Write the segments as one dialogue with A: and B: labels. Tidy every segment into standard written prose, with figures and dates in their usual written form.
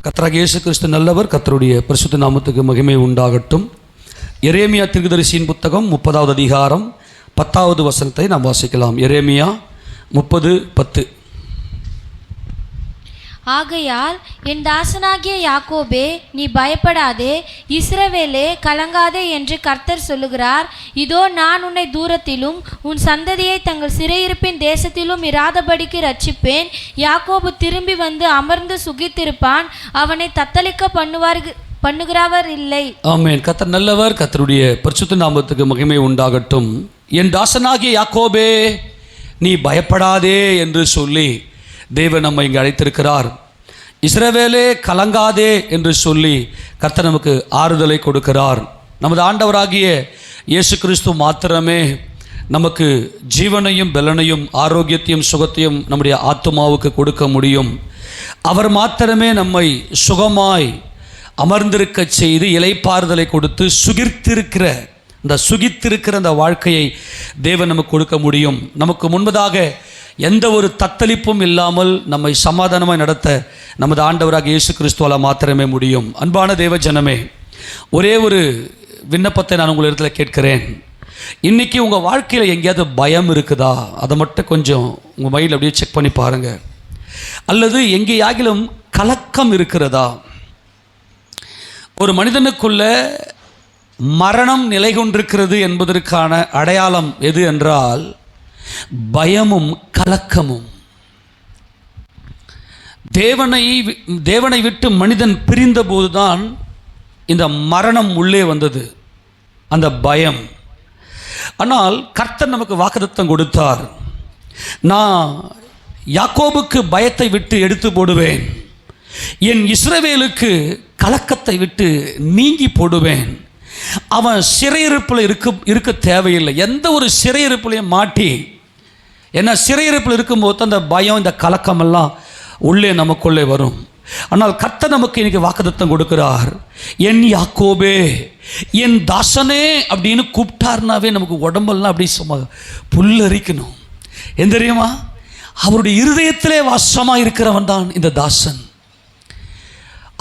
A: கர்த்தராகிய இயேசு கிறிஸ்து நல்லவர். கர்த்தருடைய பரிசுத்த நாமத்துக்கு மகிமை உண்டாகட்டும். எரேமியா தீர்க்கதரிசியின் புத்தகம் 30வது அதிகாரம் 10வது வசனத்தை நாம் வாசிக்கலாம். எரேமியா 30:10.
B: ஆகையால் என் தாசனாகிய யாக்கோபே, நீ பயப்படாதே, இஸ்ரவேலே கலங்காதே என்று கர்த்தர் சொல்லுகிறார். இதோ நான் உன்னை தூரத்திலும் உன் சந்ததியை தங்கள் சிறையிருப்பின் தேசத்திலும் இராதபடிக்கு ரட்சிப்பேன். யாக்கோபு திரும்பி வந்து அமர்ந்து சுகித்திருப்பான், அவனை தத்தளிக்க பண்ணுகிறவர் இல்லை. ஆமென்.
A: கர்த்தர் நல்லவர். கர்த்தருடைய பரிசுத்த நாமத்துக்கு மகிமை உண்டாகட்டும். என் தாசனாகிய யாக்கோபே, நீ பயப்படாதே என்று சொல்லி தேவன் நம்மை இங்கே அழைத்திருக்கிறார். இஸ்ரவேலே கலங்காதே என்று சொல்லி கர்த்தர் நமக்கு ஆறுதலை கொடுக்கிறார். நமது ஆண்டவராகிய இயேசு கிறிஸ்து மாத்திரமே நமக்கு ஜீவனையும் பலனையும் ஆரோக்கியத்தையும் சுகத்தையும் நம்முடைய ஆத்துமாவுக்கு கொடுக்க முடியும். அவர் மாத்திரமே நம்மை சுகமாய் அமர்ந்திருக்க செய்து இளைப்பாறுதலை கொடுத்து சுகித்திருக்கிற அந்த வாழ்க்கையை தேவன் நமக்கு கொடுக்க முடியும். நமக்கு முன்பதாக எந்த ஒரு தத்தளிப்பும் இல்லாமல் நம்மை சமாதானமாய் நடத்த நமது ஆண்டவராக இயேசு கிறிஸ்துவால் மாத்திரமே முடியும். அன்பான தேவ ஜனமே, ஒரே ஒரு விண்ணப்பத்தை நான் உங்கள் இடத்துல கேட்கிறேன். இன்றைக்கி உங்கள் வாழ்க்கையில் எங்கேயாவது பயம் இருக்குதா? அதை மட்டும் கொஞ்சம் உங்கள் மைண்டில் அப்படியே செக் பண்ணி பாருங்கள். அல்லது எங்கேயாகிலும் கலக்கம் இருக்கிறதா? ஒரு மனிதனுக்குள்ள மரணம் நிலை கொண்டிருக்கிறது என்பதற்கான அடையாளம் எது என்றால் பயமும் கலக்கமும். தேவனை விட்டு மனிதன் பிரிந்த போதுதான் இந்த மரணம் உள்ளே வந்தது, அந்த பயம். ஆனால் கர்த்தர் நமக்கு வாக்குத்தத்தம் கொடுத்தார். நான் யாக்கோபுக்கு பயத்தை விட்டு எடுத்து போடுவேன், என் இஸ்ரவேலுக்கு கலக்கத்தை விட்டு நீங்கி போடுவேன். அவன் சிறையிருப்பில் இருக்க தேவையில்லை. எந்த ஒரு சிறையிருப்பிலையும் மாட்டி, ஏன்னா சிறையிருப்பில் இருக்கும்போது அந்த பயம், இந்த கலக்கமெல்லாம் உள்ளே நமக்குள்ளே வரும். ஆனால் கர்த்தர் நமக்கு இன்னைக்கு வாக்குத்தத்தம் கொடுக்கிறார். என் யாக்கோபே, என் தாசனே அப்படின்னு கூப்பிட்டார்னாவே நமக்கு உடம்பெல்லாம் அப்படி சும்மா புல்லரிக்கணும். என் தெரியுமா? அவருடைய இருதயத்திலே வாசமாக இருக்கிறவன் தான் இந்த தாசன்.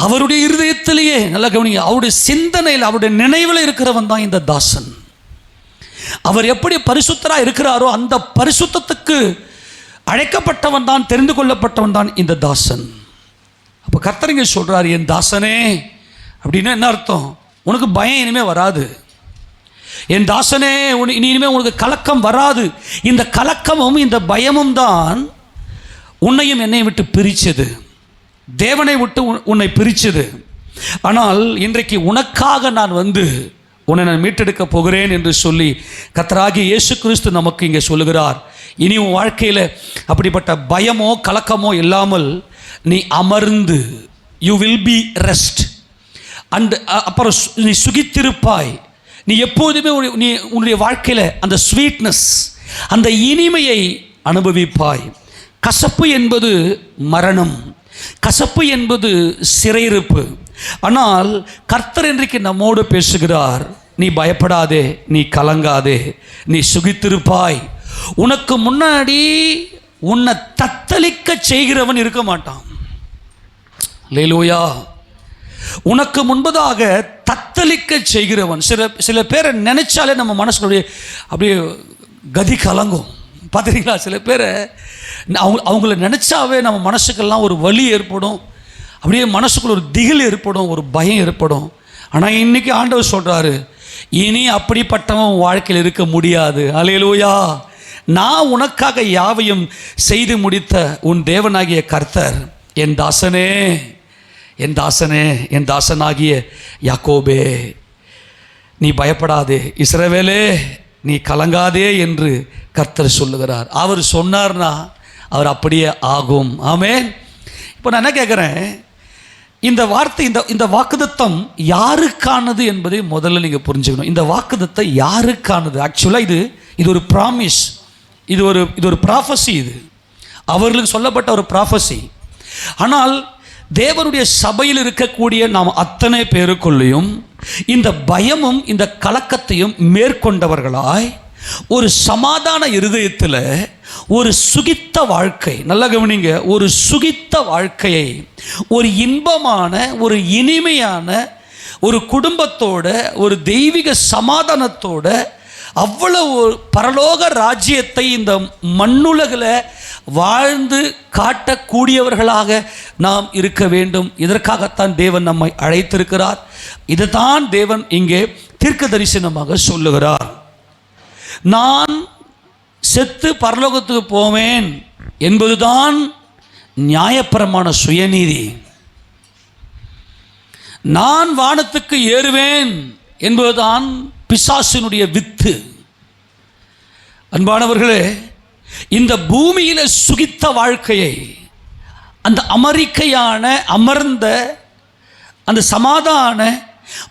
A: அவருடைய இருதயத்திலேயே, நல்லா கவனிங்க, அவருடைய சிந்தனையில் அவருடைய நினைவில் இருக்கிறவன் தான் இந்த தாசன். அவர் எப்படி பரிசுத்தராக இருக்கிறாரோ அந்த பரிசுத்தத்துக்கு அழைக்கப்பட்டவன் தான், தெரிந்து கொள்ளப்பட்டவன் தான் இந்த தாசன். அப்போ கர்த்தர் இங்கே சொல்கிறார், என் தாசனே அப்படின்னா என்ன அர்த்தம்? உனக்கு பயம் இனிமேல் வராது. என் தாசனே, இனிமேல் உனக்கு கலக்கம் வராது. இந்த கலக்கமும் இந்த பயமும் தான் உன்னையும் என்னை விட்டு பிரித்தது, தேவனை விட்டு உன்னை பிரித்தது. ஆனால் இன்றைக்கு உனக்காக நான் வந்து உன்னை நான் மீட்டெடுக்க போகிறேன் என்று சொல்லி கர்த்தராகிய இயேசு கிறிஸ்து நமக்கு இங்கே சொல்லுகிறார். இனி உன் வாழ்க்கையில் அப்படிப்பட்ட பயமோ கலக்கமோ இல்லாமல் நீ அமர்ந்து, you will be rest, and அப்புறம் நீ சுகித்திருப்பாய். நீ எப்போதுமே நீ உன்னுடைய வாழ்க்கையில் அந்த ஸ்வீட்னஸ், அந்த இனிமையை அனுபவிப்பாய். கசப்பு என்பது மரணம், கசப்பு என்பது சிறையிருப்பு. ஆனால் கர்த்தர் இன்றைக்கு நம்மோடு பேசுகிறார். நீ பயப்படாதே, நீ கலங்காதே, நீ சுகித்திருப்பாய். உனக்கு முன்னாடி உன்னை தத்தளிக்க செய்கிறவன் இருக்க மாட்டான். அல்லேலூயா. உனக்கு முன்பதாக தத்தளிக்க செய்கிறவன். சில பேரை நினைச்சாலே நம்ம மனசுடைய அப்படியே கதி கலங்கும். பார்த்துறீங்களா? சில பேரை அவங்கள நினச்சாவே நம்ம மனசுக்கெல்லாம் ஒரு வலி ஏற்படும், அப்படியே மனசுக்குள்ள ஒரு திகில் ஏற்படும், ஒரு பயம் ஏற்படும். ஆனால் இன்றைக்கி ஆண்டவர் சொல்கிறாரு, இனி அப்படிப்பட்டவன் வாழ்க்கையில் இருக்க முடியாது. அல்லேலூயா. நான் உனக்காக யாவையும் செய்து முடித்த உன் தேவனாகிய கர்த்தர், என் தாசனே, என் தாசனே, என் தாசனாகிய யாக்கோபே, நீ பயப்படாதே, இஸ்ரவேலே நீ கலங்காதே என்று கர்த்தர் சொல்லுகிறார். அவர் சொன்னார்னா அவர் அப்படியே ஆகும். ஆமென். இப்போ நான் என்ன கேட்குறேன், இந்த வார்த்தை, இந்த வாக்குத்தத்தம் யாருக்கானது என்பதை முதல்ல நீங்கள் புரிஞ்சுக்கணும். இந்த வாக்குத்தத்தம் யாருக்கானது? ஆக்சுவலாக இது ஒரு ப்ராமிஸ், இது ஒரு ப்ராஃபஸி. இது அவர்களுக்கு சொல்லப்பட்ட ஒரு ப்ராஃபஸி. ஆனால் தேவனுடைய சபையில் இருக்கக்கூடிய நாம் அத்தனை பேருக்குள்ளேயும் இந்த பயமும் இந்த கலக்கத்தையும் மேற்கொண்டவர்களாய் ஒரு சமாதான இருதயத்தில் ஒரு சுகித்த வாழ்க்கை, நல்ல கவனிங்க, ஒரு சுகித்த வாழ்க்கையை, ஒரு இன்பமான, ஒரு இனிமையான ஒரு குடும்பத்தோட, ஒரு தெய்வீக சமாதானத்தோட, அவ்வளவு பரலோக ராஜ்யத்தை இந்த மண்ணுலகில் வாழ்ந்து காட்டக்கூடியவர்களாக நாம் இருக்க வேண்டும். இதற்காகத்தான் தேவன் நம்மை அழைத்திருக்கிறார். இதுதான் தேவன் இங்கே தீர்க்க தரிசனமாக சொல்லுகிறார். நான் செத்து பரலோகத்துக்கு போவேன் என்பதுதான் நியாயப்பிரமாண சுயநீதி. நான் வானத்துக்கு ஏறுவேன் என்பதுதான் பிசாசினுடைய வித்து. அன்பானவர்களே, இந்த பூமியில சுகித்த வாழ்க்கையை, அந்த அமெரிக்கையான அமர்ந்த அந்த சமாதான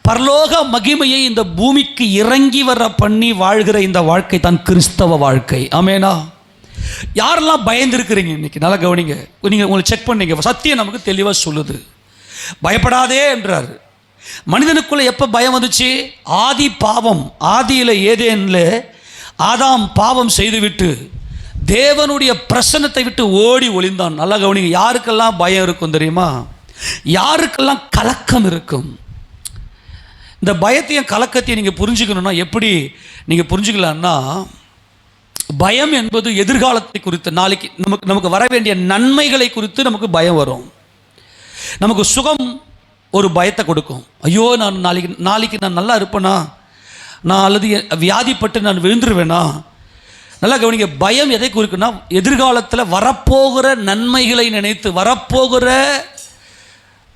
A: பரலோக மகிமையை இந்த பூமிக்கு இறங்கி வர பண்ணி வாழ்கிற இந்த வாழ்க்கை தான் கிறிஸ்தவ வாழ்க்கை. ஆமேனா? யாரெல்லாம் பயந்துருக்கிறீங்க இன்னைக்கு? நல்லா கவனிங்க. நீங்கள் உங்களை செக் பண்ணீங்க. சத்தியம் நமக்கு தெளிவாக சொல்லுது, பயப்படாதே என்றார். மனிதனுக்குள்ள எப்போ பயம் வந்துச்சு? ஆதி பாவம். ஆதியில் ஏதேனில் ஆதாம் பாவம் செய்துவிட்டு தேவனுடைய பிரசன்னத்தை விட்டு ஓடி ஒளிந்தான். நல்லா கவனிங்க. யாருக்கெல்லாம் பயம் இருக்கும் தெரியுமா? யாருக்கெல்லாம் கலக்கம் இருக்கும்? இந்த பயத்தையும் கலக்கத்தையும் நீங்கள் புரிஞ்சுக்கணுன்னா எப்படி நீங்கள் புரிஞ்சுக்கலான்னா, பயம் என்பது எதிர்காலத்தை குறித்து, நாளைக்கு நமக்கு வர வேண்டிய நன்மைகளை குறித்து நமக்கு பயம் வரும். நமக்கு சுகம் ஒரு பயத்தை கொடுக்கும். ஐயோ, நான் நாளைக்கு நான் நல்லா இருப்பேனா, நான் அல்லது வியாதிப்பட்டு நான் விழுந்துருவேனா. நல்லா கவனிங்க. பயம் எதை குறிக்குன்னா, எதிர்காலத்தில் வரப்போகிற நன்மைகளை நினைத்து, வரப்போகிற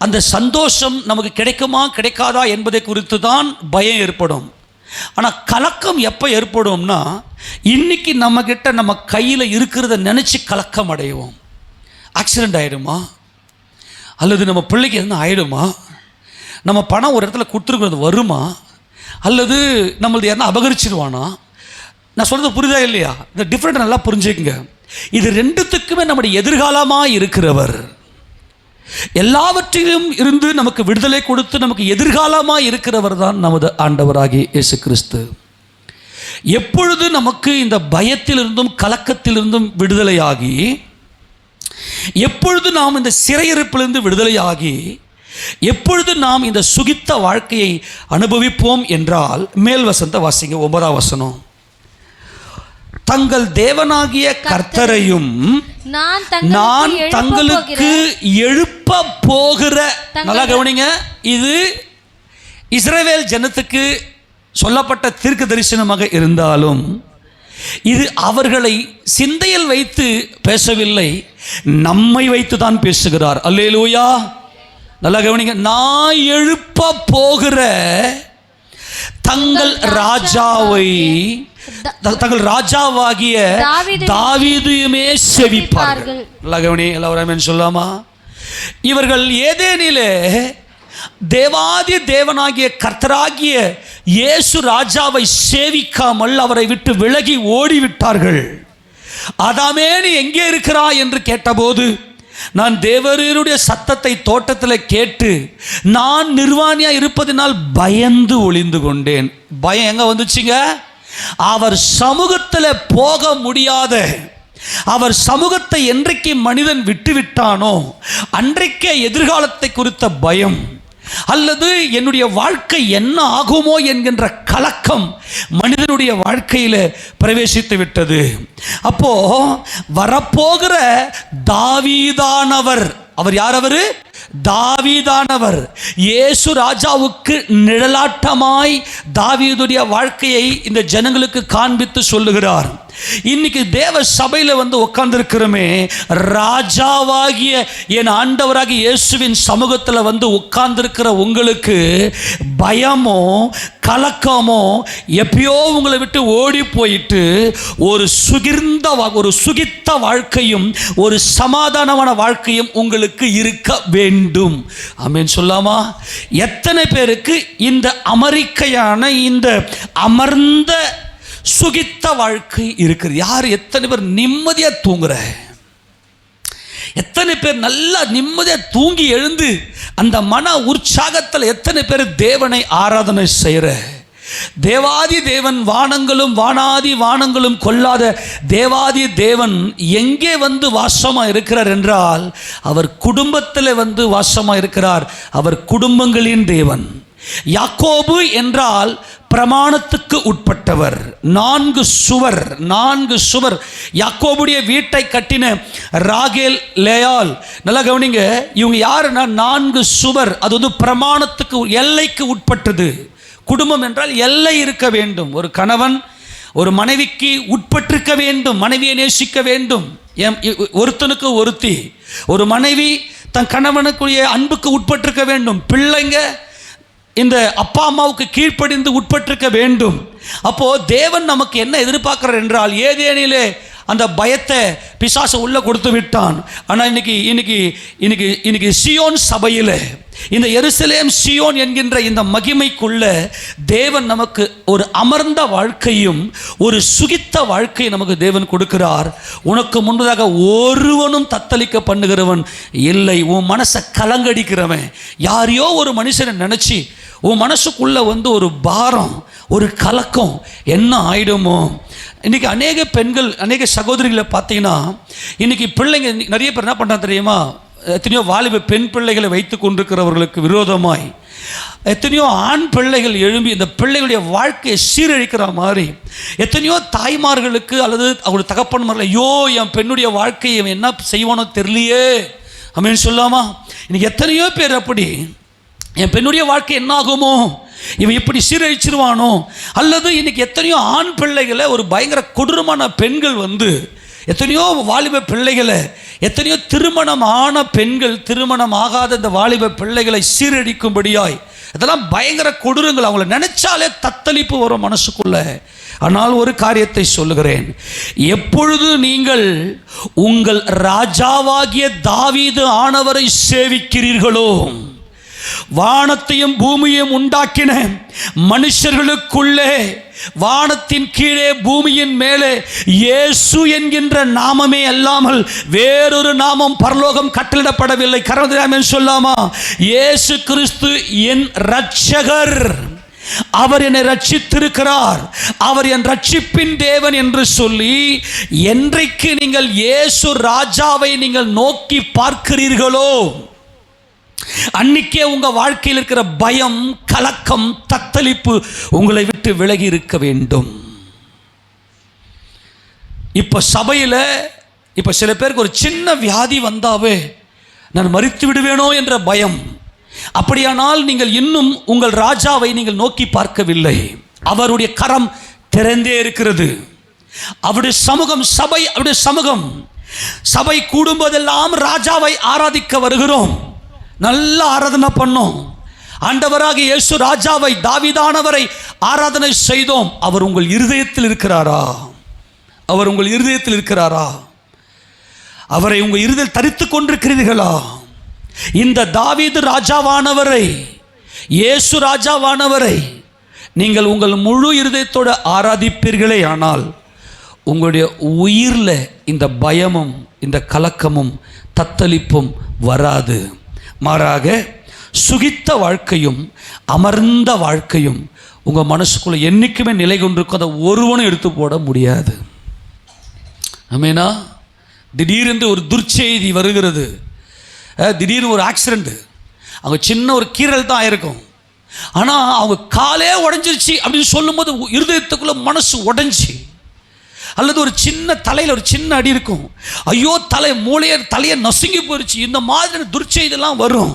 A: அந்த சந்தோஷம் நமக்கு கிடைக்குமா கிடைக்காதா என்பதை குறித்து தான் பயம் ஏற்படும். ஆனால் கலக்கம் எப்போ ஏற்படும்னா, இன்னைக்கு நம்மக்கிட்ட நம்ம கையில் இருக்கிறத நினச்சி கலக்கம் அடைவோம். ஆக்சிடெண்ட் ஆகிடுமா, அல்லது நம்ம பிள்ளைக்கு எதுனா ஆகிடுமா, நம்ம பணம் ஒரு இடத்துல கொடுத்துருக்கிறது வருமா, அல்லது நம்மளது யாருன்னா அபகரிச்சிடுவானா. நான் சொல்கிறது புரியுதா இல்லையா? இந்த டிஃப்ரெண்ட் நல்லா புரிஞ்சுக்குங்க. இது ரெண்டுத்துக்குமே நம்முடைய எதிர்காலமாக இருக்கிறவர், எல்லாவற்றிலும் இருந்து நமக்கு விடுதலை கொடுத்து நமக்கு எதிர்காலமாக இருக்கிறவர் தான் நமது ஆண்டவராகிய இயேசு கிறிஸ்து. எப்பொழுது நமக்கு இந்த பயத்திலிருந்தும் கலக்கத்திலிருந்தும் விடுதலையாகி, எப்பொழுது நாம் இந்த சிறையிருப்பிலிருந்து விடுதலையாகி, எப்பொழுது நாம் இந்த சுகித்த வாழ்க்கையை அனுபவிப்போம் என்றால், மேல் வசனத்தை வாசிங்க, 9ஆம் வசனம். தங்கள் தேவனாகிய கர்த்தரையும் நான் தங்களுக்கு எழுப்ப போகிற, நல்லா கவனிங்க, இது இஸ்ரவேல் ஜனத்துக்கு சொல்லப்பட்ட தீர்க்க தரிசனமாக இருந்தாலும் இது அவர்களை சிந்தையில் வைத்து பேசவில்லை, நம்மை வைத்து தான் பேசுகிறார். அல்லேலூயா. நல்லா கவனிங்க. நான் எழுப்ப போகிற தங்கள் ராஜாவை, தங்கள் ராஜாவாகிய தாவீதையுமே செவிப்பார்கள். நல்லா கவனி, எல்லாரும் சொல்லாமா? இவர்கள் ஏதேனிலே தேவாதி தேவனாகிய கர்த்தராகிய இயேசு ராஜாவை சேவிக்காமல் அவரை விட்டு விலகி ஓடிவிட்டார்கள். ஆதாமே, நீ எங்கே இருக்கிறாய் என்று கேட்டபோது, நான் தேவரீருடைய சத்தத்தை தோட்டத்தில் கேட்டு நான் நிர்வாணியாக இருப்பதினால் பயந்து ஒளிந்து கொண்டேன். பயம் எங்கே வந்துச்சுங்க? அவர் சமூகத்தில் போக முடியாத, அவர் சமூகத்தை என்றைக்கு மனிதன் விட்டுவிட்டானோ அன்றைக்கே எதிர்காலத்தை குறித்த பயம், அல்லது என்னுடைய வாழ்க்கை என்ன ஆகுமோ என்கின்ற கலக்கம் மனிதனுடைய வாழ்க்கையில் பிரவேசித்து விட்டது. அப்போ வரப்போகிற தாவீதானவர், அவர் யார்? அவரு தாவீதானவர். இயேசு ராஜாவுக்கு நிழலாட்டமாய் தாவீதுடைய வாழ்க்கையை இந்த ஜனங்களுக்கு காண்பித்து சொல்லுகிறார். இன்னைக்கு தேவ சபையில் வந்து உட்கார்ந்துருக்கிறோமே, ராஜாவாகிய என் ஆண்டவராகிய இயேசுவின் சமூகத்தில் வந்து உட்கார்ந்துருக்கிற உங்களுக்கு பயமோ கலக்கமோ எப்பயோ உங்களை விட்டு ஓடி போயிட்டு ஒரு சுகித்த வாழ்க்கையும் ஒரு சமாதானமான வாழ்க்கையும் உங்களுக்கு இருக்க வேண்டும். ஆமென் சொல்லாமா? எத்தனை பேருக்கு இந்த அமெரிக்கையான இந்த அமர்ந்த சுகித்த வாழ்க்கை இருக்குது? யார்? எத்தனை பேர் நிம்மதியாக தூங்குற? எத்தனை பேர் நல்லா நிம்மதியாக தூங்கி எழுந்து அந்த மன உற்சாகத்தில் எத்தனை பேர் தேவனை ஆராதனை செய்கிற? தேவாதி தேவன், வானங்களும் வானாதி வானங்களும் கொள்ளாத தேவாதி தேவன் எங்கே வந்து வாசமாக இருக்கிறார் என்றால் அவர் குடும்பத்தில் வந்து வாசமாக இருக்கிறார். அவர் குடும்பங்களின் தேவன். யாக்கோபு என்றால் பிரமாணத்துக்கு உட்பட்டவர். 4 சுவர். யாக்கோபுடைய வீட்டை கட்டின ராகேல், லேயாள், நல்லா கவனிங்க, இவங்க யாருன்னா 4 சுவர். அது வந்து பிரமாணத்துக்கு, எல்லைக்கு உட்பட்டது. குடும்பம் என்றால் எல்லை இருக்க வேண்டும். ஒரு கணவன் ஒரு மனைவிக்கு உட்பட்டிருக்க வேண்டும், மனைவியை நேசிக்க வேண்டும். ஒருத்தனுக்கு ஒருத்தி, ஒரு மனைவி தன் கணவனுக்குரிய அன்புக்கு உட்பட்டிருக்க வேண்டும். பிள்ளைங்க இந்த அப்பா அம்மாவுக்கு கீழ்ப்படிந்து உட்பட்டிருக்க வேண்டும். அப்போ தேவன் நமக்கு என்ன எதிர்பார்க்கிறார் என்றால், ஏதேனிலே அந்த பயத்தை பிசாசு உள்ள கொடுத்து விட்டான். ஆனால் இன்னைக்கு சியோன் சபையில், இந்த எருசலேம் சியோன் என்கின்ற இந்த மகிமைக்குள்ள தேவன் நமக்கு ஒரு அமர்ந்த வாழ்க்கையும் ஒரு சுகித்த வாழ்க்கையை நமக்கு தேவன் கொடுக்கிறார். உனக்கு முன்பதாக ஒருவனும் தத்தளிக்க பண்ணுகிறவன் இல்லை. உன் மனசை கலங்கடிக்கிறவன், யாரையோ ஒரு மனுஷனை நினச்சி உன் மனசுக்குள்ளே வந்து ஒரு பாரம், ஒரு கலக்கம் என்ன ஆயிடுமோ. இன்றைக்கி அநேக பெண்கள், அநேக சகோதரிகளை பார்த்தீங்கன்னா, இன்றைக்கி பிள்ளைங்க நிறைய பேர் என்ன பண்ணுறாங்க தெரியுமா? எத்தனையோ வாலிப பெண் பிள்ளைகளை வைத்து கொண்டிருக்கிறவர்களுக்கு விரோதமாய் எத்தனையோ ஆண் பிள்ளைகள் எழும்பி இந்த பிள்ளைகளுடைய வாழ்க்கையை சீரழிக்கிற மாதிரி, எத்தனையோ தாய்மார்களுக்கு அல்லது அவருடைய தகப்பன்மார்கள், ஐயோ என் பெண்ணுடைய வாழ்க்கையை என்ன செய்வானோ தெரியலையே அப்படின்னு சொல்லாமா? இன்னைக்கு எத்தனையோ பேர் அப்படி, என் பெண்ணுடைய வாழ்க்கை என்ன ஆகுமோ, இவன் இப்படி சீரழிச்சிருவானோ. அல்லது இன்னைக்கு எத்தனையோ ஆண் பிள்ளைகளை, ஒரு பயங்கர கொடூரமான பெண்கள் வந்து எத்தனையோ வாலிப பிள்ளைகளை, எத்தனையோ திருமணம் ஆன பெண்கள் திருமணம் ஆகாத இந்த வாலிப பிள்ளைகளை சீரழிக்கும்படியாய், இதெல்லாம் பயங்கர கொடூரங்கள். அவங்கள நினைச்சாலே தத்தளிப்பு வரும் மனசுக்குள்ள. ஆனால் ஒரு காரியத்தை சொல்லுகிறேன், எப்பொழுது நீங்கள் உங்கள் ராஜாவாகிய தாவீது ஆனவரை சேவிக்கிறீர்களோ, வானத்தையும் பூமியையும் உண்டாக்கின மனுஷர்களுக்குள்ளே, வானத்தின் கீழே பூமியின் மேலே இயேசு என்கின்ற நாமமே அல்லாமல் வேறொரு நாமம் பரலோகம் கட்டளிடப்படவில்லை. கர்த்தர் சொல்லாமா? இயேசு கிறிஸ்து என் இரட்சகர், அவர் என்னை ரட்சித்திருக்கிறார், அவர் என் ரட்சிப்பின் தேவன் என்று சொல்லி, என்றைக்கு நீங்கள் இயேசு ராஜாவை நீங்கள் நோக்கி பார்க்கிறீர்களோ, அன்னைக்கே உங்க வாழ்க்கையில் இருக்கிற பயம், கலக்கம், தத்தளிப்பு உங்களை விட்டு விலகி இருக்க வேண்டும். இப்ப சபையில் இப்ப சில பேருக்கு ஒரு சின்ன வியாதி வந்தாவே நான் மரித்து விடுவேனோ என்ற பயம். அப்படியானால் நீங்கள் இன்னும் உங்கள் ராஜாவை நீங்கள் நோக்கி பார்க்கவில்லை. அவருடைய கரம் திறந்தே இருக்கிறது. அவருடைய சமூகம், சபை அவருடைய சமூகம். சபை கூடும்போதெல்லாம் ராஜாவை ஆராதிக்க வருகிறோம், நல்ல ஆராதனை பண்ணோம். ஆண்டவராக இயேசு ராஜாவை, தாவீதானவரை ஆராதனை செய்தோம். அவர் உங்கள் இருதயத்தில் இருக்கிறாரா? அவர் உங்கள் இருதயத்தில் இருக்கிறாரா? அவரை உங்கள் இருதயத்தில் தரித்து கொண்டிருக்கிறீர்களா? இந்த தாவீது ராஜாவானவரை, இயேசு ராஜாவானவரை நீங்கள் உங்கள் முழு இருதயத்தோடு ஆராதிப்பீர்களே ஆனால் உங்களுடைய உயிரில் இந்த பயமும் இந்த கலக்கமும் தத்தளிப்பும் வராது. மாறாக சுகித்த வாழ்க்கையும் அமர்ந்த வாழ்க்கையும் உங்கள் மனசுக்குள்ளே என்றைக்குமே நிலை கொண்டிருக்கும். அதை ஒருவனும் எடுத்து போட முடியாது. ஆமேனா? திடீரென்று ஒரு துர்ச்செய்தி வருகிறது, திடீர்னு ஒரு ஆக்சிடெண்ட்டு, அவங்க சின்ன ஒரு கீறல் தான் ஆயிருக்கும், ஆனால் அவங்க காலே உடஞ்சிருச்சு அப்படின்னு சொல்லும்போது இருதயத்துக்குள்ளே மனசு உடஞ்சி, அல்லது ஒரு சின்ன தலையில் ஒரு சின்ன அடி இருக்கும், ஐயோ தலையை நசுங்கி போயிடுச்சு, இந்த மாதிரி துர்ச்செய்தெல்லாம் வரும்.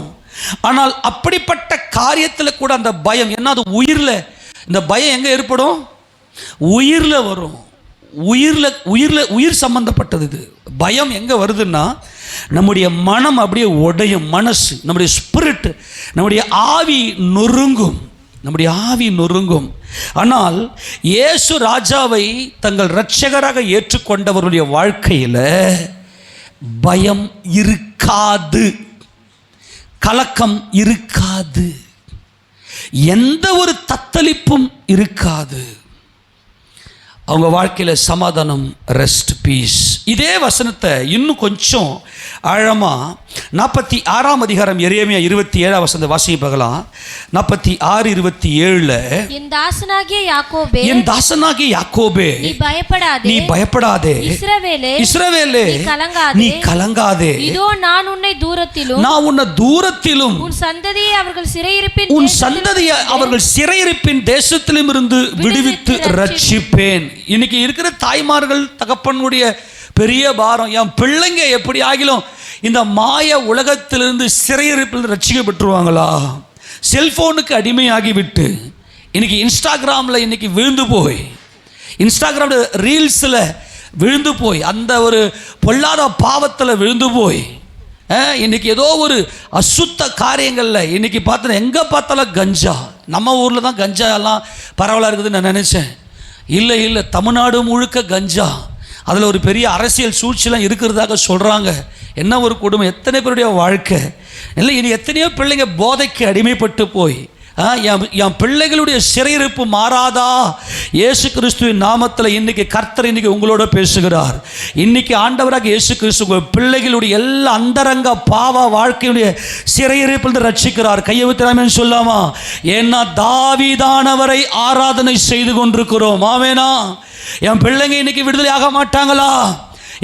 A: ஆனால் அப்படிப்பட்ட காரியத்தில் கூட அந்த பயம் என்ன, அது உயிரில், இந்த பயம் எங்கே ஏற்படும்? உயிரில் வரும். உயிர் சம்பந்தப்பட்டது. இது பயம் எங்கே வருதுன்னா, நம்முடைய மனம் அப்படியே உடையும், மனசு, நம்முடைய ஸ்பிரிட், நம்முடைய ஆவி நொறுங்கும். ஆனால் இயேசு ராஜாவை தங்கள் இரட்சகராக ஏற்றுக்கொண்டவருடைய வாழ்க்கையில் பயம் இருக்காது, கலக்கம் இருக்காது, எந்த ஒரு தத்தளிப்பும் இருக்காது. அவங்க வாழ்க்கையில் சமாதானம், ரெஸ்ட், பீஸ். இதே வசனத்தை இன்னும் கொஞ்சம் ஆழமாக 46ஆம் அதிகாரம் எரேமியா 27ஆம் வசனத்தை வாசிக்க பார்க்கலாம். 46:27
B: என் தாசனாகிய யாக்கோபே,
A: என் தாசனாகிய யாக்கோபே,
B: நீ பயப்படாதே,
A: நீ பயப்படாதே.
B: இஸ்ரவேலே,
A: இஸ்ரவேலே,
B: நீ கலங்காதே,
A: நீ கலங்காதே.
B: இதோ நான் உன்னை தூரத்திலும்,
A: நான் உன்னை தூரத்திலும்,
B: உன் சந்ததியை அவர்கள் சிறையிருப்பின்,
A: உன் சந்ததியை அவர்கள் சிறையிருப்பின் தேசத்திலும் இருந்து விடுவித்து ரட்சிப்பேன். இன்னைக்கு இருக்கிற தாய்மார்கள், தகப்பனுடைய பெரிய பாரம், என் பிள்ளைங்க எப்படி ஆகிலும் இந்த மாய உலகத்திலிருந்து சிறையிருப்பில் ரட்சிக்கப்பட்டுருவாங்களா? செல்போனுக்கு அடிமையாகிவிட்டு இன்னைக்கு இன்ஸ்டாகிராமில் இன்னைக்கு விழுந்து போய், இன்ஸ்டாகிராம் ரீல்ஸில் விழுந்து போய், அந்த ஒரு பொல்லாத பாவத்தில் விழுந்து போய், இன்னைக்கு ஏதோ ஒரு அசுத்த காரியங்களில் இன்னைக்கு பார்த்தா எங்கே பார்த்தாலும் கஞ்சா. நம்ம ஊரில் தான் கஞ்சா எல்லாம் பரவலாக இருக்குதுன்னு நான் நினச்சேன். இல்லை, தமிழ்நாடு முழுக்க கஞ்சா. அதில் ஒரு பெரிய அரசியல் சூழ்ச்சிலாம் இருக்கிறதாக சொல்கிறாங்க. என்ன ஒரு கொடுமை! எத்தனை பேருடைய வாழ்க்கை இல்லை, இனி எத்தனையோ பிள்ளைங்க போதைக்கு அடிமைப்பட்டு போய், என் பிள்ளைகளுடைய சிறையிருப்பு மாறாதா? இயேசு கிறிஸ்துவின் நாமத்தில் இன்னைக்கு கர்த்தர் இன்னைக்கு உங்களோட பேசுகிறார். இன்னைக்கு ஆண்டவராக இயேசு கிறிஸ்து உங்கள் பிள்ளைகளுடைய எல்லா அந்தரங்க பாவ வாழ்க்கையுடைய சிறையிருப்பில் ரட்சிக்கிறார். கையை விட்டுறாமேன்னு சொல்லாமா? ஏன்னா தாவீதானவரை ஆராதனை செய்து கொண்டிருக்கிறோம். ஆமெனா? என் பிள்ளைங்க இன்னைக்கு விடுதலை ஆக மாட்டாங்களா?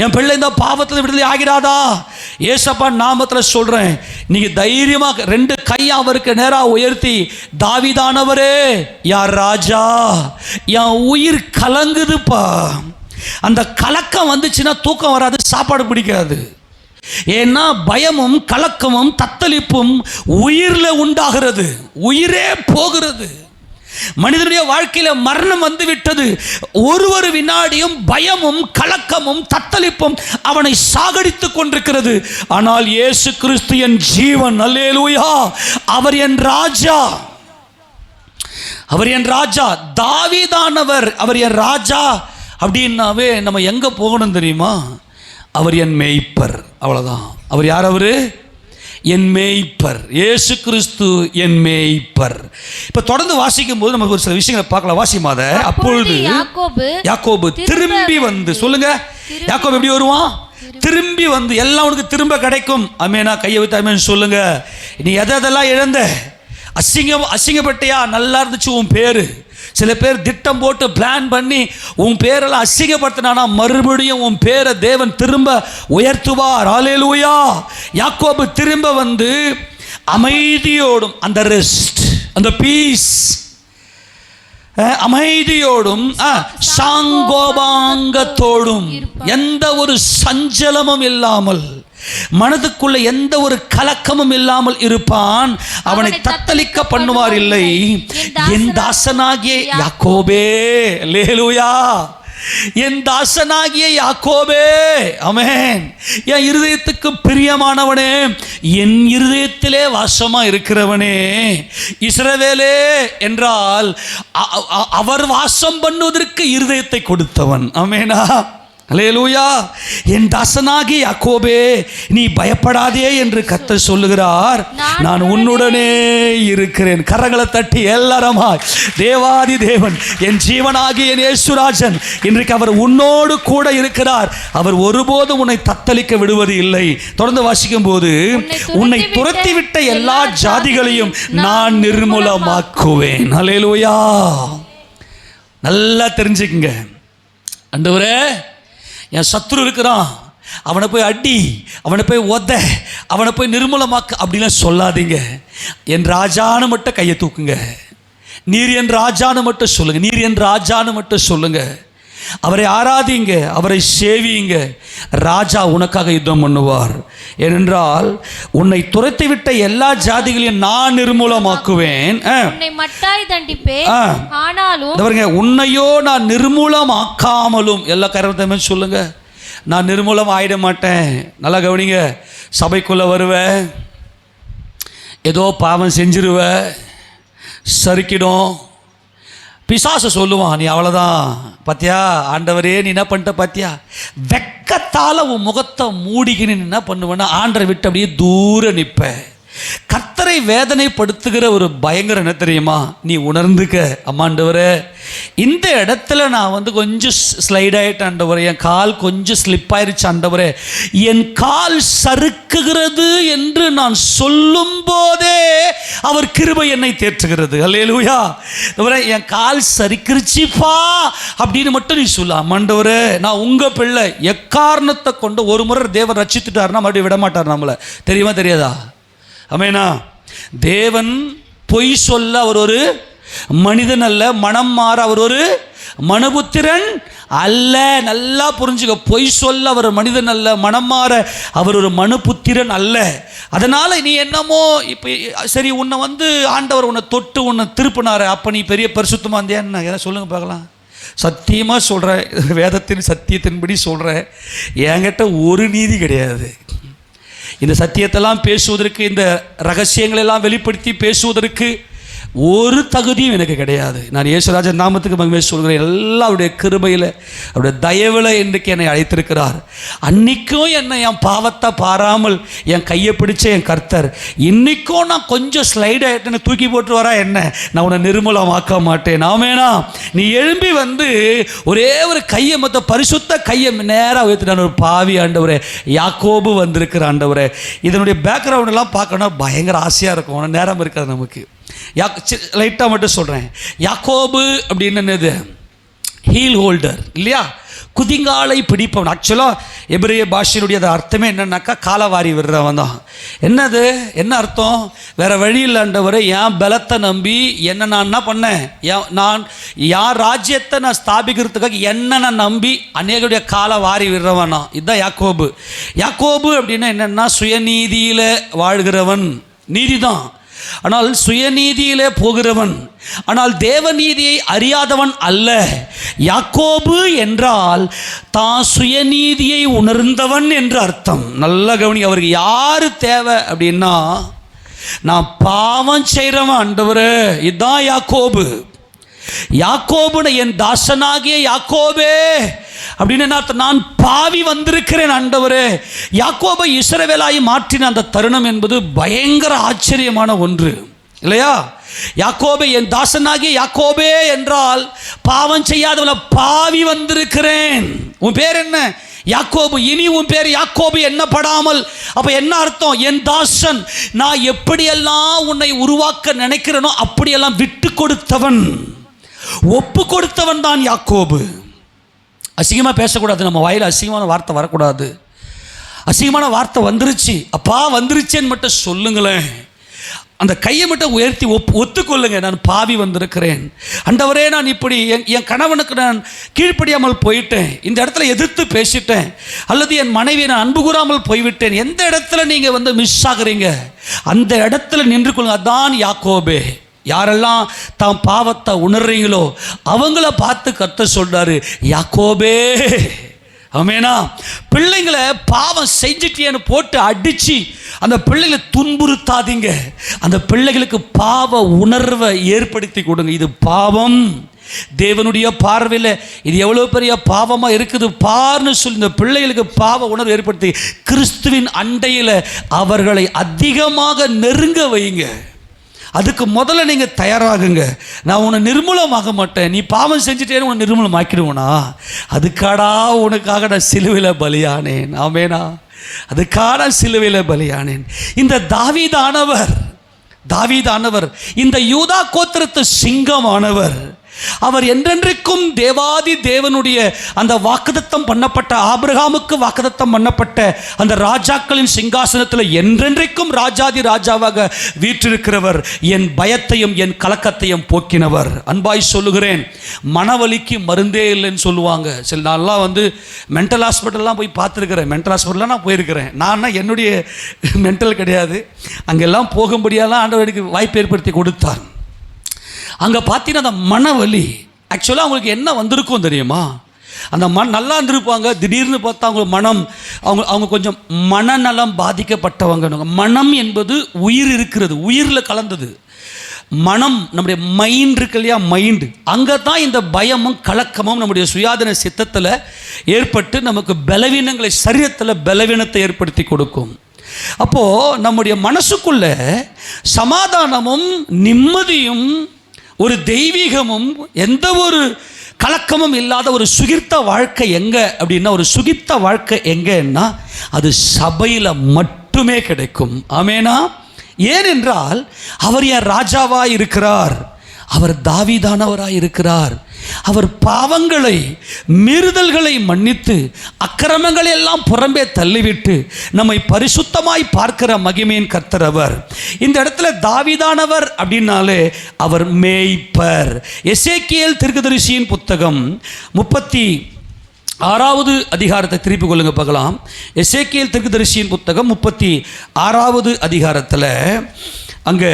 A: என் பிள்ளை இந்த பாவத்தில் விடுதலை ஆகிறாதா? ஏசப்பா நாமத்தில் சொல்கிறேன், நீங்கள் தைரியமாக 2 கையை அவருக்கு நேராக உயர்த்தி, தாவீதானவரே, யார் ராஜா, என் உயிர் கலங்குதுப்பா. அந்த கலக்கம் வந்துச்சுன்னா தூக்கம் வராது, சாப்பாடு பிடிக்காது. ஏன்னா பயமும் கலக்கமும் தத்தளிப்பும் உயிரில் உண்டாகிறது, உயிரே போகிறது. மனிதனுடைய வாழ்க்கையில் மரணம் வந்து விட்டது. ஒரு வினாடியும் பயமும் கலக்கமும் தத்தளிப்பும் அவனை சாகடித்துக் கொண்டிருக்கிறது. ஆனால் இயேசு கிறிஸ்து என் ஜீவன், அல்லேலூயா. அவர் என் ராஜா, அவர் என் ராஜா. தாவீதானவர் அவர் என் ராஜா அப்படின்னாவே நம்ம எங்க போகணும் தெரியுமா? அவர் என் மேய்ப்பர், அவ்வளவுதான். அவர் யார்? அவரு என் மேய்ப்பர். இயேசு கிறிஸ்து என் மேய்ப்பர். இப்ப தொடர்ந்து வாசிக்கும் போது நமக்கு ஒரு சில விஷயங்களை பார்க்கலாம். வாசிமாத. அப்பொழுது யாக்கோபு திரும்பி வந்து, சொல்லுங்க, யாக்கோபு எப்படி வருவான்? திரும்பி வந்து. எல்லாம் உனக்கு திரும்ப கிடைக்கும். அமேனா? கையை வைத்து அமேன் சொல்லுங்க. நீ எதெல்லாம் இழந்த, அசிங்கப்பட்டியா? நல்லா இருந்துச்சு உன் பேரு. சில பேர் திட்டம் போட்டு பிளான் பண்ணி உன் பேரெல்லாம் அசிங்கப்படுத்தினா மறுபடியும் உன் பேரை தேவன் திரும்ப உயர்த்துவார். ஹல்லேலூயா. யாக்கோபு திரும்ப வந்து அமைதியோடும், அந்த ரெஸ்ட், அந்த பீஸ், அமைதியோடும் சாங்கோபாங்கத்தோடும், எந்த ஒரு சஞ்சலமும் இல்லாமல், மனதுக்குள்ள எந்த ஒரு கலக்கமும் இல்லாமல் இருப்பான். அவனை தத்தளிக்க பண்ணுவார் இல்லை. என் தாசனாகிய யாக்கோபே, அல்லேலூயா, என் தாசனாகிய யாக்கோபே, ஆமென். என் இருதயத்துக்கு பிரியமானவனே, என் இருதயத்திலே வாசமா இருக்கிறவனே. இஸ்ரவேலே என்றால் அவர் வாசம் பண்ணுவதற்கு இருதயத்தை கொடுத்தவன். ஆமெனா? அல்லேலூயா. என் தாசனாகிய யாக்கோபே, நீ பயப்படாதே என்று கர்த்தர் சொல்லுகிறார். நான் உன்னுடனே இருக்கிறேன். கரங்களை தட்டி எல்லாரமாய், தேவாதி தேவன், என் ஜீவனாகிய என் இயேசுராஜன், இன்றைக்கு அவர் உன்னோடு கூட இருக்கிறார். அவர் ஒருபோதும் உன்னை தத்தளிக்க விடுவது இல்லை. தொடர்ந்து வாசிக்கும் போது, உன்னை துரத்திவிட்ட எல்லா ஜாதிகளையும் நான் நிர்மூலமாக்குவேன். அல்லேலூயா. நல்லா தெரிஞ்சுக்குங்க. ஆண்டவரே, என் சத்துரு இருக்கிறான், அவனை போய் அடி, அவனை போய் உத, அவனை போய் நிர்மூலமாக்க அப்படிலாம் சொல்லாதீங்க. என் ராஜான்னு மட்டும் கையை தூக்குங்க. நீர் என் ராஜான்னு மட்டும் சொல்லுங்க. நீர் என் ராஜான்னு மட்டும் சொல்லுங்க. அவரை ஆராதிங்க, அவரை சேவியுங்க. ராஜா உனக்காக யுத்தம் பண்ணுவார். ஏனென்றால் உன்னை துரத்தி விட்ட எல்லா ஜாதிகளையும் நான் நிர்மூலமாக்குவேன். உன்னையோ நான் நிர்மூலமாக்காமலும், எல்லா கருத்தையுமே சொல்லுங்க. நான் நிர்மூலம் ஆயிட மாட்டேன். நல்லா கவனிங்க. சபைக்குள்ள வருவேன், ஏதோ பாவம் செஞ்சிருவேன், சறுக்கிடும். பிசாசு சொல்லுவான், நீ அவ்வளோதான், பார்த்தியா ஆண்டவரே நீ என்ன பண்ணிட்ட பார்த்தியா. வெக்கத்தால் உன் முகத்தை மூடிக்கின்னு என்ன பண்ணுவேன்னா ஆண்டரை விட்டு அப்படியே தூர நிற்ப. கர்த்தரை அநேகரை வேதனைப்படுத்துகிற ஒரு பயங்கரம் என்ன தெரியுமா? நீ உணர்ந்துக்க, அம்மாண்டவரே இந்த இடத்துல நான் கொஞ்சம் ஸ்லைட் ஆகிட்டேன் ஆண்டவரே, என் கால் கொஞ்சம் ஸ்லிப் ஆயிடுச்சு ஆண்டவரே, என் கால் சறுக்குகிறது என்று நான் சொல்லும் போதே அவர் கிருபை என்னை தேற்றுகிறது. அல்லேலூயா. என் கால் சறுக்கிருச்சுப்பா அப்படின்னு மட்டும் நீ சொல்ல, ஆண்டவரே நான் உங்க பிள்ளை, எக்காரணத்தை கொண்டு ஒரு முறை தேவன் ரட்சித்துட்டாருன்னா மறுபடியும் விட மாட்டார் நம்மளை. தெரியுமா தெரியாதா? ஆமெனா. தேவன் பொய் சொல்ல அவர் ஒரு மனிதன் அல்ல, மனம் மாற அவர் ஒரு மனுபுத்திரன் அல்ல. நல்லா புரிஞ்சுக்க, பொய் சொல்ல அவர் மனிதன் அல்ல, மனம் மாற அவர் ஒரு மனுபுத்திரன் அல்ல. அதனால் நீ என்னமோ இப்போ சரி உன்னை ஆண்டவர் உன்னை தொட்டு உன்னை திருப்பினார், அப்போ நீ பெரிய பரிசுத்தமாக இருந்தியான்னு எதாவது சொல்லுங்கள் பார்க்கலாம். சத்தியமாக சொல்கிறேன், வேதத்தின் சத்தியத்தின்படி சொல்கிறேன், என்கிட்ட ஒரு நீதி கிடையாது. இந்த சத்தியத்தெல்லாம் பேசுவதற்கு, இந்த ரகசியங்களெல்லாம் வெளிப்படுத்தி பேசுவதற்கு ஒரு தகுதியும் எனக்கு கிடையாது. நான் இயேசுராஜன் நாமத்துக்கு மகிமை சொல்கிறேன். எல்லாம் அவருடைய கிருபையில், அவருடைய தயவில் இன்றைக்கு என்னை அழைத்திருக்கிறார். அன்றைக்கும் என்னை என் பாவத்தை பாராமல் என் கையை பிடிச்ச என் கர்த்தர், இன்றைக்கும் நான் கொஞ்சம் ஸ்லைட் ஆகிட்டேன்னு தூக்கி போட்டு வரா என்ன, நான் உன்னை நிர்மூலமாக்க மாட்டேன். ஆமேனா. நீ எழும்பி ஒரே ஒரு கையை மொத்த பரிசுத்த கையை நேராக உயர்த்தினான். ஒரு பாவி ஆண்டவரே, யாக்கோபு வந்திருக்கிற ஆண்டவரே. இதனுடைய பேக்ரவுண்டெல்லாம் பார்க்கணும், பயங்கர ஆசையாக இருக்கும். ஆனால் நேரம் இருக்காது நமக்கு. லைட்டாக மட்டும் சொல்கிறேன். யாக்கோபு அப்படின்னு என்னது? ஹீல் ஹோல்டர் இல்லையா? குதிங்காலை பிடிப்பவன். ஆக்சுவலாக எபிரேய பாஷையினுடைய அர்த்தமே என்னன்னாக்கா காலவாரி விடுறவன் தான். என்னது என்ன அர்த்தம்? வேறு வழி இல்லைன்றவரை என் பலத்தை நம்பி என்ன நான் என்ன பண்ணேன், நான் யார் ராஜ்யத்தை நான் ஸ்தாபிக்கிறதுக்காக என்ன நான் நம்பி அநேகருடைய காலை வாரி விடுறவனா. இதுதான் யாக்கோபு. யாக்கோபு அப்படின்னா என்னென்னா சுயநீதியில் வாழ்கிறவன், நீதி தான், ஆனால் சுயநீதியிலே போகிறவன், ஆனால் தேவநீதியை அறியாதவன் அல்ல. யாக்கோபு என்றால் தான் சுயநீதியை உணர்ந்தவன் என்று அர்த்தம். நல்ல கவனி. அவருக்கு யாரு தேவை அப்படின்னா, நான் பாவம் செய்கிறவன் ஆண்டவரே, இதுதான் யாக்கோபு. யாக்கோபுன என் தாசனாகிய யாக்கோபே அப்படின்னு நான் பாவி வந்திருக்கிறேன் ஆண்டவரே. யாக்கோபை இஸ்ரவேலாய் மாற்றின அந்த தருணம் என்பது பயங்கர ஆச்சரியமான ஒன்று இல்லையா? யாக்கோபே என் தாசனாகிய யாக்கோபே என்றால் பாவம் செய்யாதவள பாவி வந்திருக்கிறேன். உன் பேர் என்ன? யாக்கோபு. இனி உன் பேர் யாக்கோபு என்னப்படாமல். அப்ப என்ன அர்த்தம்? என் தாசன், நான் எப்படியெல்லாம் உன்னை உருவாக்க நினைக்கிறேனோ அப்படியெல்லாம் விட்டு கொடுத்தவன், ஒப்பு கொடுத்தவன் தான் யாக்கோபு. அசிங்கமாக பேசக்கூடாது, நம்ம வாயில் அசிங்கமான வார்த்தை வரக்கூடாது. அசிங்கமான வார்த்தை வந்துருச்சு, அப்பா வந்துருச்சேன்னு மட்டும் சொல்லுங்களேன். அந்த கையை மட்டும் உயர்த்தி ஒத்துக்கொள்ளுங்க, நான் பாவி வந்திருக்கிறேன் ஆண்டவரே. நான் இப்படி என் கணவனுக்கு நான் கீழ்ப்படியாமல் போயிட்டேன், இந்த இடத்துல எதிர்த்து பேசிட்டேன், அல்லது என் மனைவியை நான் அன்பு கூறாமல் போய்விட்டேன். எந்த இடத்துல நீங்கள் மிஸ் ஆகுறீங்க அந்த இடத்துல நின்று கொள்ளுங்க. அதான் யாக்கோபே. யாரெல்லாம் தாம் பாவத்தை உணர்றீங்களோ அவங்கள பார்த்து கர்த்தர் சொல்றாரு, யாக்கோபே. ஆமெனா. பிள்ளைங்களை பாவம் செஞ்சிட்டேன்னு போட்டு அடிச்சு அந்த பிள்ளைகளை துன்புறுத்தாதீங்க. அந்த பிள்ளைகளுக்கு பாவ உணர்வை ஏற்படுத்தி கொடுங்க. இது பாவம், தேவனுடைய பார்வையில் இது எவ்வளோ பெரிய பாவமாக இருக்குது பார்னு சொல்லி இந்த பிள்ளைகளுக்கு பாவ உணர்வு ஏற்படுத்தி கிறிஸ்துவின் அண்டையில் அவர்களை அதிகமாக நெருங்க வைங்க. அதுக்கு முதல்ல நீங்கள் தயாராகுங்க. நான் உன்னை நிர்மூலமாக மாட்டேன், நீ பாவம் செஞ்சுட்டேன்னு உன்னை நிர்மூலமாக்கிடுவேனா? அதுக்காடா உனக்காக நான் சிலுவையில் பலியானேன். ஆமேனா. அதுக்காக சிலுவையில் பலியானேன். இந்த தாவீதானவர் இந்த யூதா கோத்திரத்து சிங்கமானவர், அவர் என்றென்றைக்கும் தேவாதி தேவனுடைய அந்த வாக்குத்தத்தம் பண்ணப்பட்ட, ஆபிரகாமுக்கு வாக்குத்தத்தம் பண்ணப்பட்ட அந்த ராஜாக்களின் சிங்காசனத்தில் என்றென்றைக்கும் ராஜாதி ராஜாவாக வீற்றிருக்கிறவர், என் பயத்தையும் என் கலக்கத்தையும் போக்கினவர். அன்பாய் சொல்லுகிறேன், மனவலிக்கு மருந்தே இல்லைன்னு சொல்லுவாங்க. சில நாள்லாம் மென்டல் ஹாஸ்பிட்டல்லாம் போய் பார்த்துருக்கிறேன். மென்டல் ஹாஸ்பிட்டல்லாம் நான் போயிருக்கிறேன். நான் என்னுடைய மென்டல் கிடையாது, அங்கெல்லாம் போகும்படியெல்லாம் ஆண்டவருக்கு வாய்ப்பு ஏற்படுத்தி கொடுத்தார். அங்கே பார்த்தீங்கன்னா அந்த மனவலி, ஆக்சுவலாக அவங்களுக்கு என்ன வந்திருக்கும் தெரியுமா? அந்த நல்லா இருந்திருப்பாங்க, திடீர்னு பார்த்தா அவங்க மனம், அவங்க கொஞ்சம் மனநலம் பாதிக்கப்பட்டவங்க. மனம் என்பது உயிர் இருக்கிறது, உயிரில் கலந்தது. மனம் நம்முடைய மைண்ட் இருக்கு இல்லையா, மைண்டு, அங்கே தான் இந்த பயமும் கலக்கமும் நம்முடைய சுயாதீன சித்தத்தில் ஏற்பட்டு நமக்கு பலவீனங்களை, சரீரத்தில் பலவீனத்தை ஏற்படுத்தி கொடுக்கும். அப்போது நம்முடைய மனசுக்குள்ள சமாதானமும் நிம்மதியும் ஒரு தெய்வீகமும் எந்த ஒரு கலக்கமும் இல்லாத ஒரு சுகிர்த்த வாழ்க்கை எங்கே அப்படின்னா, ஒரு சுகித்த வாழ்க்கை எங்கன்னா அது சபையில் மட்டுமே கிடைக்கும். ஆமேனா? ஏனென்றால் அவர் என் ராஜாவாக இருக்கிறார், அவர் தாவீதானவராய் இருக்கிறார். அவர் பாவங்களை மீறுதல்களை மன்னித்து அக்கிரமங்களை எல்லாம் புறம்பே தள்ளிவிட்டு நம்மை பரிசுத்தமாய் பார்க்கிற மகிமையின் கர்த்தர் அவர். இந்த இடத்துல தாவீதானவர் அப்படின்னாலே அவர் மேய்ப்பர். எசேக்கியேல் தீர்க்கதரிசியின் புத்தகம் 36வது அதிகாரத்தை திருப்பிக் கொள்ளுங்க பார்க்கலாம். எசேக்கியேல் தீர்க்கதரிசியின் புத்தகம் 36வது அதிகாரத்தில் அங்கே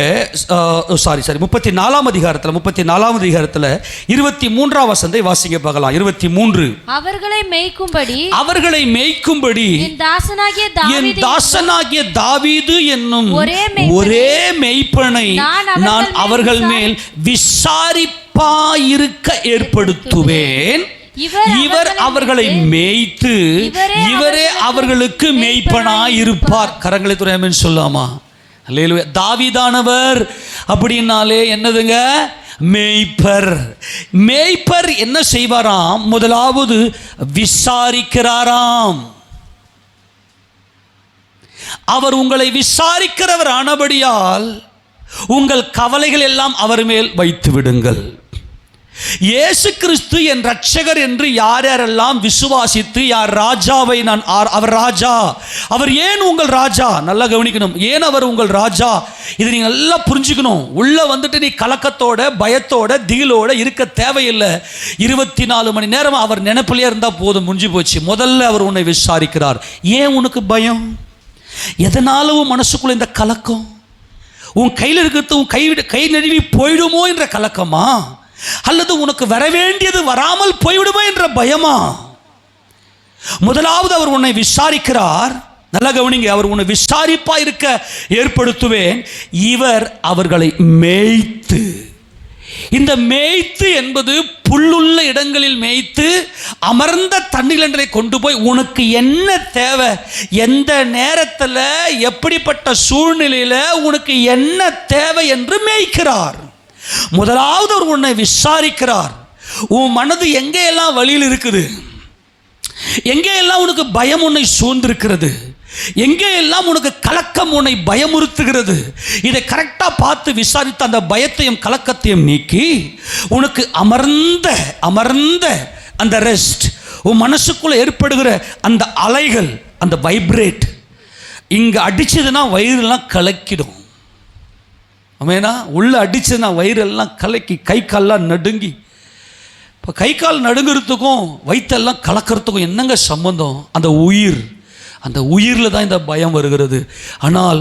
A: 34ஆம் அதிகாரத்தில் 34ஆம் அதிகாரத்தில் 23ஆம் வசனத்தை வாசிங்க பார்க்கலாம். 23. அவர்களை மேய்க்கும்படி என் தாசனாகிய தாவீது என்னும் ஒரே மேய்ப்பனை நான் அவர்கள் மேல் விசாரிப்பாயிருக்க ஏற்படுத்துவேன். இவர் அவர்களை மேய்த்து இவரே அவர்களுக்கு மேய்ப்பனாய் இருப்பார். கரங்களை துறையாமன்னு சொல்லாமா? அல்லேலூயா. தாவீதானவர் அப்படின்னாலே என்னதுங்க? மேய்ப்பர். மேய்ப்பர் என்ன செய்வாராம்? முதலாவது விசாரிக்கிறாராம். அவர் உங்களை விசாரிக்கிறவர் ஆனபடியால் உங்கள் கவலைகள் எல்லாம் அவர் மேல் வைத்து விடுங்கள். இயேசு கிறிஸ்து என் ரட்சகர் என்று யார் யாரெல்லாம் விசுவாசித்து, யார் ராஜாவை நான் அவர் ராஜா, அவர் ஏன் உங்கள் ராஜா? நல்லா கவனிக்கணும். ஏன் அவர் உங்கள் ராஜா? இதை நீங்க நல்லா புரிஞ்சுக்கணும். உள்ள வந்துட்டு நீ கலக்கத்தோட பயத்தோட திகிலோட இருக்க தேவையில்லை. 24 மணி நேரம் அவர் நினைப்பிலே இருந்தால் போதும், முடிஞ்சு போச்சு. முதல்ல அவர் உன்னை விசாரிக்கிறார். ஏன் உனக்கு பயம்? எதனால உன் மனசுக்குள்ள இந்த கலக்கம்? உன் கையில் இருக்கிறது உன் கை நழுவி போயிடுமோ என்ற கலக்கமா, அல்லது உனக்கு வர வேண்டியது வராமல் போய்விடுமோ என்ற பயமா? முதலாவது அவர் உன்னை விசாரிக்கிறார். நல்லா கவனிங்க. அவர் உன்னை விசாரிப்பா இருக்க ஏற்படுத்துவேன். இவர் அவர்களை மேய்த்து. இந்த மேய்த்து என்பது புல்லுள்ள இடங்களில் மேய்த்து அமர்ந்த தண்ணீரை கொண்டு போய் உனக்கு என்ன தேவை, எந்த நேரத்தில் எப்படிப்பட்ட சூழ்நிலையில் உனக்கு என்ன தேவை என்று மேய்க்கிறார். முதலாவது அவர் உன்னை விசாரிக்கிறார். உன் மனது எங்கேயெல்லாம் வழியில் இருக்குது, எங்கேயெல்லாம் உனக்கு பயம் உன்னை சூழ்ந்திருக்கிறது, எங்கேயெல்லாம் உனக்கு கலக்கம் உன்னை பயமுறுத்துகிறது, இதை கரெக்டாக பார்த்து விசாரித்து அந்த பயத்தையும் கலக்கத்தையும் நீக்கி உனக்கு அமர்ந்த அந்த ரெஸ்ட், உன் மனசுக்குள்ள ஏற்படுகிற அந்த அலைகள், அந்த வைப்ரேட் இங்கே அடிச்சதுன்னா வயிறெல்லாம் கலக்கிடும். ஆமேனா? உள்ள அடிச்சதுன்னா வயிறெல்லாம் கலக்கி கை கால்லாம் நடுங்கி. இப்போ கை கால் நடுங்கிறதுக்கும் வயிற்றெல்லாம் கலக்கிறதுக்கும் என்னங்க சம்பந்தம்? அந்த உயிரில் தான் இந்த பயம் வருகிறது. ஆனால்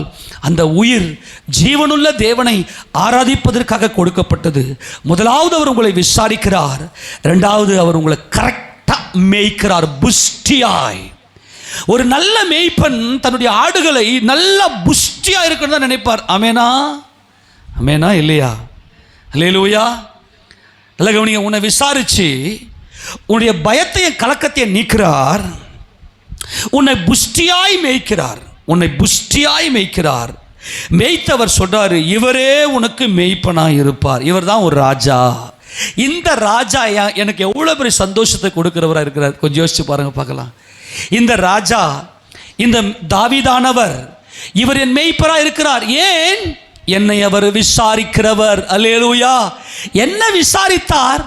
A: அந்த உயிர் ஜீவனுள்ள தேவனை ஆராதிப்பதற்காக கொடுக்கப்பட்டது. முதலாவது அவர் உங்களை விசாரிக்கிறார். இரண்டாவது அவர் உங்களை கரெக்டாக மேய்க்கிறார், புஷ்டியாய். ஒரு நல்ல மேய்ப்பன் தன்னுடைய ஆடுகளை நல்ல புஷ்டியாக இருக்கணும் தான் நினைப்பார். ஆமேனா? ஆமேனா இல்லையா? அல்லேலூயா. நல்ல கவனிங்க. உன்னை விசாரிச்சு உன்னுடைய பயத்தையும் கலக்கத்தையும் நீக்கிறார். உன்னை புஷ்டியாய் மேய்க்கிறார். மேய்த்தவர் சொல்றாரு, இவரே உனக்கு மேய்ப்பனாய் இருப்பார். இவர் தான் ஒரு ராஜா. இந்த ராஜா எனக்கு எவ்வளோ பெரிய சந்தோஷத்தை கொடுக்கிறவராக இருக்கிறார். கொஞ்சம் யோசிச்சு பாருங்க பார்க்கலாம். இந்த ராஜா, இந்த தாவீதானவர், இவர் என் மேய்ப்பராக இருக்கிறார். ஏன்? என்னை அவர் விசாரிக்கிறவர். அல்லேலூயா. என்ன விசாரித்தார்?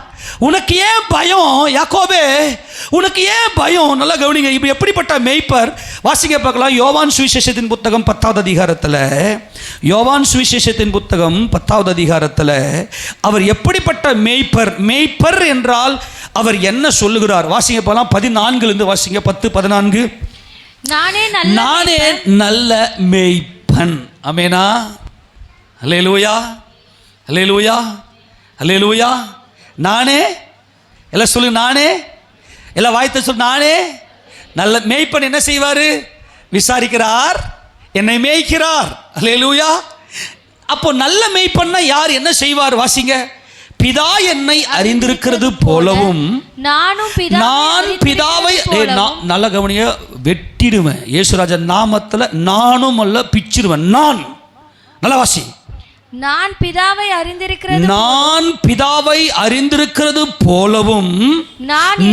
A: உனக்கு ஏன் பயம் யாக்கோபே? உனக்கு ஏன் பயம்? நல்லா கவனிங்க. இப்போ எப்படிப்பட்ட மேய்ப்பர் வாசிங்க பார்க்கலாம். யோவான் சுவிசேஷத்தின் புத்தகம் 10வது அதிகாரத்தில், யோவான் சுவிசேஷத்தின் புத்தகம் 10வது அதிகாரத்தில் அவர் எப்படிப்பட்ட மேய்ப்பர் என்றால் அவர் என்ன சொல்லுகிறார்? வாசிங்க பார்க்கலாம். 14 வாசிங்க. 10-14. நானே நல்ல மேய்ப்பன். ஆமேனா? அல்லேலூயா. அல்லேலூயா. அல்லேலூயா. நானே எல்லாம் சொல்லு. நானே எல்லாம் வாய்த்த சொல். நானே நல்ல மேய்ப்பன். என்ன செய்வார்? விசாரிக்கிறார், என்னை மேய்க்கிறார். அல்லேலூயா. அப்போ நல்ல மேய்ப்பன்னா யார்? என்ன செய்வார்? வாசிங்க. பிதா என்னை அறிந்திருக்கிறது போலவும் நான் பிதாவை நல்ல கவனிய வெட்டிடுவேன். இயேசுராஜா நாமத்துல நானும் அல்ல பிச்சிடுவேன். நான் நல்ல வாசி.
B: நான் பிதாவை
A: அறிந்திருக்கிறது போலவும்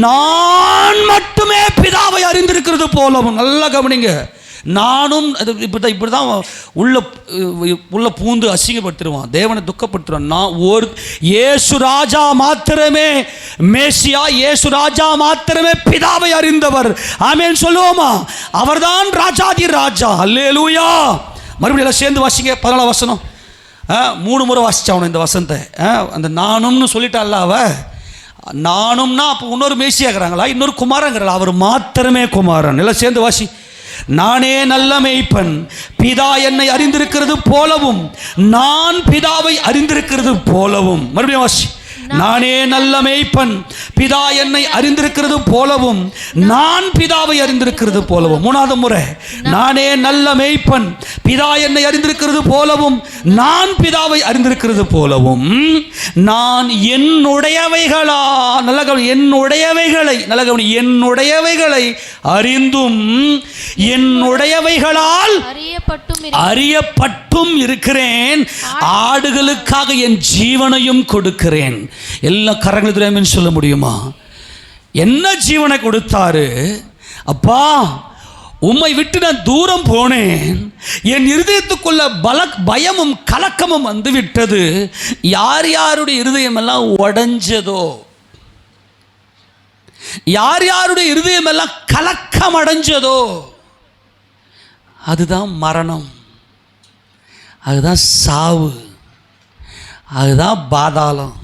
A: நான் மட்டுமே பிதாவை அறிந்திருக்கிறது போலவும். நல்லா கவனிங்க. நானும் இப்படிதான் உள்ள பூந்து அசிங்கப்படுத்திடுவான், தேவனை துக்கப்படுத்துவான். நான் ஒரு இயேசு ராஜா மாத்திரமே மேசியா, இயேசு ராஜா மாத்திரமே பிதாவை அறிந்தவர். ஆமென் சொல்லுவோமா? அவர்தான் ராஜாதி ராஜா. அல்லேலூயா. மறுபடியும் எல்லாம் சேர்ந்து வாசிங்க 14 வசனம். 3 முறை வாசிச்சாவணும் இந்த வசனத்தை. அந்த நானும்னு சொல்லிட்டால அவ. நானும்னா அப்போ இன்னொரு மேசியாகிறாங்களா, இன்னொரு குமாரங்கிறாளா? அவர் மாத்திரமே குமாரன். எல்லாம் சேர்ந்து வாசி. நானே நல்ல மேய்ப்பன், பிதா என்னை அறிந்திருக்கிறது போலவும் நான் பிதாவை அறிந்திருக்கிறது போலவும். மறுபடியும் வாசி. நானே நல்ல மேய்ப்பன், பிதா என்னை அறிந்திருக்கிறது போலவும் நான் பிதாவை அறிந்திருக்கிறது போலவும். 3வது முறை. நானே நல்ல மேய்ப்பன், பிதா என்னை அறிந்திருக்கிறது போலவும் நான் பிதாவை அறிந்திருக்கிறது போலவும் நான் என்னுடையவைகளா, நல்ல கவனி, என்னுடையவைகளை, நல்ல கவனி, என்னுடையவைகளை அறிந்தும் என்னுடையவைகளால் அறியப்பட்டும் இருக்கிறேன். ஆடுகளுக்காக என் ஜீவனையும் கொடுக்கிறேன். எல்லா கரங்களும் சொல்ல முடியுமா? என்ன ஜீவனை கொடுத்தாரு? அப்பா, உம்மை விட்டு நான் தூரம் போனேன், என் இருதயத்துக்குள்ள பயமும் கலக்கமும் வந்து விட்டது. யார் யாருடைய இருதயம் எல்லாம் உடைஞ்சதோ, யார் யாருடைய இருதயம் எல்லாம் கலக்கம் அடைஞ்சதோ, அதுதான் மரணம், அதுதான் சாவு, அதுதான் பாதாளம்.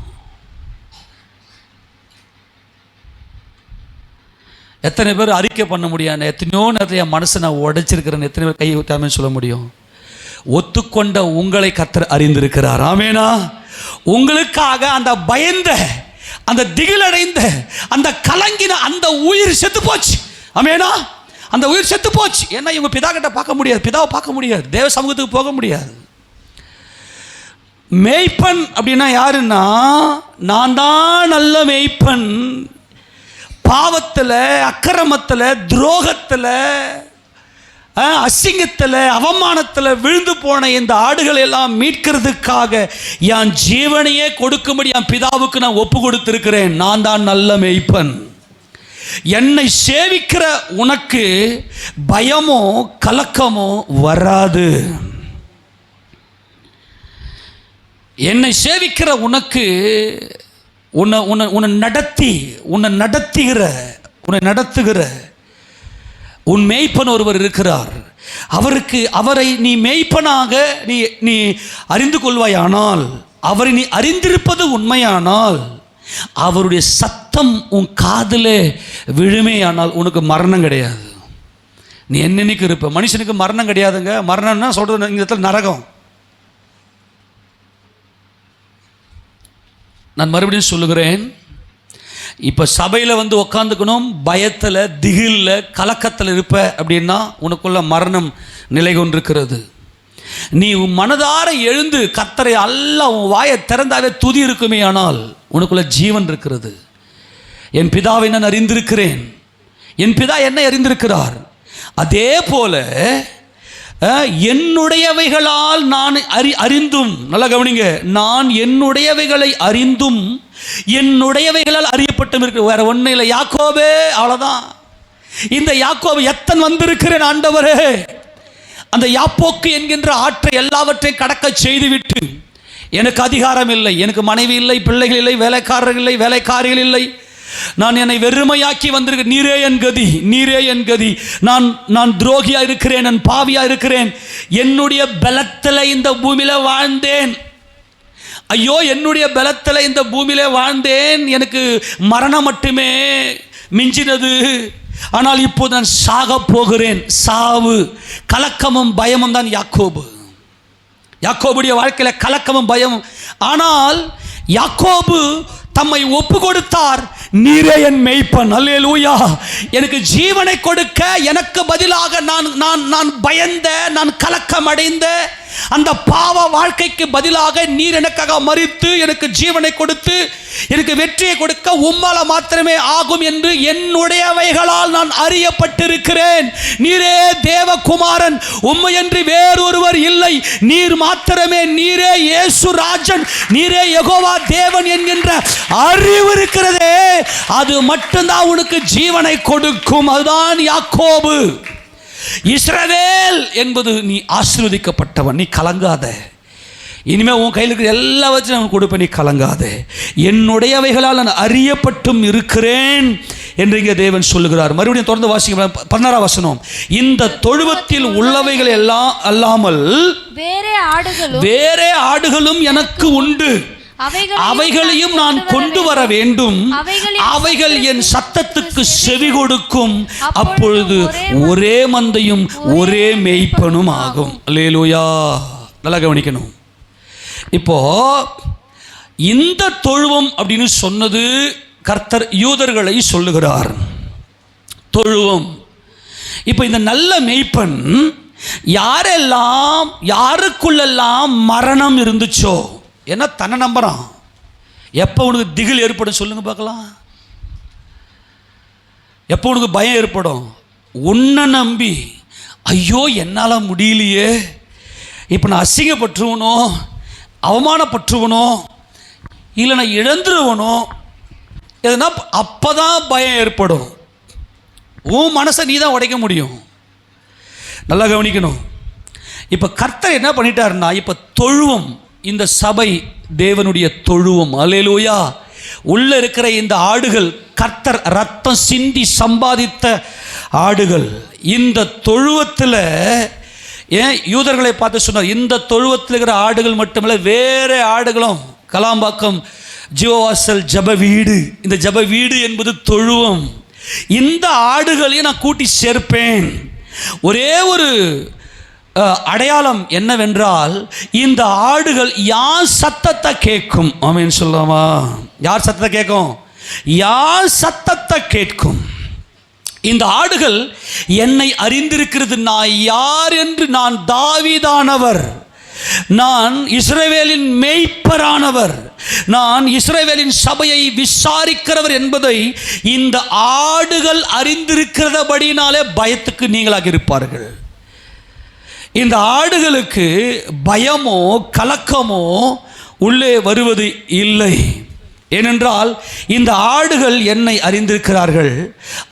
A: எத்தனை பேர் அறிக்கை பண்ண முடியாது? எத்தனையோ நேரத்தில் என் மனசை நான் உடைச்சிருக்கிறேன். எத்தனை பேர் கை ஊத்தாமன்னு சொல்ல முடியும்? ஒத்துக்கொண்ட உங்களை கர்த்தர் அறிந்திருக்கிறார். ஆமேனா? உங்களுக்காக அந்த பயந்த, அந்த திகிலடைந்த, அந்த கலங்கின அந்த உயிர் செத்து போச்சு. ஆமேனா? அந்த உயிர் செத்து போச்சு. ஏன்னா இவங்க பிதா கிட்ட பார்க்க முடியாது, பிதாவை பார்க்க முடியாது, தேவ சமூகத்துக்கு போக முடியாது. மேய்ப்பன் அப்படின்னா யாருன்னா, நான் தான் நல்ல மேய்ப்பன். பாவத்தில், அக்கிரமத்தில், துரோகத்தில், அசிங்கத்தில், அவமானத்தில் விழுந்து போன இந்த ஆடுகளை எல்லாம் மீட்கிறதுக்காக என் ஜீவனையே கொடுக்கும்படி என் பிதாவுக்கு நான் ஒப்பு கொடுத்திருக்கிறேன். நான் தான் நல்ல மேய்ப்பன். என்னை சேவிக்கிற உனக்கு பயமோ கலக்கமோ வராது. என்னை சேவிக்கிற உனக்கு உன்னை நடத்துகிற உன் மேய்ப்பன் ஒருவர் இருக்கிறார். அவரை நீ மேய்ப்பனாக நீ அறிந்து கொள்வாயானால், அவரை நீ அறிந்திருப்பது உண்மையானால், அவருடைய சத்தம் உன் காதிலே விழுமேயானால் உனக்கு மரணம் கிடையாது. நீ என்னன்னைக்கு இருப்ப. மனுஷனுக்கு மரணம் கிடையாதுங்க. மரணம்னா சொல்றது இந்த இடத்துல நரகம். நான் மறுபடியும் சொல்லுகிறேன், இப்போ சபையில் வந்து உக்காந்துக்கணும், பயத்தில், திகிலில், கலக்கத்தில் இருப்ப அப்படின்னா உனக்குள்ள மரணம் நிலை கொண்டிருக்கிறது. நீ உன் மனதார எழுந்து கர்த்தரை அல்ல, உன் வாயை திறந்தாவே துதி இருக்குமே, ஆனால் உனக்குள்ள ஜீவன் இருக்கிறது. என் பிதாவை நான் அறிந்திருக்கிறேன், என் பிதா என்னை அறிந்திருக்கிறார். அதே போல என்னுடையவைகளால் நான் அறிந்தும், நல்லா கவனிங்க, நான் என்னுடையவைகளை அறிந்தும் என்னுடையவைகளால் அறியப்பட்டும் இருக்கிற. வேற ஒன்றும் இல்லை. யாக்கோபே, அவ்வளோதான். இந்த யாக்கோபு எத்தன் வந்திருக்கிறேன் ஆண்டவரே. அந்த யாப்போக்கு என்கின்ற ஆற்றை எல்லாவற்றையும் கடக்க செய்துவிட்டு, எனக்கு அதிகாரம் இல்லை, எனக்கு மனைவி இல்லை, பிள்ளைகள் இல்லை, வேலைக்காரர்கள் இல்லை, வேலைக்காரிகள் இல்லை, நான் என்னை வெறுமையாக்கி வந்திருக்கிறேன். நீரே என் கதி. நான் துரோகியா இருக்கிறேன், நான் பாவியா இருக்கிறேன். என்னுடைய பலத்தில் இந்த பூமியில வாழ்ந்தேன். ஐயோ, என்னுடைய பலத்தில் இந்த பூமியில வாழ்ந்தேன். எனக்கு மரணம் மட்டுமே மிஞ்சினது. ஆனால் இப்போது நான் சாக போகிறேன். சாவு, கலக்கமும் பயமும் தான் யாக்கோபுடைய வாழ்க்கையில் கலக்கமும் பயமும். ஆனால் யாக்கோபு தம்மை ஒப்பு கொடுத்தார். நீரே என் மேய்ப்பன். அல்லேலூயா. எனக்கு ஜீவனை கொடுக்க எனக்கு பதிலாக நான் பயந்த, நான் கலக்கம் அடைந்த அந்த பாவ வாழ்க்கைக்கு பதிலாக நீர் எனக்காக மரித்து எனக்கு ஜீவனை கொடுத்து எனக்கு வெற்றியை கொடுக்க உம்மால மாத்திரமே ஆகும் என்று என்னுடையவைகளால் நான் அறியப்பட்டிருக்கிறேன். நீரே தேவகுமாரன், உம்மையன்றி வேறொருவர் இல்லை, நீர் மாத்திரமே, நீரே இயேசு ராஜன், நீரே யெகோவா தேவன் என்கின்ற அறிவு இருக்கிறதே, அது மட்டும்தான் உனக்கு ஜீவனை கொடுக்கும். அதுதான் யாக்கோபு. இஸ்ரவேல் என்பது நீ ஆசீர்வதிக்கப்பட்டவன், நீ கலங்காத. இனிமே உன் கையில் இருக்கிற எல்லாவற்றையும் நான் கொடுப்பேன், நீ கலங்காத. என்னுடையவைகளால் நான் அறியப்பட்டும் இருக்கிறேன் என்று இங்கே தேவன் சொல்லுகிறார். மறுபடியும் தொடர்ந்து வாசிங்க 16ஆம் வசனம். இந்த தொழுவத்தில் உள்ளவைகள் எல்லாம் அல்லாமல் வேறே ஆடுகளும் எனக்கு உண்டு, அவைகளையும் நான் கொண்டு வர வேண்டும், அவைகள் என் சத்தத்துக்கு செவி கொடுக்கும், அப்பொழுது ஒரே மந்தையும் ஒரே மேய்ப்பனும் ஆகும். அல்லேலூயா. நல்லா கவனிக்கணும். இப்போ இந்த தொழுவம் அப்படின்னு சொன்னது கர்த்தர் யூதர்களை சொல்லுகிறார். தொழுவம். இப்போ இந்த நல்ல மேய்ப்பன் யாருக்குள்ளெல்லாம் மரணம் இருந்துச்சோ, என்ன தன்னை நம்புறான். எப்போ உனக்கு திகில் ஏற்படும் சொல்லுங்க பார்க்கலாம்? எப்போ உனக்கு பயம் ஏற்படும்? உன்னை நம்பி ஐயோ என்னால் முடியலையே, இப்போ நான் அசிங்கப்பட்டுருவனோ, அவமானப்பட்டுருவனோ, இல்லை நான் இழந்துருவனோ, எதுனா அப்போ தான் பயம் ஏற்படும். உன் மனசை நீ தான் உடைக்க முடியும். நல்லா கவனிக்கணும். இப்போ கர்த்தர் என்ன பண்ணிட்டாருன்னா, இப்போ தொழுவம், இந்த சபை தேவனுடைய தொழுவம். அல்லேலூயா. உள்ள இருக்கிற இந்த ஆடுகள் கர்த்தர் ரத்தம் சிந்தி சம்பாதித்த ஆடுகள். இந்த தொழுவத்தில் ஏன் யூதர்களை பார்த்து சொன்னார், இந்த தொழுவத்தில் இருக்கிற ஆடுகள் மட்டுமல்ல, வேறு ஆடுகளும். கலாம்பாக்கம் ஜீவவாசல் ஜப வீடு, இந்த ஜப வீடு என்பது தொழுவம். இந்த ஆடுகளையும் நான் கூட்டி சேர்ப்பேன். ஒரே ஒரு அடையாளம் என்னவென்றால், இந்த ஆடுகள் யார் சத்தத்தை கேட்கும்? ஆமென் சொல்லாமா? யார் சத்தத்தை கேட்கும்? யார் சத்தத்தை கேட்கும்? இந்த ஆடுகள் என்னை அறிந்திருக்கிறது, நான் யார் என்று. நான் தாவீதானவர், நான் இஸ்ரவேலின் மேய்ப்பரானவர், நான் இஸ்ரவேலின் சபையை விசாரிக்கிறவர் என்பதை இந்த ஆடுகள் அறிந்திருக்கிறபடினாலே பயத்துக்கு நீங்களாக இருப்பார்கள். இந்த ஆடுகளுக்கு பயமோ கலக்கமோ உள்ளே வருவது இல்லை. ஏனென்றால் இந்த ஆடுகள் என்னை அறிந்திருக்கிறார்கள்.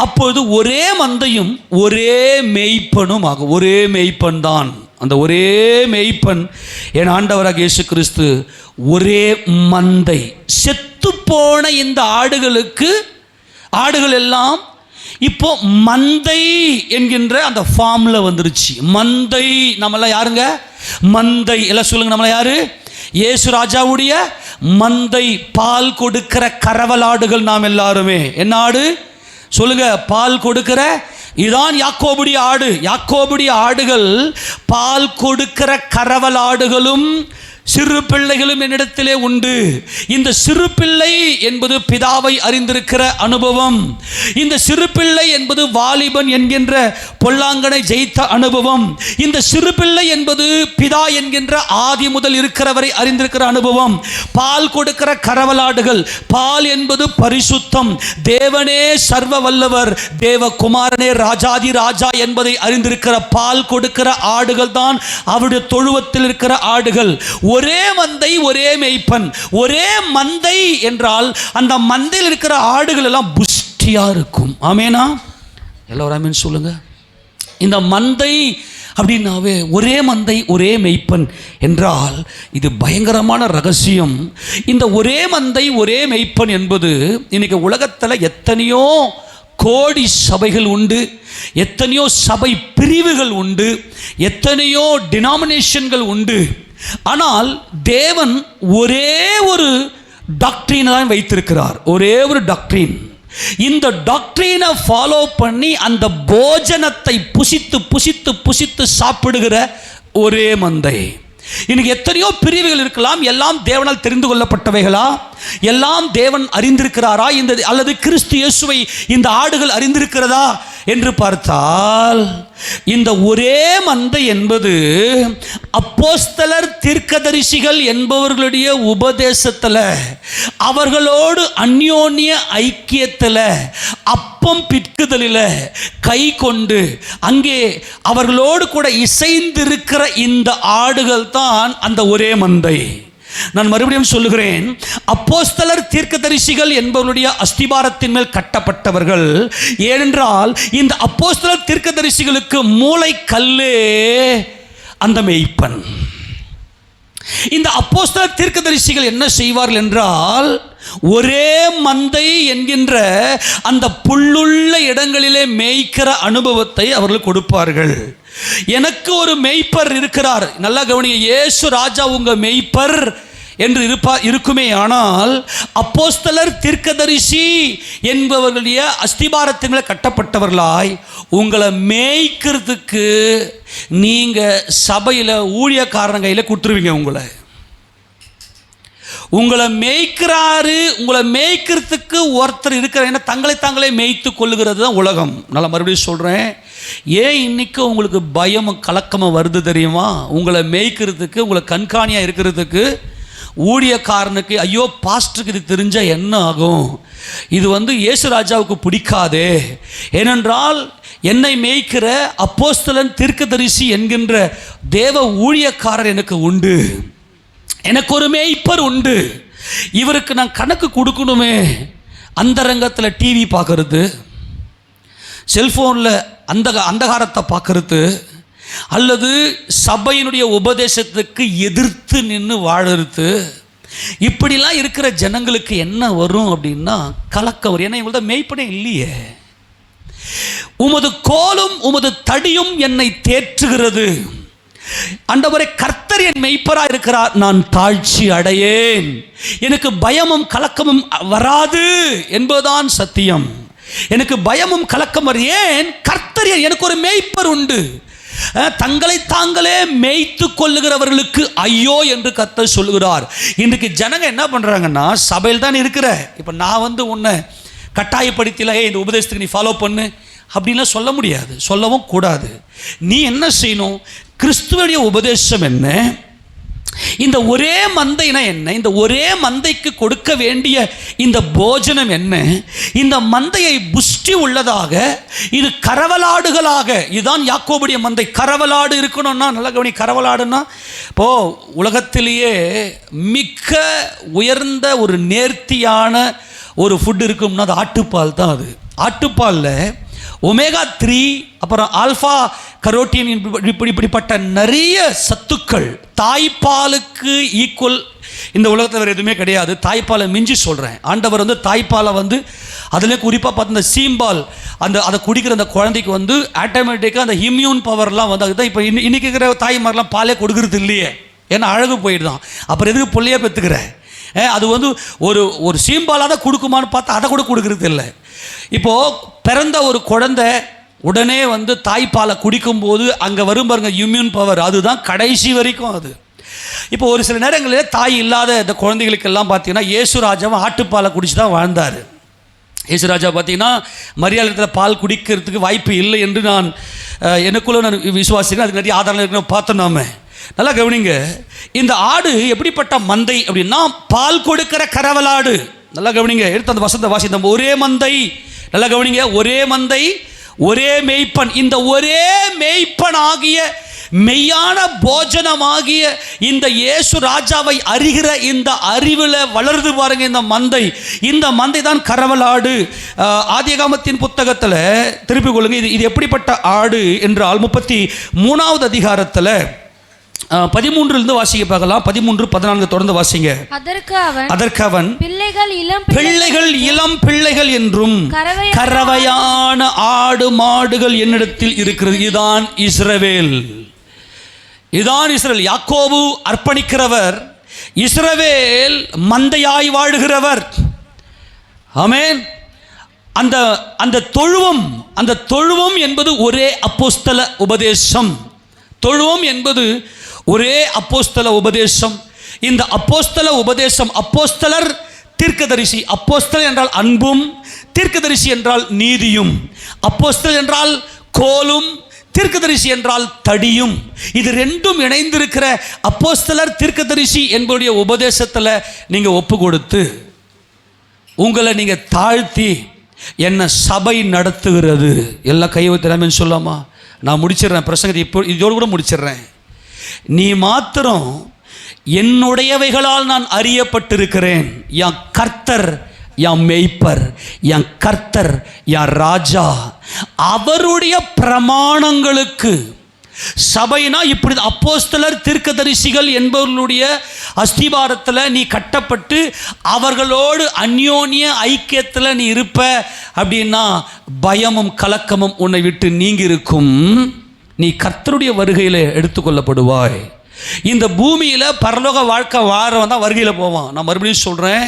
A: அப்போது ஒரே மந்தையும் ஒரே மேய்ப்பனும் ஆகும். ஒரே மேய்ப்பன் தான். அந்த ஒரே மேய்ப்பன் என் ஆண்டவராக இயேசு கிறிஸ்து. ஒரே மந்தை. செத்துப்போன இந்த ஆடுகள் எல்லாம் இப்போ மந்தை என்கின்ற அந்த ஃபார்ம்ல வந்துருச்சு. மந்தை. நம்மளாம் யாருங்க? மந்தை. எல்லாம் சொல்லுங்க, நம்மளாம் யாரு? இயேசு ராஜாவுடைய மந்தை. பால் கொடுக்கிற கரவலாடுகள் நாம் எல்லாருமே. என்ன ஆடு சொல்லுங்க? பால் கொடுக்கிற. இதுதான் யாக்கோபுடைய ஆடு. யாக்கோபுடைய ஆடுகள் பால் கொடுக்கிற கரவலாடுகளும் சிறு பிள்ளைகளும் என்னிடத்திலே உண்டு. இந்த சிறு பிள்ளை என்பது பிதாவை அறிந்திருக்கிற அனுபவம். இந்த சிறு பிள்ளை என்பது வாலிபன் என்கின்ற பொல்லாங்கனை ஜெயித்த அனுபவம். இந்த சிறு பிள்ளை என்பது பிதா என்கின்ற ஆதி முதல் இருக்கிறவரை அறிந்திருக்கிற அனுபவம். பால் கொடுக்கிற கரவலாடுகள். பால் என்பது பரிசுத்தம். தேவனே சர்வ வல்லவர், தேவகுமாரனே ராஜாதி ராஜா என்பதை அறிந்திருக்கிற பால் கொடுக்கிற ஆடுகள் தான் அவருடைய தொழுவத்தில் இருக்கிற ஆடுகள். ஒரே மந்தை ஒரே மேய்ப்பன். ஒரே மந்தை என்றால் அந்த மந்தையில் இருக்கிற ஆடுகள் எல்லாம் புஷ்டியா இருக்கும். ஆமேனா? எல்லாரும் ஆமேன் சொல்லுங்க. இந்த மந்தை அப்படின்னாவே ஒரே மந்தை ஒரே மேய்ப்பன் என்றால் இது பயங்கரமான ரகசியம். இந்த ஒரே மந்தை ஒரே மேய்ப்பன் என்பது இன்னைக்கு உலகத்தில் எத்தனையோ கோடி சபைகள் உண்டு, எத்தனையோ சபை பிரிவுகள் உண்டு, எத்தனையோ டினாமினேஷன்கள் உண்டு. ஆனால் தேவன் ஒரே ஒரு டாக்ட்ரீனை தான் வைத்திருக்கிறார். ஒரே ஒரு டாக்ட்ரீன். இந்த டாக்ட்ரீனை ஃபாலோ பண்ணி அந்த போஜனத்தை புசித்து புசித்து புசித்து சாப்பிடுகிற ஒரே மந்தை. இன்னைக்கு எத்தனையோ பிரிவுகள் இருக்கலாம். எல்லாம் தேவனால் தெரிந்து கொள்ளப்பட்டவைகளா? எல்லாம் தேவன் அறிந்திருக்கிறாரா அல்லது கிறிஸ்து இயேசுவை இந்த ஆடுகள் அறிந்திருக்கிறதா என்று பார்த்தால், இந்த ஒரே மந்தை என்பது அப்போஸ்தலர் தீர்க்கதரிசிகள் என்பவர்களுடைய உபதேசத்தில், அவர்களோடு அந்யோன்ய ஐக்கியத்தில், அப்பம் பிற்குதலில் கை கொண்டு அங்கே அவர்களோடு கூட இசைந்திருக்கிற இந்த ஆடுகள் தான் அந்த ஒரே மந்தை. நான் மறுபடியும் சொல்லுகிறேன், அப்போஸ்தலர் தீர்க்கதரிசிகள் என்பவருடைய அஸ்திபாரத்தின் மேல் கட்டப்பட்டவர்கள். ஏனென்றால் இந்த அப்போஸ்தலர் தீர்க்கதரிசிகளுக்கு மூளைக்கல்லே அந்த மேய்ப்பன். இந்த அப்போஸ்தலர் தீர்க்கதரிசிகள் என்ன செய்வார்கள் என்றால், ஒரே மந்தை என்கின்ற அந்த புல்லுள்ள இடங்களிலே மேய்க்கிற அனுபவத்தை அவர்கள் கொடுப்பார்கள். எனக்கு ஒரு மேய்ப்பர் இருக்கிறார், நல்லா கவனிங்க, இயேசு ராஜா உங்க மேய்ப்பர் என்று இருக்குமே. ஆனால் அப்போஸ்தலர் தீர்க்கதரிசி என்பவர்களுடைய அஸ்திபாரத்தின் மேல் கட்டப்பட்டவர்களாய் உங்களை மேய்க்கிறதுக்கு நீங்க சபையில் ஊழியக்காரன் கையில் கொடுத்துருவீங்க. உங்களை மேய்க்கிறாரு, உங்களை மேய்க்கிறதுக்கு ஒருத்தர் இருக்கிற, தங்களை தாங்களே மேய்த்து கொள்ளுகிறது தான் உலகம். நல்லா மறுபடியும் சொல்கிறேன், ஏன் இன்னைக்கு உங்களுக்கு பயமும் கலக்கமும் வருது தெரியுமா? உங்களை மேய்க்கிறதுக்கு, உங்களை கண்காணியாக இருக்கிறதுக்கு ஊழியக்காரனுக்கு, ஐயோ பாஸ்டருக்கு இது தெரிஞ்சால் என்ன ஆகும், இது இயேசு ராஜாவுக்கு பிடிக்காதே, ஏனென்றால் என்னை மேய்க்கிற அப்போஸ்தலன் தீர்க்கதரிசி என்கின்ற தேவ ஊழியக்காரர் எனக்கு உண்டு, எனக்கு ஒரு மேய்ப்பர் உண்டு, இவருக்கு நான் கணக்கு கொடுக்கணுமே. அந்தரங்கத்தில் டிவி பார்க்கறது, செல்ஃபோனில் அந்தகாரத்தை பார்க்கறது, அல்லது சபையினுடைய உபதேசத்துக்கு எதிர்த்து நின்று வாழறது, இப்படிலாம் இருக்கிற ஜனங்களுக்கு என்ன வரும் அப்படின்னா கலக்கம் வரும். ஏன்னா இவங்கள்ட்ட மேய்ப்பனே இல்லையே. உமது கோலும் உமது தடியும் என்னை தேற்றுகிறது. ஆண்டவரே, கர்த்தர் என் மெய்ப்பராக இருக்கிறார், நான் தாழ்ச்சி அடையேன், எனக்கு பயமும் கலக்கமும் வராது என்பதுதான் சத்தியம். எனக்கு பயமும் கலக்கம் ஏன்? கர்த்தர் எனக்கு ஒரு மெய்ப்பர் உண்டு. தங்களை தாங்களே மேய்த்து கொள்ளுகிறவர்களுக்கு ஐயோ என்று கர்த்தர் சொல்லுகிறார். இன்றைக்கு ஜனங்க என்ன பண்றாங்கன்னா, சபையில் தான் இருக்கிற, இப்போ நான் உன்னை கட்டாயப்படுத்தல, இந்த உபதேசத்துக்கு நீ ஃபாலோ பண்ணு அப்படின்லாம் சொல்ல முடியாது, சொல்லவும் கூடாது. நீ என்ன செய்யணும்? கிறிஸ்துவனுடைய உபதேசம் என்ன, இந்த ஒரே மந்தைனா என்ன, இந்த ஒரே மந்தைக்கு கொடுக்க வேண்டிய இந்த போஜனம் என்ன, இந்த மந்தையை புஷ்டி உள்ளதாக, இது கரவலாடுகளாக, இதுதான் யாக்கோபுடைய மந்தை. கரவலாடு இருக்கணும்னா, நல்லா கவனி, கரவலாடுன்னா இப்போ உலகத்திலேயே மிக உயர்ந்த ஒரு நேர்த்தியான ஒரு ஃபுட் இருக்கும்னா அது ஆட்டுப்பால் தான். அது ஆட்டுப்பாலில் ஒமேகா 3 அப்புறம் ஆல்ஃபா கரோட்டின் இப்படிப்பட்ட நிறைய சத்துக்கள், தாய்ப்பாலுக்கு ஈக்குவல் இந்த உலகத்தில் வேறு எதுவுமே கிடையாது. தாய்ப்பாலை மிஞ்சி சொல்கிறேன். ஆண்டவர் தாய்ப்பாலை அதில் குறிப்பாக பார்த்து இந்த சீம்பால் அதை குடிக்கிற அந்த குழந்தைக்கு ஆட்டோமேட்டிக்காக அந்த இம்யூன் பவர்லாம் அதுதான். இப்போ இன்னைக்கு இருக்கிற தாய்மாரெலாம் பாலே கொடுக்கறது இல்லையே, ஏன்னா அழகு போயிடுதான். அப்புறம் எதுக்கு பிள்ளையே பெற்றுக்கிறேன்? அது ஒரு சீம்பாலாக தான் கொடுக்குமான்னு பார்த்தா அதை கூட கொடுக்கறது இல்லை. இப்போது பிறந்த ஒரு குழந்தை உடனே தாய்ப்பாலை குடிக்கும்போது அங்கே வரும் பாருங்க இம்யூன் பவர், அதுதான் கடைசி வரைக்கும். அது இப்போ ஒரு சில நேரங்களில் தாய் இல்லாத இந்த குழந்தைகளுக்கெல்லாம் பார்த்தீங்கன்னா, இயேசு ராஜாவும் ஆட்டுப்பாலை குடிச்சு தான் வாழ்ந்தார். இயேசு ராஜா பார்த்தீங்கன்னா மரியாதையில் பால் குடிக்கிறதுக்கு வாய்ப்பு இல்லை என்று நான் எனக்குள்ள விசுவாசிக்கிறேன். அதுக்கு நிறைய ஆதாரம் இருக்குன்னு பார்த்தோம். நாம நல்லா கவனிங்க, இந்த ஆடு எப்படிப்பட்ட மந்தை அப்படின்னா பால் கொடுக்கிற கரவலாடு. நல்லா கவனிங்க, எடுத்து அந்த வசந்த வாசி, நம்ம ஒரே மந்தை. நல்லா கவனிங்க, ஒரே மந்தை, ஒரே மேய்ப்பன். இந்த ஒரே மேய்ப்பன் ஆகிய மெய்யான போஜனமாகிய இந்த இயேசு ராஜாவை அறிகிற இந்த அறிவில் வளருது பாருங்க இந்த மந்தை தான் கரவலாடு. ஆதியாகமத்தின் புத்தகத்தில் திருப்பிக் கொள்ளுங்க, இது எப்படிப்பட்ட ஆடு என்றால் 33வது அதிகாரத்தில் 13 வாசிக்க பார்க்கலாம். 13-14 தொடர்ந்து வாசிங்க. அதற்கு அவன் பிள்ளைகள் இளம் பிள்ளைகள் என்றும் கறவையான ஆடு மாடுகள் என்னிடத்தில் இருக்கிறது. இதுதான் இஸ்ரவேல். யாக்கோபு அர்ப்பணிக்கிறவர், இஸ்ரவேல் மந்தையாய் வாழுகிறவர். ஆமென். அந்த தொழுவம் என்பது ஒரே அப்போஸ்தல உபதேசம். தொழுவம் என்பது ஒரே அப்போஸ்தல உபதேசம். இந்த அப்போஸ்தல உபதேசம் அப்போஸ்தலர் தீர்க்கதரிசி. அப்போஸ்தலன் என்றால் அன்பும், தீர்க்கதரிசி என்றால் நீதியும். அப்போஸ்தலன் என்றால் கோலும், தீர்க்கதரிசி என்றால் தடியும். இது ரெண்டும் இணைந்திருக்கிற அப்போஸ்தலர் தீர்க்கதரிசி என்பதுடைய உபதேசத்தில் நீங்கள் ஒப்பு கொடுத்து உங்களை நீங்கள் தாழ்த்தி என்ன சபை நடத்துகிறது. எல்லாம் கையை திறமைன்னு சொல்லாமா? நான் முடிச்சிடுறேன் பிரசங்கத்தை, இப்போ இதோடு கூட முடிச்சிடுறேன். நீ மாத்திரம் என்னுடையவைகளால் நான் அறியப்பட்டிருக்கிறேன், என் கர்த்தர் என் மேய்ப்பர், என் கர்த்தர் என் ராஜா, அவருடைய பிரமாணங்களுக்கு. சபைனா இப்படி அப்போஸ்தலர் தீர்க்கதரிசிகள் என்பவர்களுடைய அஸ்திபாரத்தில் நீ கட்டப்பட்டு அவர்களோடு அந்யோன்ய ஐக்கியத்தில் நீ இருப்ப அப்படின்னா பயமும் கலக்கமும் உன்னை விட்டு நீங்கி இருக்கும். நீ கர்த்தருடைய வருகையில் எடுத்துக்கொள்ளப்படுவாய். இந்த பூமியில் பரலோக வாழ்க்கை வாரவன் தான் வருகையில் போவான். நான் மறுபடியும் சொல்கிறேன்,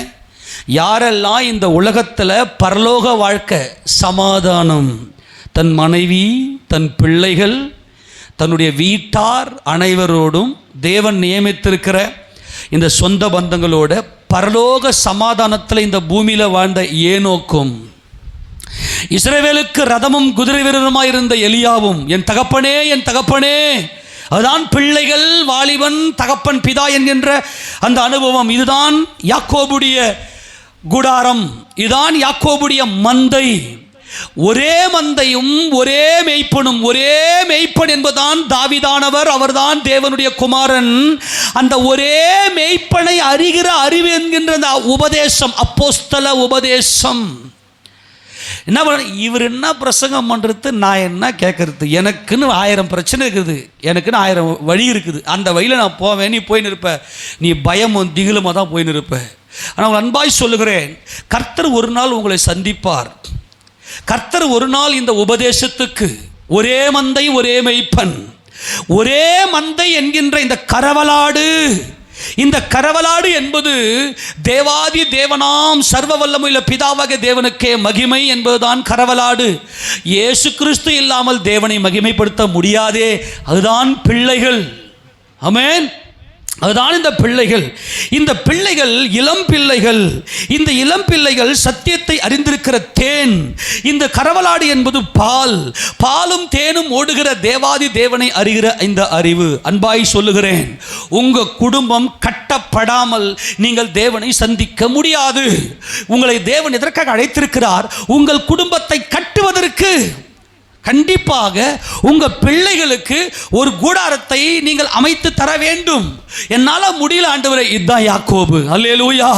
A: யாரெல்லாம் இந்த உலகத்தில் பரலோக வாழ்க்கை சமாதானம், தன் மனைவி, தன் பிள்ளைகள், தன்னுடைய வீட்டார் அனைவரோடும் தேவன் நியமித்திருக்கிற இந்த சொந்த பந்தங்களோட பரலோக சமாதானத்தில் இந்த பூமியில் வாழ்ந்த ஏனோக்கும், இஸ்ரவேலுக்கு ரதமும் குதிரை வீரருமாய் இருந்த எலியாவும், என் தகப்பனே என் தகப்பனே, அதுதான் பிள்ளைகள், வாலிபன், தகப்பன், பிதா என்கின்ற அந்த அனுபவம். இதுதான் யாக்கோபுடைய கூடாரம், இதுதான் யாக்கோபுடைய மந்தை. ஒரே மந்தையும் ஒரே மெய்ப்பனும். ஒரே மெய்ப்பன் என்பதுதான் தாவீதானவர், அவர்தான் தேவனுடைய குமாரன். அந்த ஒரே மெய்ப்பனை அறிகிற அறிவு என்கின்ற அந்த உபதேசம், அப்போஸ்தல உபதேசம். என்ன பண்ண, இவர் என்ன பிரசங்கம் பண்ணுறது, நான் என்ன கேட்கறது, எனக்குன்னு 1000 பிரச்சனை இருக்குது, எனக்குன்னு 1000 வழி இருக்குது. அந்த வழியில் நான் போவேன், நீ போய் நிற்ப, நீ பயமும் திகிலுமாக தான் போய் நிற்ப. ஆனால் உங்கள் அன்பாய் சொல்லுகிறேன், கர்த்தர் ஒரு நாள் உங்களை சந்திப்பார். கர்த்தர் ஒரு நாள் இந்த உபதேசத்துக்கு, ஒரே மந்தை ஒரே மெய்ப்பன், ஒரே மந்தை என்கின்ற இந்த கரவலாடு, இந்த கரவலாடு என்பது தேவாதி தேவனாம் சர்வ வல்லமையுள்ள பிதாவாகிய தேவனுக்கே மகிமை என்பதுதான் கரவலாடு. இயேசு கிறிஸ்து இல்லாமல் தேவனை மகிமைப்படுத்த முடியாதே. அதுதான் பிள்ளைகள். ஆமென். அதுதான் இந்த பிள்ளைகள். இந்த பிள்ளைகள் இளம் பிள்ளைகள். இந்த இளம் பிள்ளைகள் சத்தியத்தை அறிந்திருக்கிற தேன். இந்த கரவலாடு என்பது பால். பாலும் தேனும் ஓடுகிற தேவாதி தேவனை அறிகிற இந்த அறிவு. அன்பாய் சொல்லுகிறேன், உங்க குடும்பம் கட்டப்படாமல் நீங்கள் தேவனை சந்திக்க முடியாது. உங்களை தேவன் எதற்காக அழைத்திருக்கிறார்? உங்கள் குடும்பத்தை கட்டுவதற்கு. கண்டிப்பாக உங்கள் பிள்ளைகளுக்கு ஒரு கூடாரத்தை நீங்கள் அமைத்து தர வேண்டும். என்னால் முடியல ஆண்டவரே, இதுதான் யாக்கோபு. அல்லேலூயா.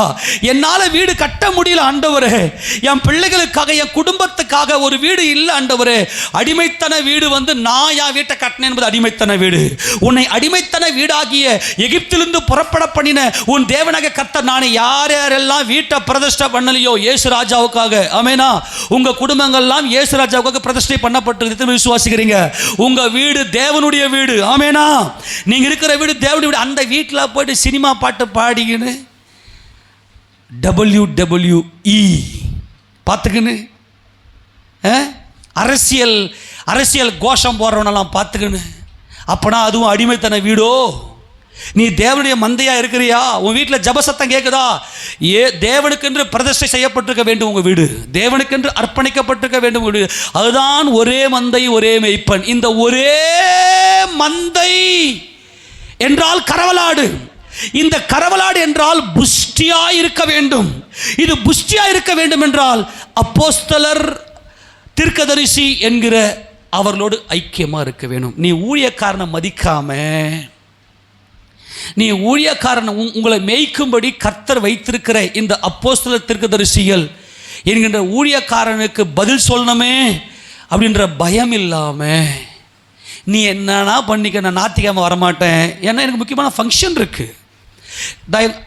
A: என்னால் வீடு கட்ட முடியல ஆண்டவரே, என் பிள்ளைகளுக்காக என் குடும்பத்துக்காக ஒரு வீடு இல்லை ஆண்டவரே. அடிமைத்தன வீடு நான் என் வீட்டை கட்டினேன் என்பது அடிமைத்தன வீடு. உன்னை அடிமைத்தன வீடாகிய எகிப்திலிருந்து புறப்பட பண்ணின உன் தேவனாக கர்த்தர் நானே. யார் யாரெல்லாம் வீட்டை பிரதிஷ்டை பண்ணலையோ இயேசு ராஜாவுக்காக, ஆமெனா, உங்க குடும்பங்கள்லாம் இயேசு ராஜாவுக்காக பிரதிஷ்டை பண்ணப்பட்டு விசுவாசிக்கிறீங்க. உங்க வீடு தேவனுடைய வீடு. ஆமெனா. நீங்க இருக்கிற வீடு தேவனுடைய வீடு. அந்த வீட்டில் போயிட்டு சினிமா பாட்டு பாடிக்கின்னு WWE பார்த்துக்கின்னு அரசியல் கோஷம் போடுறவனெல்லாம் பார்த்துக்கின்னு, அப்பனா அதுவும் அடிமைத்தன வீடோ? நீ தேவனுடைய மந்தையா இருக்கிறியா? உன் வீட்டில் ஜபசத்தம் கேட்குதா? தேவனுக்கென்று பிரதிஷ்டை செய்யப்பட்டிருக்க வேண்டும் உங்கள் வீடு. தேவனுக்கென்று அர்ப்பணிக்கப்பட்டிருக்க வேண்டும் வீடு. அதுதான் ஒரே மந்தை ஒரே மெய்ப்பன். இந்த ஒரே மந்தை என்றால் கரவலாடு. இந்த கரவலாடு என்றால் புஷ்டியா இருக்க வேண்டும். இது புஷ்டியா இருக்க வேண்டும் என்றால் அப்போஸ்தலர் தீர்க்கதரிசி என்கிற அவர்களோடு ஐக்கியமாக இருக்க வேண்டும். நீ ஊழியக்காரனை மதிக்காம, நீ ஊழியக்காரன் உங்களை மேய்க்கும்படி கர்த்தர் வைத்திருக்கிற இந்த அப்போஸ்தலர் தீர்க்கதரிசிகள் என்கின்ற ஊழியக்காரனுக்கு பதில் சொல்லணுமே அப்படின்ற பயம் இல்லாமல் நீ என்னன்னா பண்ணிக்க, நான் ஞாயிற்றுக்கிழமை வரமாட்டேன், ஏன்னா எனக்கு முக்கியமான ஃபங்க்ஷன் இருக்குது.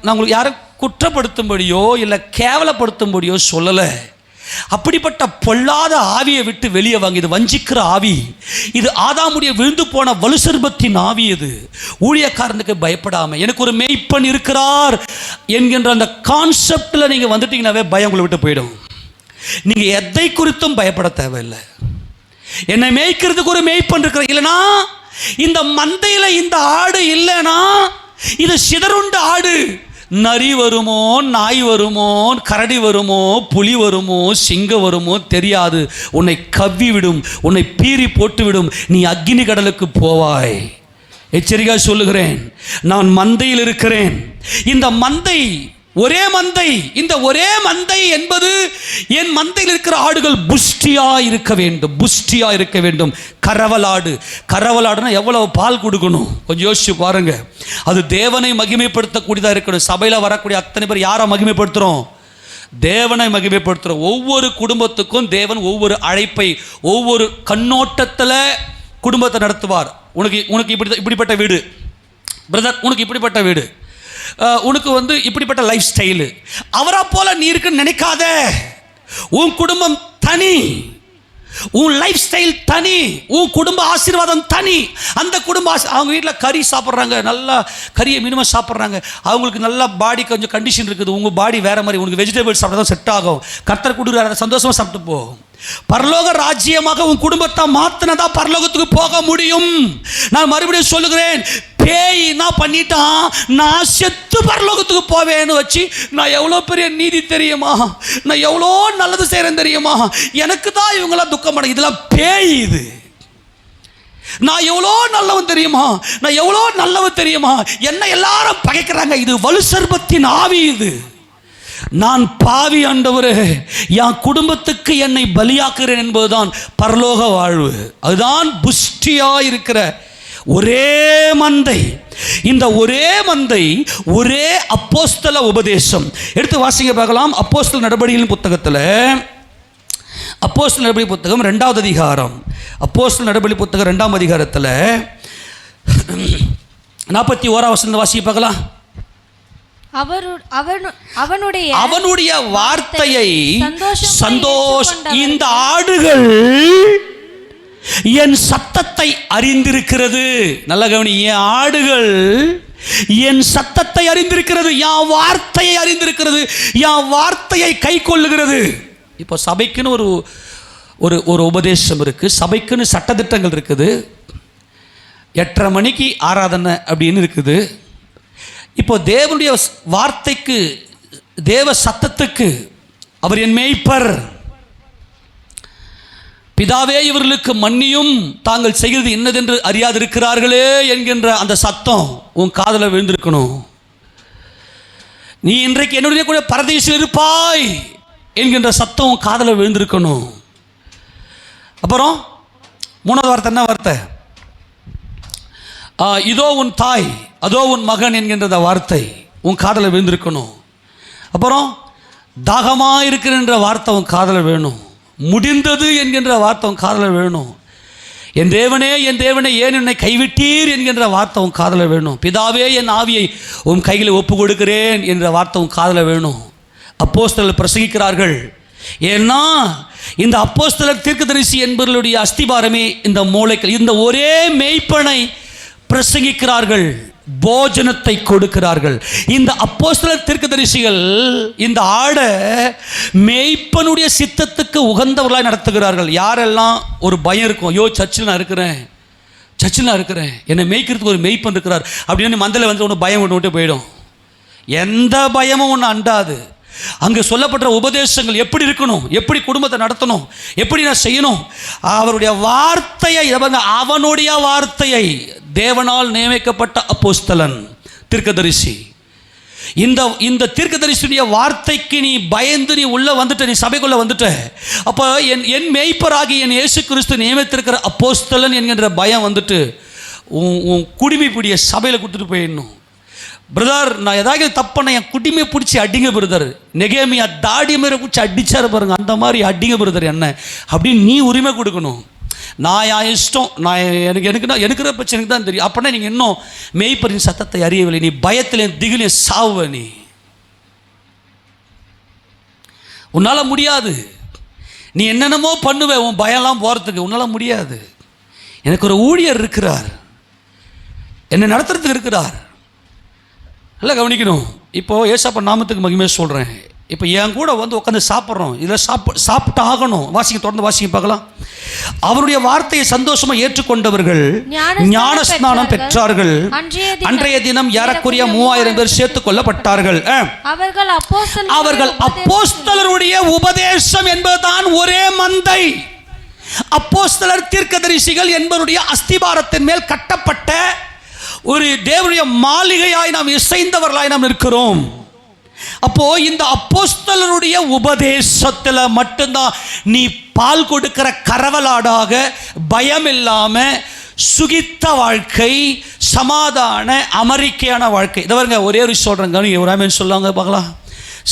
A: நான் உங்களுக்கு யாரும் குற்றப்படுத்தும்படியோ இல்லை கேவலப்படுத்தும்படியோ சொல்லலை. அப்படிப்பட்ட பொல்லாத ஆவியை விட்டு வெளியே வாங்க. இது வஞ்சிக்கிற ஆவி. இது ஆதாமுடைய விழுந்து போன வலுசர்பத்தின் ஆவி. இது ஊழியக்காரனுக்கு பயப்படாம, எனக்கு ஒரு மேய்ப்பன் இருக்கிறார் என்கின்ற அந்த கான்செப்டில் நீங்கள் வந்துட்டீங்கன்னாவே பயம் உங்களை விட்டு போயிடும். நீங்கள் எதை குறித்தும் பயப்பட தேவையில்லை. என்னை மேய்க்கிறதுக்கு ஒரு மேய்ப்பன் இருக்கிற. இல்லைனா இந்த மந்தையில் இந்த ஆடு இல்லைனா இது சிதறுண்ட ஆடு. நரி வருமோ, நாய் வருமோ, கரடி வருமோ, புலி வருமோ, சிங்கம் வருமோ தெரியாது. உன்னை கவ்வி விடும், உன்னை பீறி போட்டு விடும். நீ அக்கினி கடலுக்கு போவாய். எச்சரிக்கையாக சொல்லுகிறேன், நான் மந்தையில் இருக்கிறேன். இந்த மந்தை ஒரே மந்தை. இந்த ஒரே மந்தை என்பது என் மந்தையில் இருக்கிற ஆடுகள் புஷ்டியா இருக்க வேண்டும், புஷ்டியா இருக்க வேண்டும். கரவலாடு, கரவலாடுனா எவ்வளவு பால் கொடுக்கணும் கொஞ்சம் யோசிச்சு பாருங்க. அது தேவனை மகிமைப்படுத்தக்கூடியதாக இருக்கணும். சபையில் வரக்கூடிய அத்தனை பேர் யாரை மகிமைப்படுத்துகிறோம்? தேவனை மகிமைப்படுத்துகிறோம். ஒவ்வொரு குடும்பத்துக்கும் தேவன் ஒவ்வொரு அழைப்பை, ஒவ்வொரு கண்ணோட்டத்தில் குடும்பத்தை நடத்துவார். உனக்கு இப்படிப்பட்ட வீடு பிரதர், உனக்கு இப்படிப்பட்ட வீடு, உனக்கு இப்படிப்பட்ட லைஃப் ஸ்டைலு. அவரை போல நீ இருக்குன்னு நினைக்காத. உன் குடும்பம் தனி, உன் லைஃப் ஸ்டைல் தனி, உன் குடும்ப ஆசீர்வாதம் தனி. அந்த குடும்ப அவங்க வீட்டில் கறி சாப்பிட்றாங்க, நல்லா கறியை மினிமம் சாப்பிட்றாங்க, அவங்களுக்கு நல்லா பாடி கொஞ்சம் கண்டிஷன் இருக்குது. உங்கள் பாடி வேறு மாதிரி, உனக்கு வெஜிடபிள்ஸ் சாப்பிட்டா தான் செட் ஆகும். கர்த்தர் கொடுக்குற சந்தோஷமாக சாப்பிட்டு போ. பரலோக ராஜ்யமாக உன் குடும்பத்தை மாத்தினதா பரலோகத்துக்கு போக முடியும். நான் மறுபடியும் சொல்லுகிறேன், பேய் என்ன பண்ணிட்டான், நான் செத்து பரலோகத்துக்கு போவேன்னு வச்சு நான் எவ்வளோ பெரிய நீதி தெரியுமா, நான் எவ்வளோ நல்லது செய்கிறேன் தெரியுமா, எனக்கு தான் இவங்களாம் துக்கம் பண்ண, இதெல்லாம் பேய். இது நான் எவ்வளோ நல்லவன் தெரியுமா, நான் எவ்வளோ நல்லவன் தெரியுமா, என்ன எல்லாரும் பகைக்கிறாங்க. இது வலு சர்பத்தின் ஆவி. இது நான் பாவி ஆண்டவரே, என் குடும்பத்துக்கு என்னை பலியாக்குறேன் என்பதுதான் பரலோக வாழ்வு. அதுதான் புஷ்டியா இருக்கிற ஒரே மந்தை. இந்த ஒரே மந்தை, ஒரே அப்போஸ்தல உபதேசம். எடுத்து வாசிங்க பார்க்கலாம். அப்போஸ்தல நடபடிகளின் புத்தகத்தில், அப்போஸ்தல நடபடி புத்தகம் 2வது அதிகாரம், அப்போஸ்தல நடபடி புத்தகம் 2ஆம் அதிகாரத்தில் 41ஆம் வசனம் வாசிங்க பார்க்கலாம். அவனுடைய வார்த்தையை சந்தோஷம், இந்த ஆடுகள் என் சத்தத்தை அறிந்திருக்கிறது. நல்ல கவனி, என் ஆடுகள் என் சத்தத்தை அறிந்திருக்கிறது, என் வார்த்தையை அறிந்திருக்கிறது, என் வார்த்தையை கை கொள்ளுகிறது. இப்போ சபைக்குன்னு ஒரு உபதேசம் இருக்குது, சபைக்குன்னு சட்டத்திட்டங்கள் இருக்குது. 8:30 மணிக்கு ஆராதனை அப்படின்னு இருக்குது. இப்போ தேவனுடைய வார்த்தைக்கு, தேவ சத்தத்துக்கு, அவர் என் மேய்ப்பர், பிதாவே இவர்களுக்கு மன்னியும், தாங்கள் செய்கிறது என்னதென்று அறியாதிருக்கிறார்களே என்கின்ற அந்த சத்தம் உன் காதில் விழுந்திருக்கணும். நீ இன்றைக்கு என்னுடைய கூட பரதேசில் இருப்பாய் என்கின்ற சத்தம் உன் காதில் விழுந்திருக்கணும். அப்புறம் 3வது வார்த்தை என்ன வார்த்தை? இதோ உன் தாய், அதோ உன் மகன் என்கின்ற வார்த்தை உன் காதில் விழுந்திருக்கணும். அப்புறம் தாகமாக இருக்கிறன்ற வார்த்தை உன் காதில் வேணும். முடிந்தது என்கின்ற வார்த்தை உன் காதில் வேணும். என் தேவனே, என் தேவனே ஏன் என்னை கைவிட்டீர் என்கின்ற வார்த்தை உன் காதில் வேணும். பிதாவே, என் ஆவியை உன் கையில் ஒப்பு கொடுக்கிறேன் என்ற வார்த்தை உன் காதில் வேணும். அப்போஸ்தலர் பிரசங்கிக்கிறார்கள். ஏன்னா இந்த அப்போஸ்தலர் தீர்க்கதரிசி என்பவர்களுடைய அஸ்திபாரமே இந்த மூளைகள். இந்த ஒரே மேய்ப்பனை பிரசங்கிக்கிறார்கள், போஜனத்தை கொடுக்கிறார்கள். இந்த அப்போஸ்தலர் தீர்க்கதரிசிகள் இந்த ஆடை மேய்ப்பனுடைய சித்தத்துக்கு உகந்தவர்களாய் நடத்துகிறார்கள். யாரெல்லாம் ஒரு பயம் இருக்கும், ஐயோ சர்ச்சில் நான் இருக்கிறேன், என்னை மேய்க்கிறதுக்கு ஒரு மேய்ப்பன் இருக்கிறார் அப்படின்னு மந்தல ஒன்று பயம் விட்டு போயிடும். எந்த பயமும் ஒன்று அண்டாது. அங்கே சொல்லப்பட்ட உபதேசங்கள் எப்படி இருக்கணும், எப்படி குடும்பத்தை நடத்தணும், எப்படி நான் செய்யணும், அவருடைய வார்த்தையை, அவனுடைய வார்த்தையை, தேவனால் நியமிக்கப்பட்ட அப்போஸ்தலன் தீர்க்கதரிசி, இந்த தீர்க்கதரிசியுடைய வார்த்தைக்கு நீ பயந்து நீ உள்ள வந்துட்ட, நீ சபைக்குள்ள வந்துட்ட. அப்போ என் மேய்ப்பராகி என் இயேசு கிறிஸ்து நியமித்திருக்கிற அப்போஸ்தலன் என்கின்ற பயம் வந்துட்டு உன் குடிமை பிடிய சபையில் கொடுத்துட்டு போயிடணும். பிரதர், நான் ஏதாவது தப்பண்ண என் குடிமையை பிடிச்சி அடிங்க பிரதர். நெகேமியா தாடி மேலே பிடிச்சி அடிச்சாரு பாருங்க, அந்த மாதிரி அடிங்க பிரதர் என்ன அப்படின்னு நீ உரிமை கொடுக்கணும். நான் என் இஷ்டம், நான் எனக்கு பிரச்சனைக்கு தான் தெரியும். அப்படின்னா நீங்கள் இன்னும் மேய்ப்பரின் சத்தத்தை அறியவில்லை. நீ பயத்திலையும் திகிலையும் சாவுவ. நீ உன்னால் முடியாது. நீ என்னென்னமோ பண்ணுவ, உன் பயம்லாம் போகிறதுக்கு உன்னால் முடியாது. எனக்கு ஒரு ஊழியர் இருக்கிறார், என்னை நடத்துறதுக்கு இருக்கிறார். நல்லா கவனிக்கணும். இப்போது ஏசப்பா நாமத்துக்கு மகிமையாக சொல்கிறேன். இப்போ என் கூட வந்து உட்காந்து சாப்பிட்றோம், இதில் சாப்பிட்டு ஆகணும். வாசிக்க, தொடர்ந்து வாசிக்க பார்க்கலாம். அவருடைய வார்த்தையை சந்தோஷமாக ஏற்றுக்கொண்டவர்கள் ஞானஸ்நானம் பெற்றார்கள். அன்றைய தினம் ஏறக்குறைய 3000 பேர் சேர்த்துக் கொள்ளப்பட்டார்கள். அவர்கள் அப்போஸ்தலருடைய உபதேசம் என்பதுதான் ஒரே மந்தை. அப்போஸ்தலர் தீர்க்கதரிசிகள் என்பவருடைய அஸ்திபாரத்தின் மேல் கட்டப்பட்ட ஒரு தேவனுடைய மாளிகையாய் நாம் இசைந்தவர்களாய் நாம் இருக்கிறோம். அப்போ இந்த அப்போஸ்தலருடைய உபதேசத்தில் மட்டும்தான் நீ பால் கொடுக்கிற கரவலாடாக பயம் இல்லாம சுகித்த வாழ்க்கை, சமாதான அமெரிக்கையான வாழ்க்கை. இதை பாருங்க, ஒரே ஒரு சொல்றேங்க, ஒரு ஆமென் சொல்லுவாங்க பார்க்கலாம்.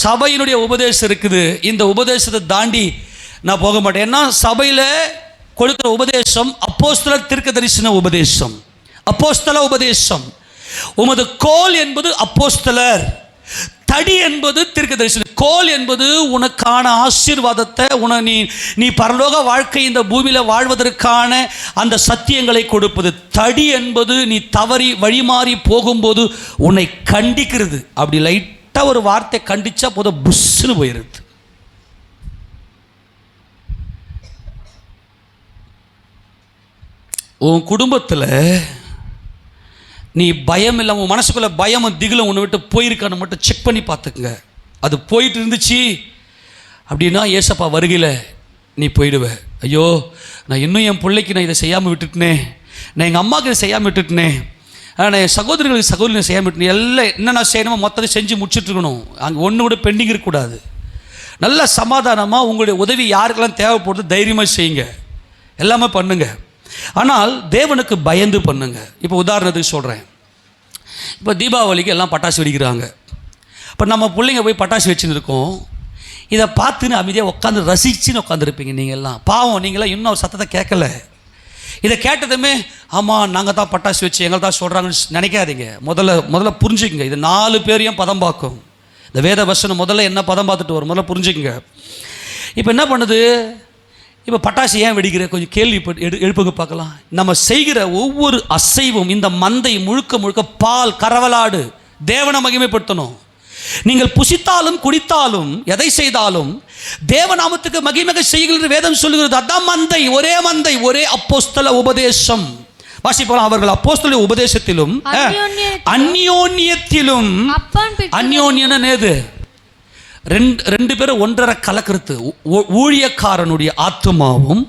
A: சபையினுடைய உபதேசம் இருக்குது, இந்த உபதேசத்தை தாண்டி நான் போக மாட்டேன். ஏன்னா சபையில் கொடுக்கிற உபதேசம் அப்போஸ்தலர் தீர்க்கதரிசன உபதேசம், அப்போஸ்தல உபதேசம். உமது கோல் என்பது அப்போஸ்தலர், தடி என்பது தீர்க்கதரிசனம். கோல் என்பது உனக்கான ஆசீர்வாதத்தை, நீ பரலோக வாழ்க்கை இந்த பூமியில் வாழ்வதற்கான அந்த சத்தியங்களை கொடுப்பது. தடி என்பது நீ தவறி வழிமாறி போகும்போது உன்னை கண்டிக்கிறது. அப்படி லைட்டாக ஒரு வார்த்தை கண்டிச்சா போதும், புஷ்னு போயிருது. உன் குடும்பத்தில் நீ பயம் இல்லாமல், உன் மனசுக்குள்ள பயமும் திகிலும் உன்னை விட்டு போயிருக்கான்னு மட்டும் செக் பண்ணி பார்த்துக்குங்க. அது போயிட்டு இருந்துச்சு அப்படின்னா ஏசப்பா வருகையில் நீ போயிடுவ. ஐயோ, நான் இன்னும் என் பிள்ளைக்கு நான் இதை செய்யாமல் விட்டுட்டேனே, நான் எங்கள் அம்மாவுக்கு இதை செய்யாமல் விட்டுட்டேனே, நான் என் சகோதரிகளை செய்யாமல் விட்டுனேன். எல்லாம் என்னென்ன செய்யணுமோ மொத்தத்தை செஞ்சு முடிச்சுட்ருக்கணும். அங்கே ஒன்று கூட பெண்டிங் இருக்கக்கூடாது. நல்ல சமாதானமாக உங்களுடைய உதவி யாருக்கெல்லாம் தேவைப்படுது தைரியமாக செய்யுங்க, எல்லாமே பண்ணுங்க. ஆனால் தேவனுக்கு பயந்து பண்ணுங்க. இப்போ உதாரணத்துக்கு சொல்கிறேன், இப்போ தீபாவளிக்கு எல்லாம் பட்டாசு வெடிக்கிறாங்க. இப்போ நம்ம பிள்ளைங்க போய் பட்டாசு வச்சுன்னு இருக்கோம். இதை பார்த்துன்னு அமைதியாக உட்காந்து ரசிச்சுன்னு உட்காந்துருப்பீங்க. நீங்கள் எல்லாம் பாவம், நீங்களாம் இன்னும் ஒரு சத்தத்தை கேட்கல. இதை கேட்டதுமே ஆமாம் நாங்கள் தான் பட்டாசு வச்சு எங்களை தான் சொல்கிறாங்கன்னு நினைக்காதீங்க. முதல்ல புரிஞ்சுக்குங்க. இது 4 பேரையும் பதம் பார்க்கும். இந்த வேத வசனம் முதல்ல என்ன பதம் பார்த்துட்டு வரும், முதல்ல புரிஞ்சுக்குங்க. இப்போ என்ன பண்ணுது, இப்போ பட்டாசு ஏன் வெடிக்கிற கொஞ்சம் கேள்வி எழுப்புங்க பார்க்கலாம். நம்ம செய்கிற ஒவ்வொரு அசைவும் இந்த மந்தை முழுக்க பால் கரவலாடு தேவனை மகிமைப்படுத்தணும். நீங்கள் புசித்தாலும் குடித்தாலும் எதை செய்தாலும் தேவநாமத்துக்கு மகிமை செய்கிறது வேதம் சொல்லுகிறது. அதான் மந்தை, ஒரே மந்தை, ஒரே அப்போஸ்தல உபதேசம். வாசிப்போம். அவர்கள் அப்போஸ்தல உபதேசத்திலும் அந்யோன்யத்திலும், அந்யோன்யன நேது ரெண்டு பேரும் ஒன்றரை கலக்கிறது. ஊழியக்காரனுடைய ஆத்மாவும்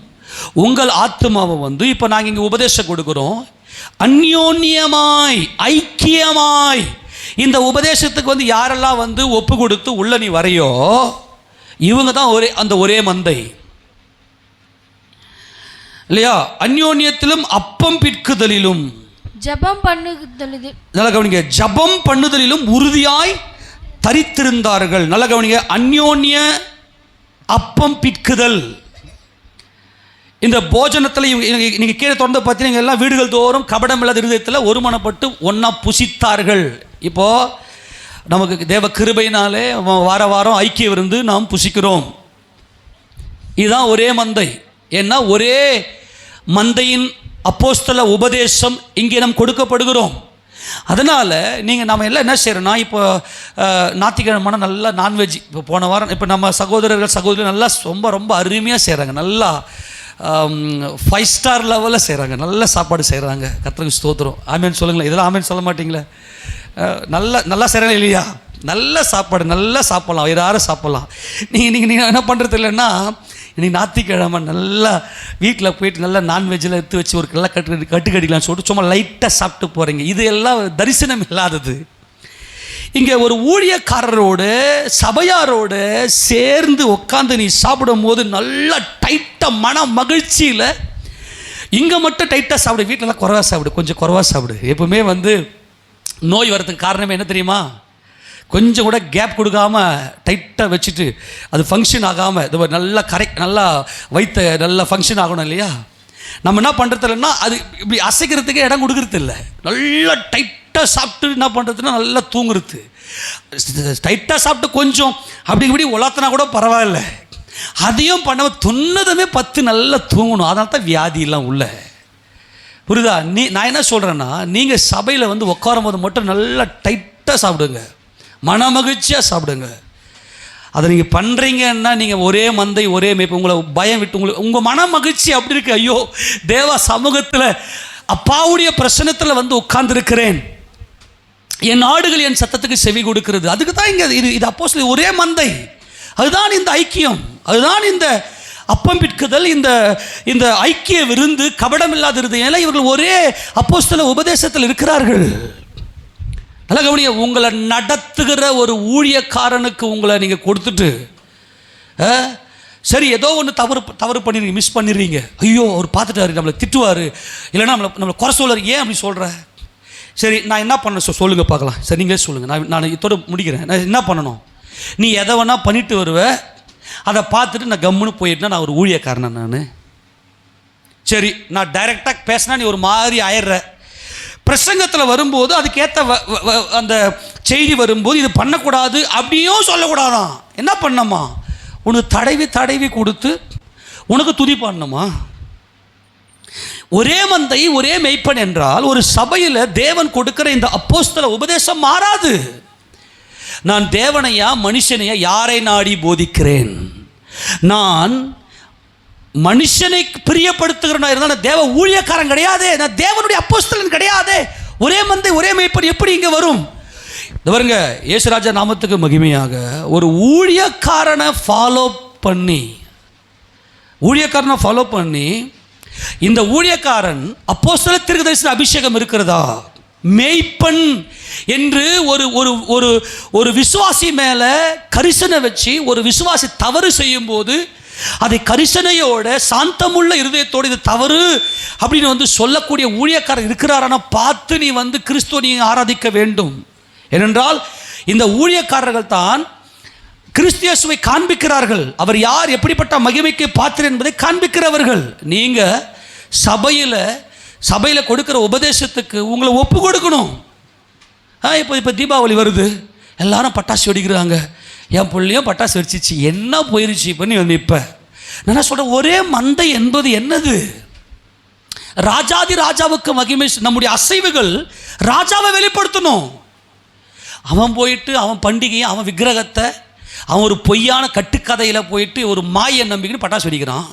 A: உங்கள் ஆத்மாவும் வந்து இப்போ நாங்கள் இங்கே உபதேசம் கொடுக்குறோம். அந்யோன்யமாய் ஐக்கியமாய் இந்த உபதேசத்துக்கு வந்து யாரெல்லாம் வந்து ஒப்பு கொடுத்து உள்ள நீ வரையோ இவங்க தான் ஒரே மந்தை இல்லையா? அந்யோன்யத்திலும் அப்பம் பிற்குதலிலும்
B: ஜெபம் பண்ணுதலிலும்,
A: நல்லா கவனிங்க, ஜெபம் பண்ணுதலிலும் உறுதியாய் தரித்திருந்தார்கள். நல்ல கவனிங்க, அந்யோன்ய அப்பம் பிற்குதல். இந்த போஜனத்தில் நீங்கள் கீழே தொடர்ந்து பார்த்தீங்கன்னா எல்லாம் வீடுகள் தோறும் கபடம் இல்லாத இருதயத்தில் ஒருமனப்பட்டு ஒன்றா புசித்தார்கள். இப்போது நமக்கு தேவ கிருபையினாலே வார வாரம் ஐக்கிய விருந்து நாம் புசிக்கிறோம். இதுதான் ஒரே மந்தை. ஏன்னா ஒரே மந்தையின் அப்போஸ்தல உபதேசம் இங்கே நாம் கொடுக்கப்படுகிறோம். அதனால் நம்ம எல்லாம் என்ன செய்கிறோன்னா, இப்போ ஞாயிற்றுக்கிழமை நல்லா நான்வெஜ். இப்போ போன வாரம் இப்போ நம்ம சகோதரர்கள் நல்லா ரொம்ப அருமையாக செய்கிறாங்க. நல்லா 5 ஸ்டார் லெவலில் செய்கிறாங்க. நல்ல சாப்பாடு செய்கிறாங்க. கர்த்தருக்கு ஸ்தோத்திரம். ஆமேன் சொல்லுங்களேன். இதெல்லாம் ஆமேன் சொல்ல மாட்டிங்களே? நல்லா செய்கிறாங்க இல்லையா? நல்ல சாப்பாடு, நல்லா சாப்பிட்லாம், யாரும் சாப்பிட்லாம். நீங்கள் என்ன பண்ணுறது இல்லைன்னா, இன்றைக்கி ஞாயிற்றுக்கிழமை நல்லா வீட்டில் போயிட்டு நல்லா நான்வெஜ்ஜில் எடுத்து வச்சு ஒரு நல்லா கட்டுக்கடிக்கலாம்னு சொல்லிட்டு சும்மா லைட்டாக சாப்பிட்டு போகிறீங்க. இது எல்லாம் தரிசனம் இல்லாதது. இங்கே ஒரு ஊழியக்காரரோடு சபையாரோடு சேர்ந்து உட்காந்து நீ சாப்பிடும் போது நல்லா டைட்டாக மன மகிழ்ச்சியில் இங்கே மட்டும் டைட்டாக சாப்பிடு, வீட்டிலலாம் குறைவா சாப்பிடு, கொஞ்சம் குறைவா சாப்பிடு. எப்பவுமே வந்து நோய் வரதுக்கு காரணமே என்ன தெரியுமா? கொஞ்சம் கூட கேப் கொடுக்காம டைட்டாக வச்சுட்டு அது ஃபங்க்ஷன் ஆகாமல் இது நல்லா நல்லா வைத்த நல்லா ஃபங்க்ஷன் ஆகணும் இல்லையா? நம்ம என்ன பண்ணுறது இல்லைன்னா அது இப்படி அசைக்கிறதுக்கே இடம் கொடுக்குறது இல்லை. நல்லா டைட்டாக சாப்பிட்டு என்ன பண்ணுறதுன்னா நல்லா தூங்குறது. டைட்டாக சாப்பிட்டு கொஞ்சம் அப்படி இப்படி உலாத்தினா கூட பரவாயில்ல, அதையும் பண்ண துன்னதுமே 10 நல்லா தூங்கணும். அதனால தான் வியாதியெல்லாம் உள்ள புரியுதா? நான் என்ன சொல்கிறேன்னா, நீங்கள் சபையில் வந்து உட்காரும் போது மட்டும் நல்லா டைட்டாக சாப்பிடுங்க, மன மகிழ்ச்சியாக சாப்பிடுங்க. அதை நீங்கள் பண்ணுறீங்கன்னா நீங்கள் ஒரே மந்தை ஒரே மேய்ப்பு, உங்களை பயம் விட்டு உங்களுக்கு உங்கள் மன மகிழ்ச்சி அப்படி இருக்கு. ஐயோ தேவ சமூகத்தில் அப்பாவுடைய பிரசனத்தில் வந்து உட்கார்ந்துருக்கிறேன், என் ஆடுகள் என் சத்தத்துக்கு செவி கொடுக்கிறது. அதுக்கு தான் இங்கே இது அப்போஸ்தலர் ஒரே மந்தை. அதுதான் இந்த ஐக்கியம், அதுதான் இந்த அப்பம் பிற்குதல், இந்த ஐக்கிய விருந்து, கபடம் இல்லாத இருதயம். இவர்கள் ஒரே அப்போஸ்தலர் உபதேசத்தில் இருக்கிறார்கள். நல்ல கவனிய, உங்களை நடத்துகிற ஒரு ஊழியக்காரனுக்கு உங்களை நீங்கள் கொடுத்துட்டு சரி ஏதோ ஒன்று தவறு பண்ணிடுறீங்க, மிஸ் பண்ணிடுறீங்க. ஐயோ அவர் பார்த்துட்டாரு, நம்மளை திட்டுவார், இல்லைன்னா நம்மளை குறை சொல்கிறார், ஏன் அப்படி சொல்கிற? சரி நான் என்ன பண்ண சொல்லுங்கள் பார்க்கலாம். சரி நீங்களே சொல்லுங்கள், நான் இதோட முடிக்கிறேன். நான் என்ன பண்ணணும்? நீ எதை வேணால் பண்ணிட்டு வருவேன், அதை பார்த்துட்டு நான் கம்முன்னு போயிட்டுனா நான் ஒரு ஊழியக்காரனா? நான் சரி நான் டைரெக்டாக பேசினா நீ ஒரு மாதிரி ஆயிடுற, பிரசங்கத்தில் வரும்போது அதுக்கேற்ற அந்த செய்தி வரும்போது இது பண்ணக்கூடாது அப்படியும் சொல்லக்கூடாதான். என்ன பண்ணமா? உனக்கு தடவி கொடுத்து உனக்கு துதி பண்ணணுமா? ஒரே மந்தை ஒரே மெய்ப்பன் என்றால் ஒரு சபையில் தேவன் கொடுக்கிற இந்த அப்போஸ்தல உபதேசம் மாறாது. நான் தேவனையா மனுஷனையா யாரை நாடி போதிக்கிறேன்? நான் மனுஷனை பிரியப்படுத்துகிறேன் இருந்தால் நான் தேவ ஊழியக்காரன் கிடையாது, நான் தேவனுடைய அப்போஸ்தலன் கிடையாது. ஒரே மந்தை ஒரே மேய்ப்பன் எப்படி இங்கே வரும்? பாருங்க, இயேசுராஜா நாமத்துக்கு மகிமையாக ஒரு ஊழியக்காரனை ஃபாலோ பண்ணி இந்த ஊழியக்காரன் அப்போஸ்தல தீர்க்கதரிசி அபிஷேகம் இருக்கிறதா? மேய்ப்பன் என்று ஒரு விசுவாசி மேலே கரிசனை வச்சு ஒரு விசுவாசி தவறு செய்யும் போது அதை கரிசனையோட சாந்தமுள்ள இருதயத்தோடு இது தவறு அப்படின்னு வந்து சொல்லக்கூடிய ஊழியக்காரர் இருக்கிறாரான பார்த்து நீ வந்து கிறிஸ்துவ நீ ஆராதிக்க வேண்டும். ஏனென்றால் இந்த ஊழியக்காரர்கள் தான் கிறிஸ்தியசுவை காண்பிக்கிறார்கள். அவர் யார், எப்படிப்பட்ட மகிமைக்கு பாத்திரர் என்பதை காண்பிக்கிறவர்கள். நீங்கள் சபையில் கொடுக்குற உபதேசத்துக்கு உங்களை ஒப்பு கொடுக்கணும். இப்போ தீபாவளி வருது, எல்லாரும் பட்டாசு வெடிக்கிறாங்க. என் பிள்ளையும் பட்டாசு வெடிச்சிச்சு, என்ன போயிருச்சு பண்ணி வந்து இப்போ நான் சொல்கிறேன், ஒரே மந்தை என்பது என்னது? ராஜாவுக்கு மகிமை. நம்முடைய அசைவுகள் ராஜாவை வெளிப்படுத்தணும். அவன் போயிட்டு அவன் பண்டிகையை, அவன் விக்கிரகத்தை, அவன் ஒரு பொய்யான கட்டுக்கதையில் போயிட்டு ஒரு மாயை நம்பிக்கின்னு பட்டாசு வெடிக்கிறான்.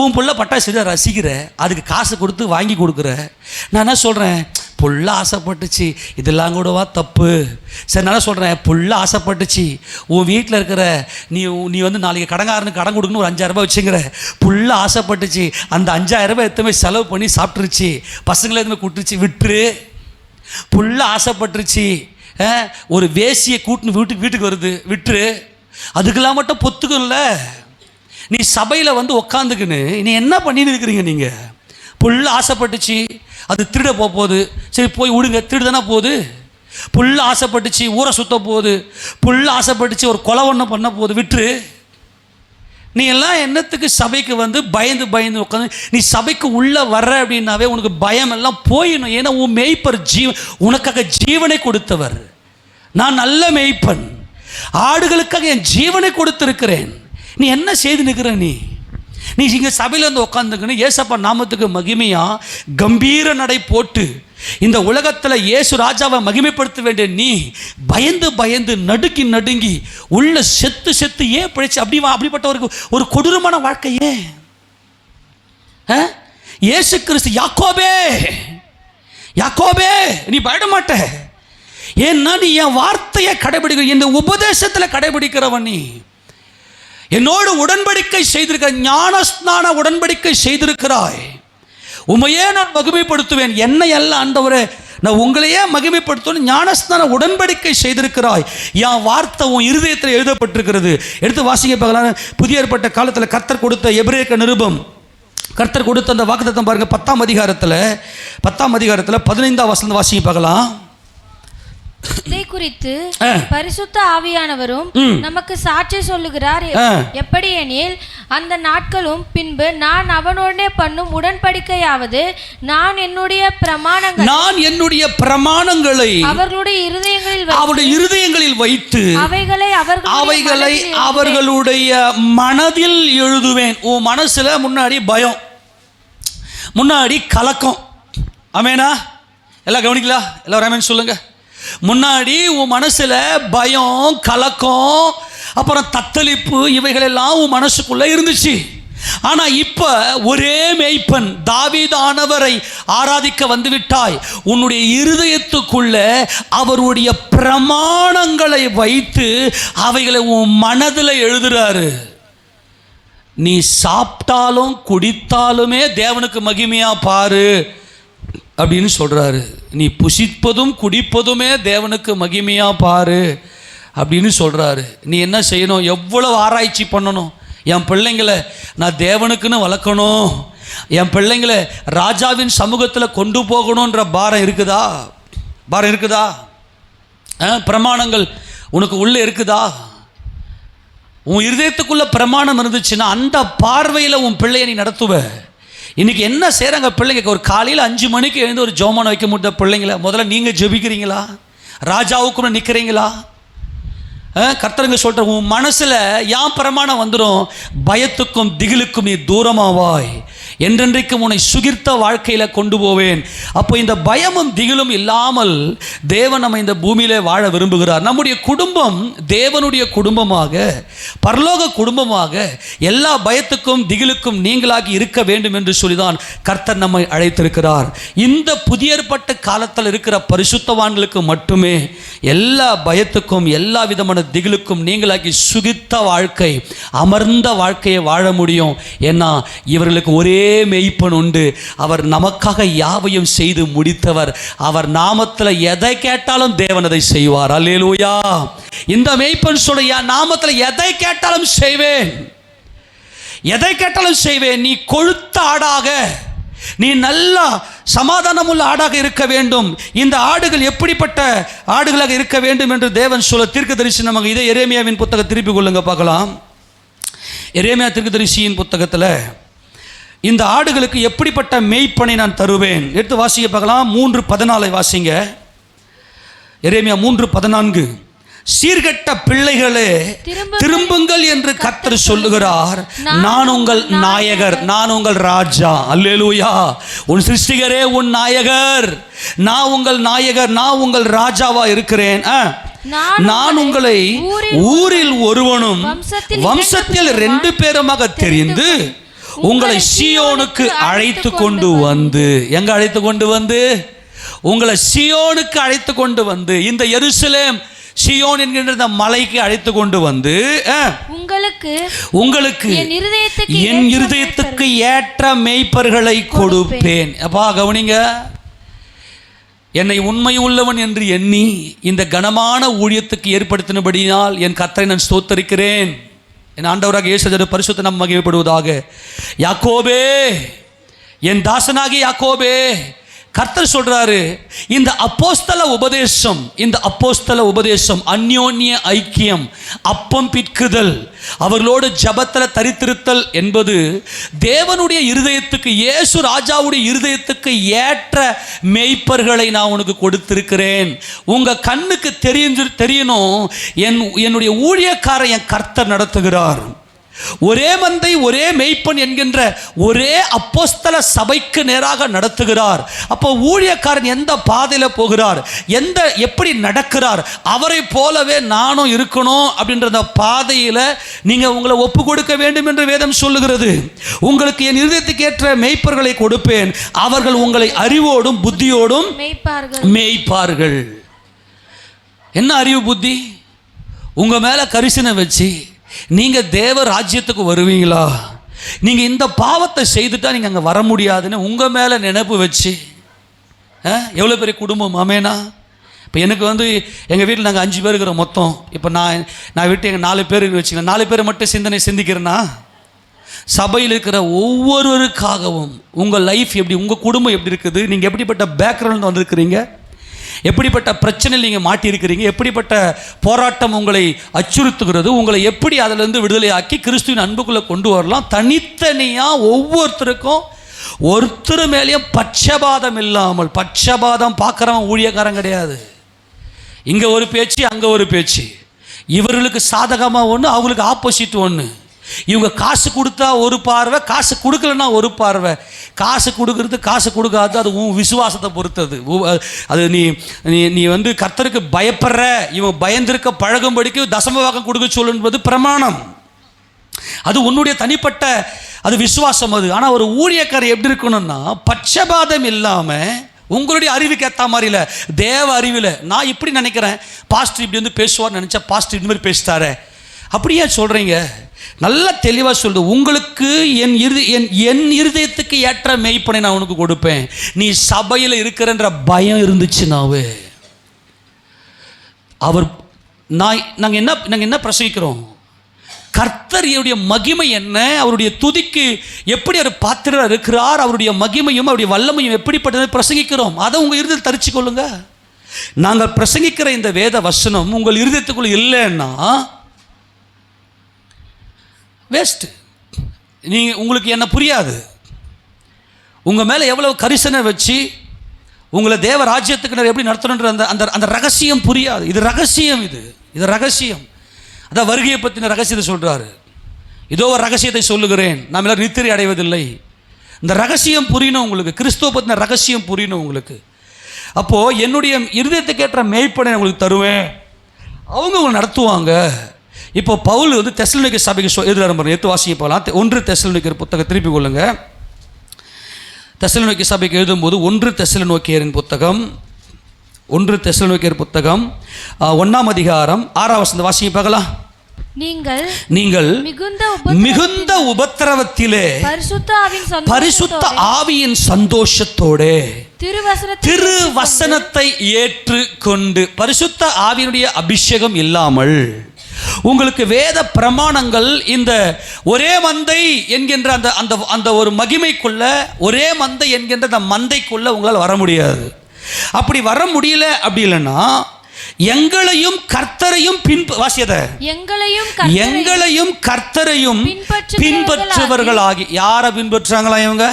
A: உன் புள்ள பட்டாசு ரசிக்கிற, அதுக்கு காசு கொடுத்து வாங்கி கொடுக்குற. நான் என்ன சொல்கிறேன், புள்ள ஆசைப்பட்டுச்சு, இதெல்லாம் கூடவா தப்பு? சரி நான் சொல்கிறேன், புள்ள ஆசைப்பட்டுச்சு, உன் வீட்டில் இருக்கிற நீ வந்து நாளைக்கு கடங்காரனுக்கு கடன் கொடுக்கணும், ஒரு 5000 ரூபாய் வச்சுங்கிற. புள்ள ஆசைப்பட்டுச்சு, அந்த 5000 ரூபாய் எத்தனை செலவு பண்ணி சாப்பிட்ருச்சு, பசங்களை எதுவுமே கூட்டுருச்சு, விட்டுரு. புள்ள ஆசைப்பட்டுருச்சு, ஒரு வேசியை கூட்டுன்னு வீட்டுக்கு வருது, விட்டுரு. அதுக்கெல்லாம் மட்டும் பொத்துக்கல. நீ சபையில் வந்து உக்காந்துக்குன்னு நீ என்ன பண்ணிட்டு இருக்கிறீங்க? நீங்கள் புள்ள ஆசைப்பட்டுச்சு, அது திருட போகுது, சரி போய் விடுங்க, திருடு தானே போகுது. புள்ள ஆசைப்பட்டுச்சு, ஊரை சுத்த போகுது. புள்ள ஆசைப்பட்டுச்சு, ஒரு கொலை ஒன்று பண்ண போகுது, விட்டுரு. நீ எல்லாம் என்னத்துக்கு சபைக்கு வந்து பயந்து உட்காந்து நீ சபைக்கு உள்ளே வர்ற அப்படின்னாவே உனக்கு பயம் எல்லாம் போயிடணும். ஏன்னா உன் மேய்ப்பர் உனக்காக ஜீவனை கொடுத்தவர். நான் நல்ல மேய்ப்பன், ஆடுகளுக்காக என் ஜீவனை கொடுத்திருக்கிறேன். நீ என்ன செய்து நிற்கிற? நீ இங்கே சபையில் வந்து உட்காந்துக்கணும், ஏசப்பா நாமத்துக்கு மகிமையாக கம்பீர நடை போட்டு இந்த உலகத்தில் இயேசு ராஜாவை மகிமைப்படுத்த வேண்டிய நீ பயந்து நடுங்கி உள்ள செத்து ஏன் பிழைச்சு அப்படிப்பட்ட ஒரு கொடூரமான வாழ்க்கை ஏன்? இயேசு கிறிஸ்து யாக்கோபே நீ பயப்பட மாட்ட. ஏன்னா நீ என் வார்த்தையை கடைபிடிக்கிற, இந்த உபதேசத்தில் கடைபிடிக்கிறவன் நீ. என்னோடு உடன்படிக்கை செய்திருக்க, ஞானஸ்நான உடன்படிக்கை செய்திருக்கிறாய். உமையே நான் மகிமைப்படுத்துவேன். என்னை அல்ல ஆண்டவரே, நான் உங்களையே மகிமைப்படுத்தணும். ஞானஸ்நான உடன்படிக்கை செய்திருக்கிறாய். என் வார்த்தை உன் இருதயத்தில் எழுதப்பட்டிருக்கிறது. எடுத்து வாசிக்க பார்க்கலாம். புதிய ஏற்பட்ட காலத்தில் கர்த்தர் கொடுத்த எபிரேய நிருபம், கர்த்தர் கொடுத்த அந்த வாக்குத்தத்தம் பாருங்க. 10ஆம் அதிகாரத்தில் 15ஆம் வசனம் வாசிக்க பார்க்கலாம்.
B: இதை குறித்து பரிசுத்த ஆவியானவரும் நமக்கு சாட்சி சொல்லுகிறார். எப்படி எனில், அந்த நாட்களும் பின்பு நான் அவனோடனே பண்ணும் உடன்படிக்கையாவது நான் என்னுடைய பிரமாணங்களை அவர்களுடைய இருதயங்களில் வைத்து அவைகளை அவர்களுடைய மனதில் எழுதுவேன். உன் மனசுல முன்னாடி பயம், முன்னாடி கலக்கம். ஆமேனா? எல்லாம் கவனிக்கலாம், எல்லாரும் ஆமேன் சொல்லுங்க. முன்னாடி உன் மனசுல பயம், கலக்கம்,
A: அப்புறம் தத்தளிப்பு, இவைகளெல்லாம் உன் மனசுக்குள்ளே இருந்துச்சு. ஆனால் இப்போ ஒரே மேய்ப்பன் தாவீதானவரை ஆராதிக்க வந்துவிட்டாய். உன்னுடைய இருதயத்துக்குள்ள அவருடைய பிரமாணங்களை வைத்து அவைகளை உன் மனதில் எழுதுறாரு. நீ சாப்பிட்டாலும் குடித்தாலுமே தேவனுக்கு மகிமையா பாரு அப்படின்னு சொல்றாரு. நீ புசிப்பதும் குடிப்பதுமே தேவனுக்கு மகிமையா பாரு அப்படின்னு சொல்றாரு. நீ என்ன செய்யணும்? எவ்வளவு ஆராய்ச்சி பண்ணணும். என் பிள்ளைங்களை நான் தேவனுக்குன்னு வளர்க்கணும், என் பிள்ளைங்களை ராஜாவின் சமூகத்தில் கொண்டு போகணுன்ற பாரம் இருக்குதா? பாரம் இருக்குதா? பிரமாணங்கள் உனக்கு உள்ளே இருக்குதா? உன் இருதயத்துக்குள்ள பிரமாணம் இருந்துச்சுன்னா அந்த பார்வையில் உன் பிள்ளையை நீ நடத்துவ. இன்னைக்கு என்ன செய்கிறாங்க பிள்ளைங்க? ஒரு காலையில் 5 மணிக்கு எழுந்து ஒரு ஜெபமானம் வைக்க முடியாத பிள்ளைங்கள முதல்ல நீங்கள் ஜெபிக்கிறீங்களா? ராஜாவுக்குன்னு நிற்கிறீங்களா? கர்த்தருங்க சொல்கிற உன் மனசில் யான் பிரமாணம் வந்துடும். பயத்துக்கும் திகிலுக்கும் நீ தூரமாவாய், என்றென்றைக்கும் உன்னை சுகிர்த்த வாழ்க்கையில் கொண்டு போவேன். அப்போ இந்த பயமும் திகிலும் இல்லாமல் தேவன் நம்ம இந்த பூமியிலே வாழ விரும்புகிறார். நம்முடைய குடும்பம் தேவனுடைய குடும்பமாக, பரலோக குடும்பமாக, எல்லா பயத்துக்கும் திகிலுக்கும் நீங்களாகி இருக்க வேண்டும் என்று சொல்லிதான் கர்த்தர் நம்மை அழைத்திருக்கிறார். இந்த புதிய ஏற்பட்ட காலத்தில் இருக்கிற பரிசுத்தவான்களுக்கு மட்டுமே எல்லா பயத்துக்கும் எல்லா விதமான திகிலுக்கும் நீங்களாகி சுகித்த வாழ்க்கை, அமர்ந்த வாழ்க்கையை வாழ முடியும். ஏன்னா இவர்களுக்கு ஒரே மெய்ப்பன் உண்டு. அவர் நமக்காக யாவையும் செய்து முடித்தவர். அவர் நாமத்தில் எதை கேட்டாலும் தேவன் அதை செய்வார். அல்லேலூயா. இந்த மெய்ப்பன் சொல்ல நாமத்தில் எதை கேட்டாலும் செய்வேன், எதை கேட்டாலும் செய்வேன். நீ கொழுத்த ஆடாக, நீ நல்லா சமாதானமுள்ள ஆடாக இருக்க வேண்டும். இந்த ஆடுகள் எப்படிப்பட்ட ஆடுகளாக இருக்க வேண்டும் என்று தேவன் சொல்ல தீர்க்கதரிசி நமக்கு இதை எரேமியாவின் புத்தகம் திருப்பி கொள்ளுங்க பார்க்கலாம். எரேமியா தீர்க்கதரிசியின் புத்தகத்தில் இந்த ஆடுகளுக்கு எப்படிப்பட்ட மேய்ப்பனை நான் தருவேன் எடுத்து வாசிக்க பார்க்கலாம். 3:14 வாசிங்க. எரேமியா 3:14. சீர்கெட்ட பிள்ளைகளே திரும்புங்கள் என்று கர்த்தர் சொல்லுகிறார். நான் உங்கள் நாயகர், நான் உங்கள் ராஜா. அல்லேலூயா. உன் சிருஷ்டிகரே உன் நாயகர், நான் உங்கள் நாயகர், நான் உங்கள் ராஜாவா இருக்கிறேன். நான் உங்களை ஊரில் ஒருவனும் வம்சத்தில் 2 பேருமாக தெரிந்து உங்களை சீயோனுக்கு அழைத்து கொண்டு வந்து, எங்க அழைத்து கொண்டு வந்து? உங்களை சீயோனுக்கு அழைத்து கொண்டு வந்து, இந்த எருசலேம் சீயோன் என்கின்ற இந்த மலைக்கு அழைத்து கொண்டு வந்து உங்களுக்கு என் இருதயத்துக்கு ஏற்ற மேய்ப்பர்களை கொடுப்பேன். அப்பா கவனிங்க, என்னை உண்மை உள்ளவன் என்று எண்ணி இந்த கனமான ஊழியத்துக்கு ஏற்படுத்தினபடியால் என் கர்த்தரை நான் ஸ்தோத்தரிக்கிறேன். என் ஆண்டவராக இயேசு பரிசுத்த நாமம் மகிமைப்படுவதாக. யாக்கோபே, என் தாசனாகிய யாக்கோபே, கர்த்தர் சொல்றாரு, இந்த அப்போஸ்தல உபதேசம் அந்யோன்ய ஐக்கியம், அப்பம் பிற்குதல், அவர்களோடு ஜபத்தில் தரித்திருத்தல் என்பது தேவனுடைய இருதயத்துக்கு, இயேசு ராஜாவுடைய இருதயத்துக்கு ஏற்ற மேய்ப்பர்களை நான் உனக்கு கொடுத்திருக்கிறேன். உங்க கண்ணுக்கு தெரியணும், என்னுடைய ஊழியக்காரை என் கர்த்தர் நடத்துகிறார். ஒரே மந்தை ஒரே மேய்ப்பன் என்கின்ற ஒரே அப்போஸ்தல சபைக்கு நேராக நடத்துகிறார். அப்போ ஊழியக்காரன் எந்த பாதையில் போகிறார், எப்படி நடக்கிறார், அவரை போலவே நானும் இருக்கணும் அப்படின்ற பாதையில் நீங்கள் உங்களை ஒப்பு கொடுக்க வேண்டும் என்று வேதம் சொல்லுகிறது. உங்களுக்கு என் இருதயத்துக்கு ஏற்ற மேய்ப்பர்களை கொடுப்பேன், அவர்கள் உங்களை அறிவோடும் புத்தியோடும் மேய்ப்பார்கள். என்ன அறிவு புத்தி? உங்க மேல கரிசனை வச்சு நீங்கள் தேவ ராஜ்யத்துக்கு வருவீங்களா? நீங்கள் இந்த பாவத்தை செய்துட்டா நீங்கள் அங்கே வர முடியாதுன்னு உங்கள் மேலே நினைப்பு வச்சு, எவ்வளோ பெரிய குடும்பம். ஆமேனா? இப்போ எனக்கு எங்கள் வீட்டில் நாங்கள் 5 பேர் இருக்கிறோம் மொத்தம். இப்போ நான் விட்டு எங்கள் 4 பேர் வச்சுக்கிறேன். 4 பேர் மட்டும் சிந்திக்கிறேன்னா, சபையில் இருக்கிற ஒவ்வொருவருக்காகவும் உங்கள் லைஃப் எப்படி, உங்கள் குடும்பம் எப்படி இருக்குது, நீங்கள் எப்படிப்பட்ட பேக்ரவுண்ட் வந்திருக்கிறீங்க, எப்படிப்பட்ட பிரச்சனையில் நீங்கள் மாட்டியிருக்கிறீங்க, எப்படிப்பட்ட போராட்டம் உங்களை அச்சுறுத்துகிறது, உங்களை எப்படி அதிலிருந்து விடுதலை ஆக்கி கிறிஸ்துவின் அன்புக்குள்ளே கொண்டு வரலாம், தனித்தனியாக ஒவ்வொருத்தருக்கும் ஒருத்தர் மேலேயும் பட்சபாதம் இல்லாமல். பட்சபாதம் பார்க்குறவன் ஊழியக்காரன் கிடையாது. இங்கே ஒரு பேச்சு, அங்கே ஒரு பேச்சு, இவர்களுக்கு சாதகமாக ஒன்று, அவங்களுக்கு ஆப்போசிட் ஒன்று. இவங்க காசு கொடுத்தா ஒரு பார்வை, காசு கொடுக்கலன்னா ஒரு பார்வை. காசு கொடுக்கறது காசு கொடுக்காது, அது உன் விசுவாசத்தை பொறுத்தது. அது நீ நீ நீ வந்து கர்த்தருக்கு பயப்படுற, இவன் பயந்திருக்க பழகும்படிக்கு தசமபாகம் கொடுக்க சொல்லுன்றது பிரமாணம். அது உன்னுடைய தனிப்பட்ட அது விசுவாசம் அது. ஆனால் ஒரு ஊழியக்காரர் எப்படி இருக்கணும்னா, பட்சபாதம் இல்லாமல் உங்களுடைய அறிவுக்கு ஏற்ற மாதிரி இல்லை, தேவ அறிவில் நான் இப்படி நினைக்கிறேன், பாஸ்டர் இப்படி வந்து பேசுவார்னு நினச்சா பாஸ்டர் இந்த மாதிரி பேசிட்டாரே, அப்படியே சொல்கிறீங்க. நல்லா தெளிவாக சொல்லுது, உங்களுக்கு என் இருதயத்துக்கு ஏற்ற மெய்ப்பனை நான் உனக்கு கொடுப்பேன். நீ சபையில் இருக்கிறன்ற பயம் இருந்துச்சுனாவே அவர் நாங்கள் என்ன பிரசங்கிக்கிறோம், கர்த்தருடைய மகிமை என்ன, அவருடைய துதிக்கு எப்படி அவர் பாத்திரர் இருக்கிறார், அவருடைய மகிமையும் அவருடைய வல்லமையும் எப்படிப்பட்டதை பிரசங்கிக்கிறோம். அதை உங்கள் இருதயத்தில் தரிச்சு கொள்ளுங்க. நாங்கள் பிரசங்கிக்கிற இந்த வேத வசனம் உங்கள் இருதயத்துக்குள்ள இல்லைன்னா வேஸ்ட்டு. உங்களுக்கு என்ன புரியாது, உங்கள் மேலே எவ்வளோ கரிசனை வச்சு உங்களை தேவ ராஜ்யத்துக்கு எப்படி நடத்தணுன்ற அந்த அந்த ரகசியம் புரியாது. இது ரகசியம், இது ரகசியம். அதான் வருகையை பற்றின ரகசியத்தை சொல்கிறாரு. இதோ ஒரு ரகசியத்தை சொல்லுகிறேன், நாம் எல்லோரும் நித்திரை அடைவதில்லை. இந்த ரகசியம் புரியணும் உங்களுக்கு, கிறிஸ்துவ பற்றின ரகசியம் புரியணும் உங்களுக்கு. அப்போது என்னுடைய இருதயத்துக்கு ஏற்ற மேய்ப்பனை உங்களுக்கு தருவேன், அவங்க உங்களை நடத்துவாங்க. இப்போ பவுல் வந்து தெசலோனிக்கே சபைக்கு எழுதுறாரு. எடுத்து வாசிக்க போகலாம். 1 தெசலோனிக்கர் புத்தகம் திருப்பி கொள்ளுங்க. தெசலோனிக்கே சபைக்கு எழுதும்போது 1 தெசலோனிக்கேயரின் புத்தகம் 1 தெசலோனிக்கேயர் புத்தகம் 1ஆம் அதிகாரம் 6ஆம் வசனம் வாசிக்க பார்க்கலாம். நீங்கள் மிகுந்த உபத்திரவத்திலே பரிசுத்த ஆவியின் சந்தோஷத்தோடு திருவசனத்தை ஏற்றுக்கொண்டு, பரிசுத்த ஆவியினுடைய அபிஷேகம் இல்லாமல் உங்களுக்கு வேத பிரமாணங்கள், இந்த ஒரே மந்தை என்கின்ற அந்த ஒரு மகிமைக்குள்ள, ஒரே மந்தை என்கின்ற அந்த மந்தைக்குள்ள உங்களால் வர முடியாது. அப்படி வர முடியல, அப்படி இல்லைன்னா எங்களையும் கர்த்தரையும் எங்களையும் கர்த்தரையும் பின்பற்றுவர்களாகி. யாரை பின்பற்றாங்களா இவங்க?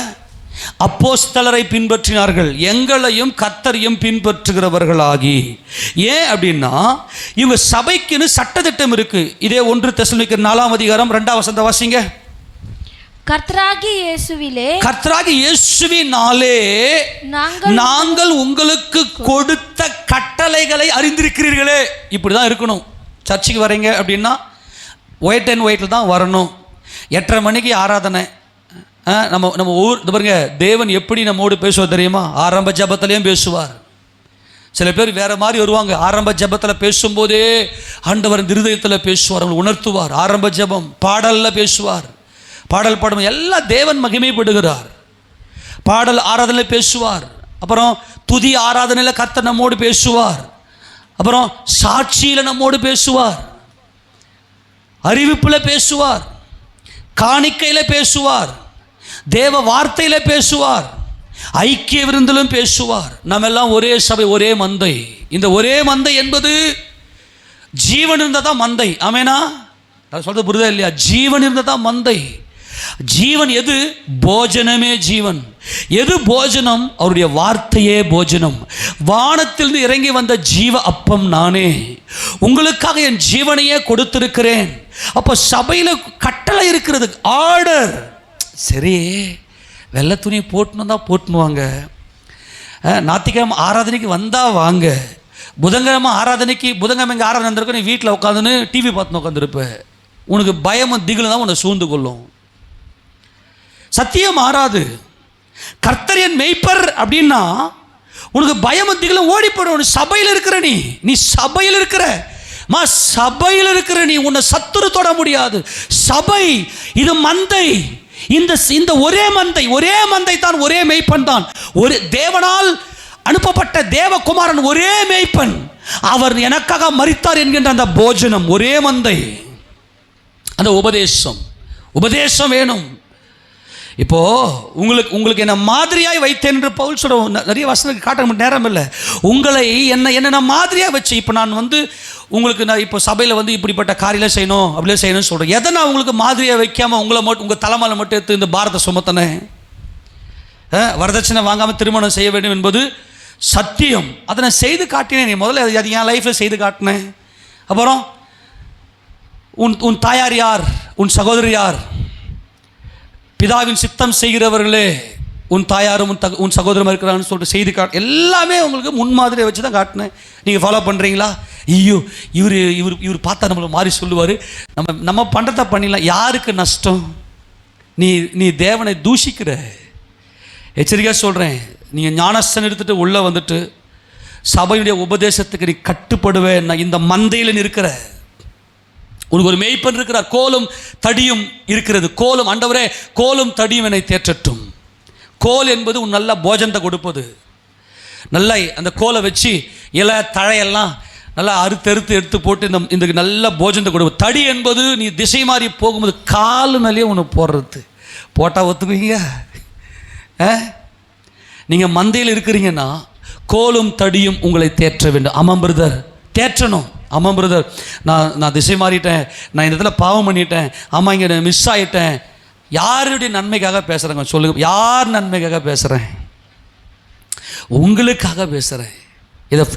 A: அப்போஸ்தலரை பின்பற்றினார்கள். எங்களையும் கர்த்தரையும் பின்பற்றுகிறவர்களாகி. ஏன் அப்படின்னா இவங்க சபைக்குன்னு சட்டத்திட்டம் இருக்கு. இதே 1 தெசலோனிக்கேயர் 4ஆம் அதிகாரம் 2ஆம் வசனத்தை வாசிங்க.
B: கர்த்தராகிய
A: இயேசுவினாலே நாங்கள் உங்களுக்கு கொடுத்த கட்டளைகளை அறிந்திருக்கிறீர்களே. இப்படி தான் இருக்கணும். சர்ச்சுக்கு வரீங்க அப்படின்னா ஒயிட் அண்ட் ஒயிட்டில் தான் வரணும். 8:30 மணிக்கு ஆராதனை. நம்ம ஊர் பாருங்க, தேவன் எப்படி நம்மோடு பேசுவார் தெரியுமா? ஆரம்ப ஜபத்திலையும் பேசுவார். சில பேர் வேற மாதிரி வருவாங்க. ஆரம்ப ஜபத்தில் பேசும்போதே ஆண்டவர் இருதயத்தில் பேசுவார், அவங்களை உணர்த்துவார். ஆரம்ப ஜபம் பாடலில் பேசுவார், பாடல் பாடும் எல்லாம் தேவன் மகிமைப்படுகிறார். பாடல் ஆராதனையில் பேசுவார், அப்புறம் துதி ஆராதனையில் கர்த்தர் நம்மோடு பேசுவார், அப்புறம் சாட்சியில் நம்மோடு பேசுவார், அறிவிப்பில் பேசுவார், காணிக்கையில் பேசுவார், தேவ வார்த்தையில் பேசுவார், ஐக்கிய விருந்திலும் பேசுவார். நம்ம எல்லாம் ஒரே சபை, ஒரே மந்தை. இந்த ஒரே மந்தை என்பது ஜீவன் இருந்தால் தான் மந்தை. ஆமேனா? சொல்றது புரியுதா இல்லையா? ஜீவன் இருந்தால் தான் மந்தை. ஜீவன் எது? போஜனமே ஜீவன். எது போஜனம்? அவருடைய வார்த்தையே போஜனம். வானத்திலிருந்து இறங்கி வந்த ஜீவ அப்பம் நானே, உங்களுக்காக என் ஜீவனையே கொடுத்திருக்கிறேன். அப்போ சபையில் கட்டளை இருக்கிறது, ஆர்டர். சரி, வெள்ளை துணி போட்டுன்னு தான் போட்டுனுவாங்க, ஞாயிற்றுக்கிழமை ஆராதனைக்கு வந்தால் வாங்க, புதன்கிழமை ஆராதனைக்கு புதன்கிழமை இங்கே ஆராதனை இருந்திருக்கும், நீ வீட்டில் உட்காந்துன்னு டிவி பார்த்துன்னு உட்காந்துருப்ப. உனக்கு பயமும் திகிலும் தான் உன்னை சூழ்ந்து கொள்ளும். சத்தியம் மாறாது. கர்த்தர் என் மெய்ப்பர் அப்படின்னா உனக்கு பயமும் திகிலும் ஓடி போயிடும். சபையில் இருக்கிற நீ சபையில் இருக்கிற சபையில் இருக்கிற நீ, உன்னை சத்துரு தொட முடியாது. சபை இது மந்தை. இந்த ஒரே மந்தை தான், ஒரே மெய்ப்பன் தான். ஒரு தேவனால் அனுப்பப்பட்ட தேவகுமாரன் ஒரே மெய்ப்பன். அவர் எனக்காக மரித்தார் என்கின்ற அந்த போஜனம், ஒரே மந்தை. அந்த உபதேசம் வேணும். இப்போ உங்களுக்கு என்ன மாதிரியாய் வைத்தேன் என்று பவுல் சொல்ற நிறைய வசனம் காட்ட நேரம் இல்லை. உங்களை என்ன மாதிரியாக வச்சு, இப்போ நான் உங்களுக்கு நான் இப்போ சபையில் இப்படிப்பட்ட காரியெல்லாம் செய்யணும், அப்படியே செய்யணும்னு சொல்கிறேன். எதை நான் உங்களுக்கு மாதிரியாக வைக்காமல் உங்கள் தலைமையில் மட்டும் எடுத்து இந்த பாரத சுமத்தனே, வரதட்சணை வாங்காமல் திருமணம் செய்ய வேண்டும் என்பது சத்தியம். அதை நான் செய்து காட்டினேன். நீ முதல்ல அது என் லைஃப்பில் செய்து காட்டினேன். அப்புறம் உன் தாயார் யார், உன் சகோதரி யார்? பிதாவின் சித்தம் செய்கிறவர்களே உன் தாயாரும் உன் சகோதரமாக இருக்கிறான்னு சொல்லிட்டு செய்தி எல்லாமே உங்களுக்கு முன்மாதிரியை வச்சு தான் காட்டினேன். நீங்கள் ஃபாலோ பண்ணுறீங்களா? ஐயோ இவர் பார்த்தா நம்மளை மாறி சொல்லுவார், நம்ம பண்ணுறத பண்ணிடலாம். யாருக்கு நஷ்டம்? நீ தேவனை தூஷிக்கிற. எச்சரிக்கையாக சொல்கிறேன், நீங்கள் ஞானஸ்தானம் எடுத்துகிட்டு உள்ளே வந்துட்டு சபையுடைய உபதேசத்துக்கு நீ கட்டுப்படுவேன். இந்த மந்தையில் இருக்கிற உனக்கு ஒரு மேய்ப்பன் இருக்கிறார், கோலும் தடியும் இருக்கிறது. கோலும், ஆண்டவரே கோலும் தடியும் என்னை தேற்றட்டும். கோல் என்பது உன் நல்ல போஜனத்தை கொடுப்பது. நல்லா அந்த கோலை வச்சு இலை தழையெல்லாம் நல்லா அறுத்து எடுத்து போட்டு இந்த நல்ல போஜனத்தை கொடுப்பது. தடி என்பது நீ திசை மாறி போகும்போது காலு மேலேயே உனக்கு போடுறது. போட்டால் ஒத்துக்குவீங்க? நீங்கள் மந்தையில் இருக்கிறீங்கன்னா கோலும் தடியும் உங்களை தேற்ற வேண்டும். ஆமாம் பிரதர், தேற்றணும். ஆமாம் பிரதர், நான் திசை மாறிட்டேன், நான் இந்த இடத்துல பாவம் பண்ணிட்டேன், ஆமாம் இங்கே மிஸ் ஆகிட்டேன். யாருடைய நன்மைக்காக பேசுகிறேங்க சொல்லுங்கள்? யார் நன்மைக்காக பேசுகிறேன்? உங்களுக்காக பேசுகிறேன்.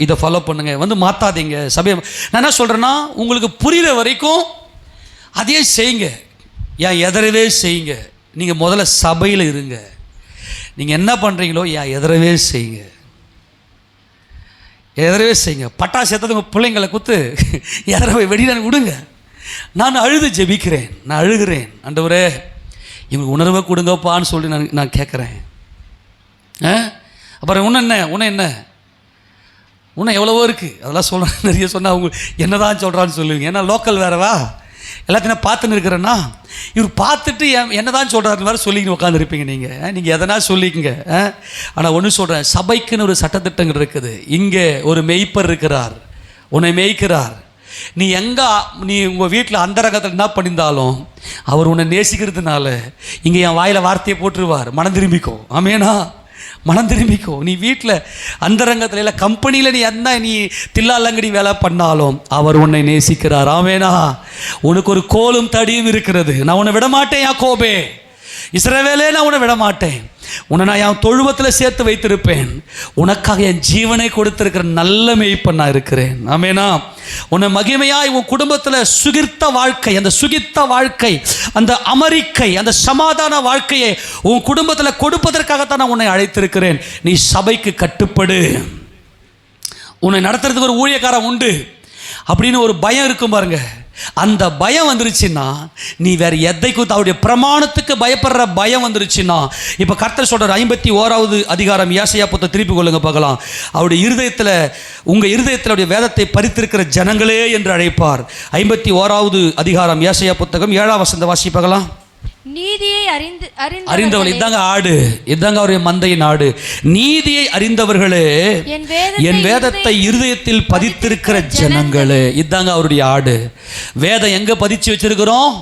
A: இதை ஃபாலோ பண்ணுங்கள், மாற்றாதீங்க சபையை. நான் என்ன சொல்கிறேன்னா, உங்களுக்கு புரிகிற வரைக்கும் அதையே செய்யுங்க. ஏன் எதிரவே செய்யுங்க. நீங்கள் முதல்ல சபையில் இருங்க. நீங்கள் என்ன பண்ணுறீங்களோ எதிரவே செய்யுங்க, எதிரவே செய்யுங்க. பட்டாசு ஏற்றது உங்கள் பிள்ளைங்களை குத்து எதிரவை வெடிதான் விடுங்க. நான் அழுது ஜெபிக்கிறேன், நான் அழுகிறேன். ஆண்டவரே இவங்க உணர்வை கொடுங்கப்பான்னு சொல்லி நான் கேட்குறேன். அப்புறம் இன்னும் எவ்வளவோ இருக்குது, அதெல்லாம் சொல்கிறேன். நிறைய சொன்னால் அவங்க என்ன தான் சொல்கிறான்னு சொல்லுவீங்க. ஏன்னா லோக்கல் வேறவா, எல்லாத்தையும் பார்த்துன்னு இருக்கிறேன்னா இவர் பார்த்துட்டு என்ன தான் சொல்கிறாரு வேறு சொல்லிக்கின்னு உட்காந்துருப்பீங்க. நீங்கள் எதனா சொல்லிக்கங்க. ஆனால் ஒன்று சொல்கிறேன், சபைக்குன்னு ஒரு சட்டத்திட்டங்கள் இருக்குது. இங்கே ஒரு மேய்ப்பர் இருக்கிறார், உன்னை மேய்க்கிறார். நீ உங்கள் வீட்டில் அந்தரங்கத்தில் என்ன பண்ணியிருந்தாலும் அவர் உன்னை நேசிக்கிறதுனால இங்கே என் வாயில் வார்த்தையை போட்டுருவார், மனம் திரும்பிக்கோ. ஆமேனா? மனம் திரும்பிக்கோ. நீ வீட்டில் அந்தரங்கத்தில் இல்லை கம்பெனியில் நீ தில்லாலங்கடி வேலை பண்ணாலும் அவர் உன்னை நேசிக்கிறார். ஆமேனா? உனக்கு ஒரு கோலும் தடியும் இருக்கிறது. நான் உன்னை விடமாட்டேன் யாக்கோபே, இஸ்ரவேலே நான் உன்னை விடமாட்டேன். உன்னை நான் என் தொழுவத்தில் சேர்த்து வைத்திருப்பேன். உனக்காக என் ஜீவனை கொடுத்திருக்கிற நல்ல மேய்ப்பன் நான் இருக்கிறேன். ஆமேனா? உன்னை மகிமையாய் உன் குடும்பத்தில் சுகிர்த்த வாழ்க்கை, அந்த சுகித்த வாழ்க்கை, அந்த அமரிக்கை, அந்த சமாதான வாழ்க்கையை உன் குடும்பத்தில் கொடுப்பதற்காகத்தான் நான் உன்னை அழைத்திருக்கிறேன். நீ சபைக்கு கட்டுப்படு. உன்னை நடத்துறதுக்கு ஒரு ஊழியக்காரன் உண்டு அப்படின்னு ஒரு பயம் இருக்கும் பாருங்க. அந்த பயம் வந்துருச்சுன்னா நீ வேற எதைக்கும், அவருடைய பிரமாணத்துக்கு பயப்படுற பயம் வந்துருச்சுன்னா, இப்போ கர்த்தர் சொல்றார் 51வது அதிகாரம் ஏசாயா புத்தகத்தை திருப்பி கொள்ளுங்க பார்க்கலாம். அவருடைய இருதயத்தில், உங்கள் இருதயத்தில் அவருடைய வேதத்தை பறித்திருக்கிற ஜனங்களே என்று அழைப்பார். 51வது அதிகாரம் ஏசாயா புத்தகம் 7ஆம் வசனத்தை வாசி பார்க்கலாம்.
B: நீதியை
A: அறிந்தவர்கள், இதாங்க ஆடு, இதாங்க அவருடைய மந்தையின் ஆடு. நீதியை அறிந்தவர்களே, என் வேதத்தை இருதயத்தில் பதித்திருக்கிற ஜனங்களே, இதாங்க அவருடைய ஆடு. வேதம் எங்க பதிச்சு வச்சிருக்கிறோம்?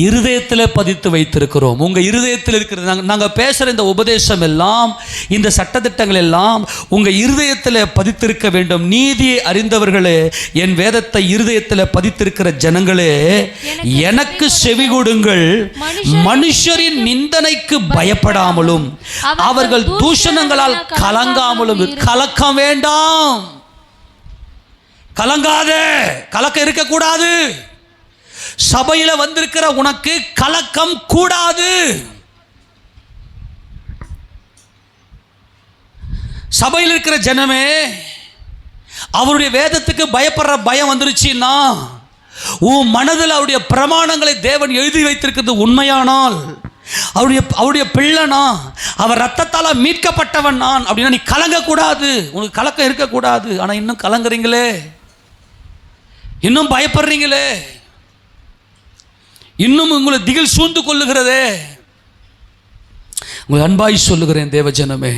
A: இருதயத்தில் பதித்து வைத்திருக்கிறோம். உங்கள் இருதயத்தில் இருக்கிறது. நாங்கள் பேசுகிற இந்த உபதேசம் எல்லாம், இந்த சட்டத்திட்டங்கள் எல்லாம் உங்கள் இருதயத்தில் பதித்திருக்க வேண்டும். நீதியை அறிந்தவர்களே, என் வேதத்தை இருதயத்தில் பதித்திருக்கிற ஜனங்களே, எனக்கு செவி கொடுங்கள். மனுஷரின் நிந்தனைக்கு பயப்படாமலும் அவர்கள் தூஷணங்களால் கலங்காமலும். கலக்கம் வேண்டாம், கலங்காத. கலக்கம் இருக்கக்கூடாது. சபையில் வந்திருக்கிற உனக்கு கலக்கம் கூடாது. சபையில் இருக்கிற ஜனமே, அவருடைய வேதத்துக்கு பயப்படுற பயம் வந்துருச்சுன்னா, உன் மனதில் அவருடைய பிரமாணங்களை தேவன் எழுதி வைத்திருக்கிறது உண்மையானால், அவருடைய பிள்ளைனா, அவர் ரத்தத்தால் மீட்கப்பட்டவன் நான் அப்படின்னா நீ கலங்கக்கூடாது. உனக்கு கலக்கம் இருக்கக்கூடாது. ஆனால் இன்னும் கலங்குறீங்களே, இன்னும் பயப்படுறீங்களே, இன்னும் உங்களை திகில் சூழ்ந்து கொள்ளுகிறதே. உங்களை அன்பாய் சொல்லுகிறேன் தேவஜனமே,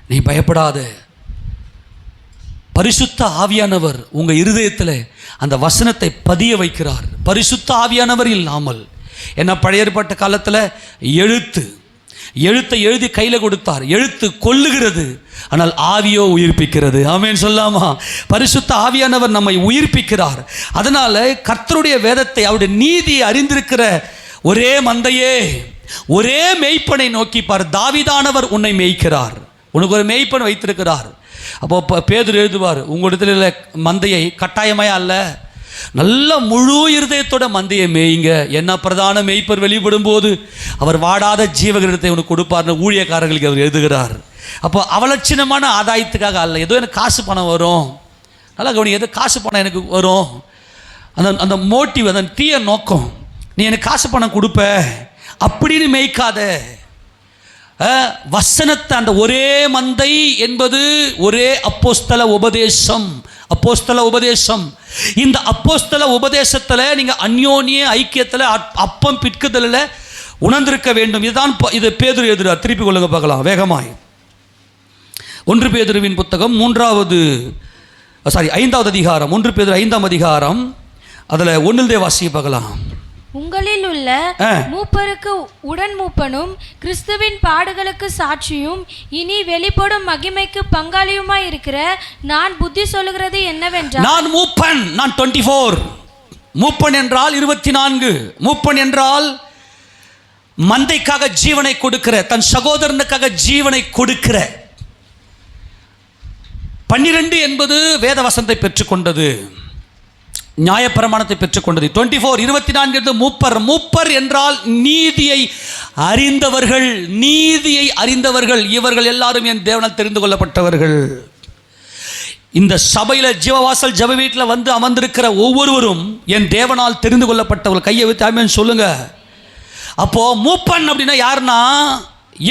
A: நீ பயப்படாத. பரிசுத்த ஆவியானவர் உங்கள் இருதயத்தில் அந்த வசனத்தை பதிய வைக்கிறார். பரிசுத்த ஆவியானவர் இல்லாமல், என்ன பழைய ஏற்பாட்டு காலத்தில் எழுத்தை எழுதி கையில் கொடுத்தார். எழுத்து கொல்லுகிறது, ஆனால் ஆவியோ உயிர்ப்பிக்கிறது. ஆமென் சொல்லாமா? பரிசுத்த ஆவியானவர் நம்மை உயிர்ப்பிக்கிறார். அதனால கர்த்தருடைய வேதத்தை, அவருடைய நீதியை அறிந்திருக்கிற ஒரே மந்தையே, ஒரே மேய்ப்பனை நோக்கி பார். தாவீதானவர் உன்னை மேய்க்கிறார். உனக்கு ஒரு மேய்ப்பன் வைத்திருக்கிறார். அப்போ பேதுரு எழுதுவார், உங்களிடத்தில் மந்தையை கட்டாயமாயா அல்ல, நல்ல முழு இருதயத்தோட மந்தையை மேய்ங்க. என்ன பிரதான மேய்ப்பர் வெளிப்படும் போது அவர் வாடாத ஜீவகிரத்தை உனக்கு கொடுப்பார்னு ஊழியக்காரர்களுக்கு அவர் எழுதுகிறார். அப்போ அவலட்சணமான ஆதாயத்துக்காக அல்ல, ஏதோ எனக்கு காசு பணம் வரும், நல்லா கவனி, ஏதோ காசு பணம் எனக்கு வரும், அந்த அந்த மோட்டிவ், அந்த தீய நோக்கம், நீ எனக்கு காசு பணம் கொடுப்ப அப்படின்னு மேய்க்காத. வசனத்தை, அந்த ஒரே மந்தை என்பது ஒரே அப்போஸ்தல உபதேசம். அப்போஸ்தல உபதேசம், இந்த அப்போஸ்தல உபதேசத்தில் நீங்கள் அந்யோன்ய ஐக்கியத்தில் அப்பம் பிற்குதலில் உணர்ந்திருக்க வேண்டும். இதுதான் இது பேதுரு எழுதுகிறார். திருப்பி கொள்ளுங்க பார்க்கலாம் வேகமாய். 1 பேதுருவின் புத்தகம் 5வது அதிகாரம், 1 பேதுரு 5ஆம் அதிகாரம், அதில் 1 வாசியை பார்க்கலாம்.
B: உங்களில் உள்ள மூப்பருக்கு உடன் மூப்பனும் கிறிஸ்துவின் பாடுகளுக்கு சாட்சியும் இனி வெளிப்படும் மகிமைக்கு பங்காளியுமாய் இருக்கிற நான் புத்தி சொல்லுகிறது என்னவென்றால்,
A: நான் மூப்பன், நான் 24. மூப்பன் என்றால் 24. மூப்பன் என்றால் மந்தைக்காக ஜீவனை கொடுக்கிற, தன் சகோதரனுக்காக ஜீவனை கொடுக்கிற. 12 என்பது வேத வசனத்தை பெற்றுக்கொண்டது, நியாயப்பிரமாணத்தை பெற்றுக்கொண்டது. 24 என்பது மூப்பர். மூப்பர் என்றால் நீதியை அறிந்தவர்கள், நீதியை அறிந்தவர்கள். இவர்கள் எல்லாரும் என் தேவனால் தெரிந்து கொள்ளப்பட்டவர்கள். இந்த சபையில் ஜீவவாசல் ஜெப வீட்டில் வந்து அமர்ந்திருக்கிற ஒவ்வொருவரும் என் தேவனால் தெரிந்து கொள்ளப்பட்டவர்கள். கையை வைத்து ஆமென் சொல்லுங்க. அப்போ மூப்பன் அப்படின்னா யாருன்னா,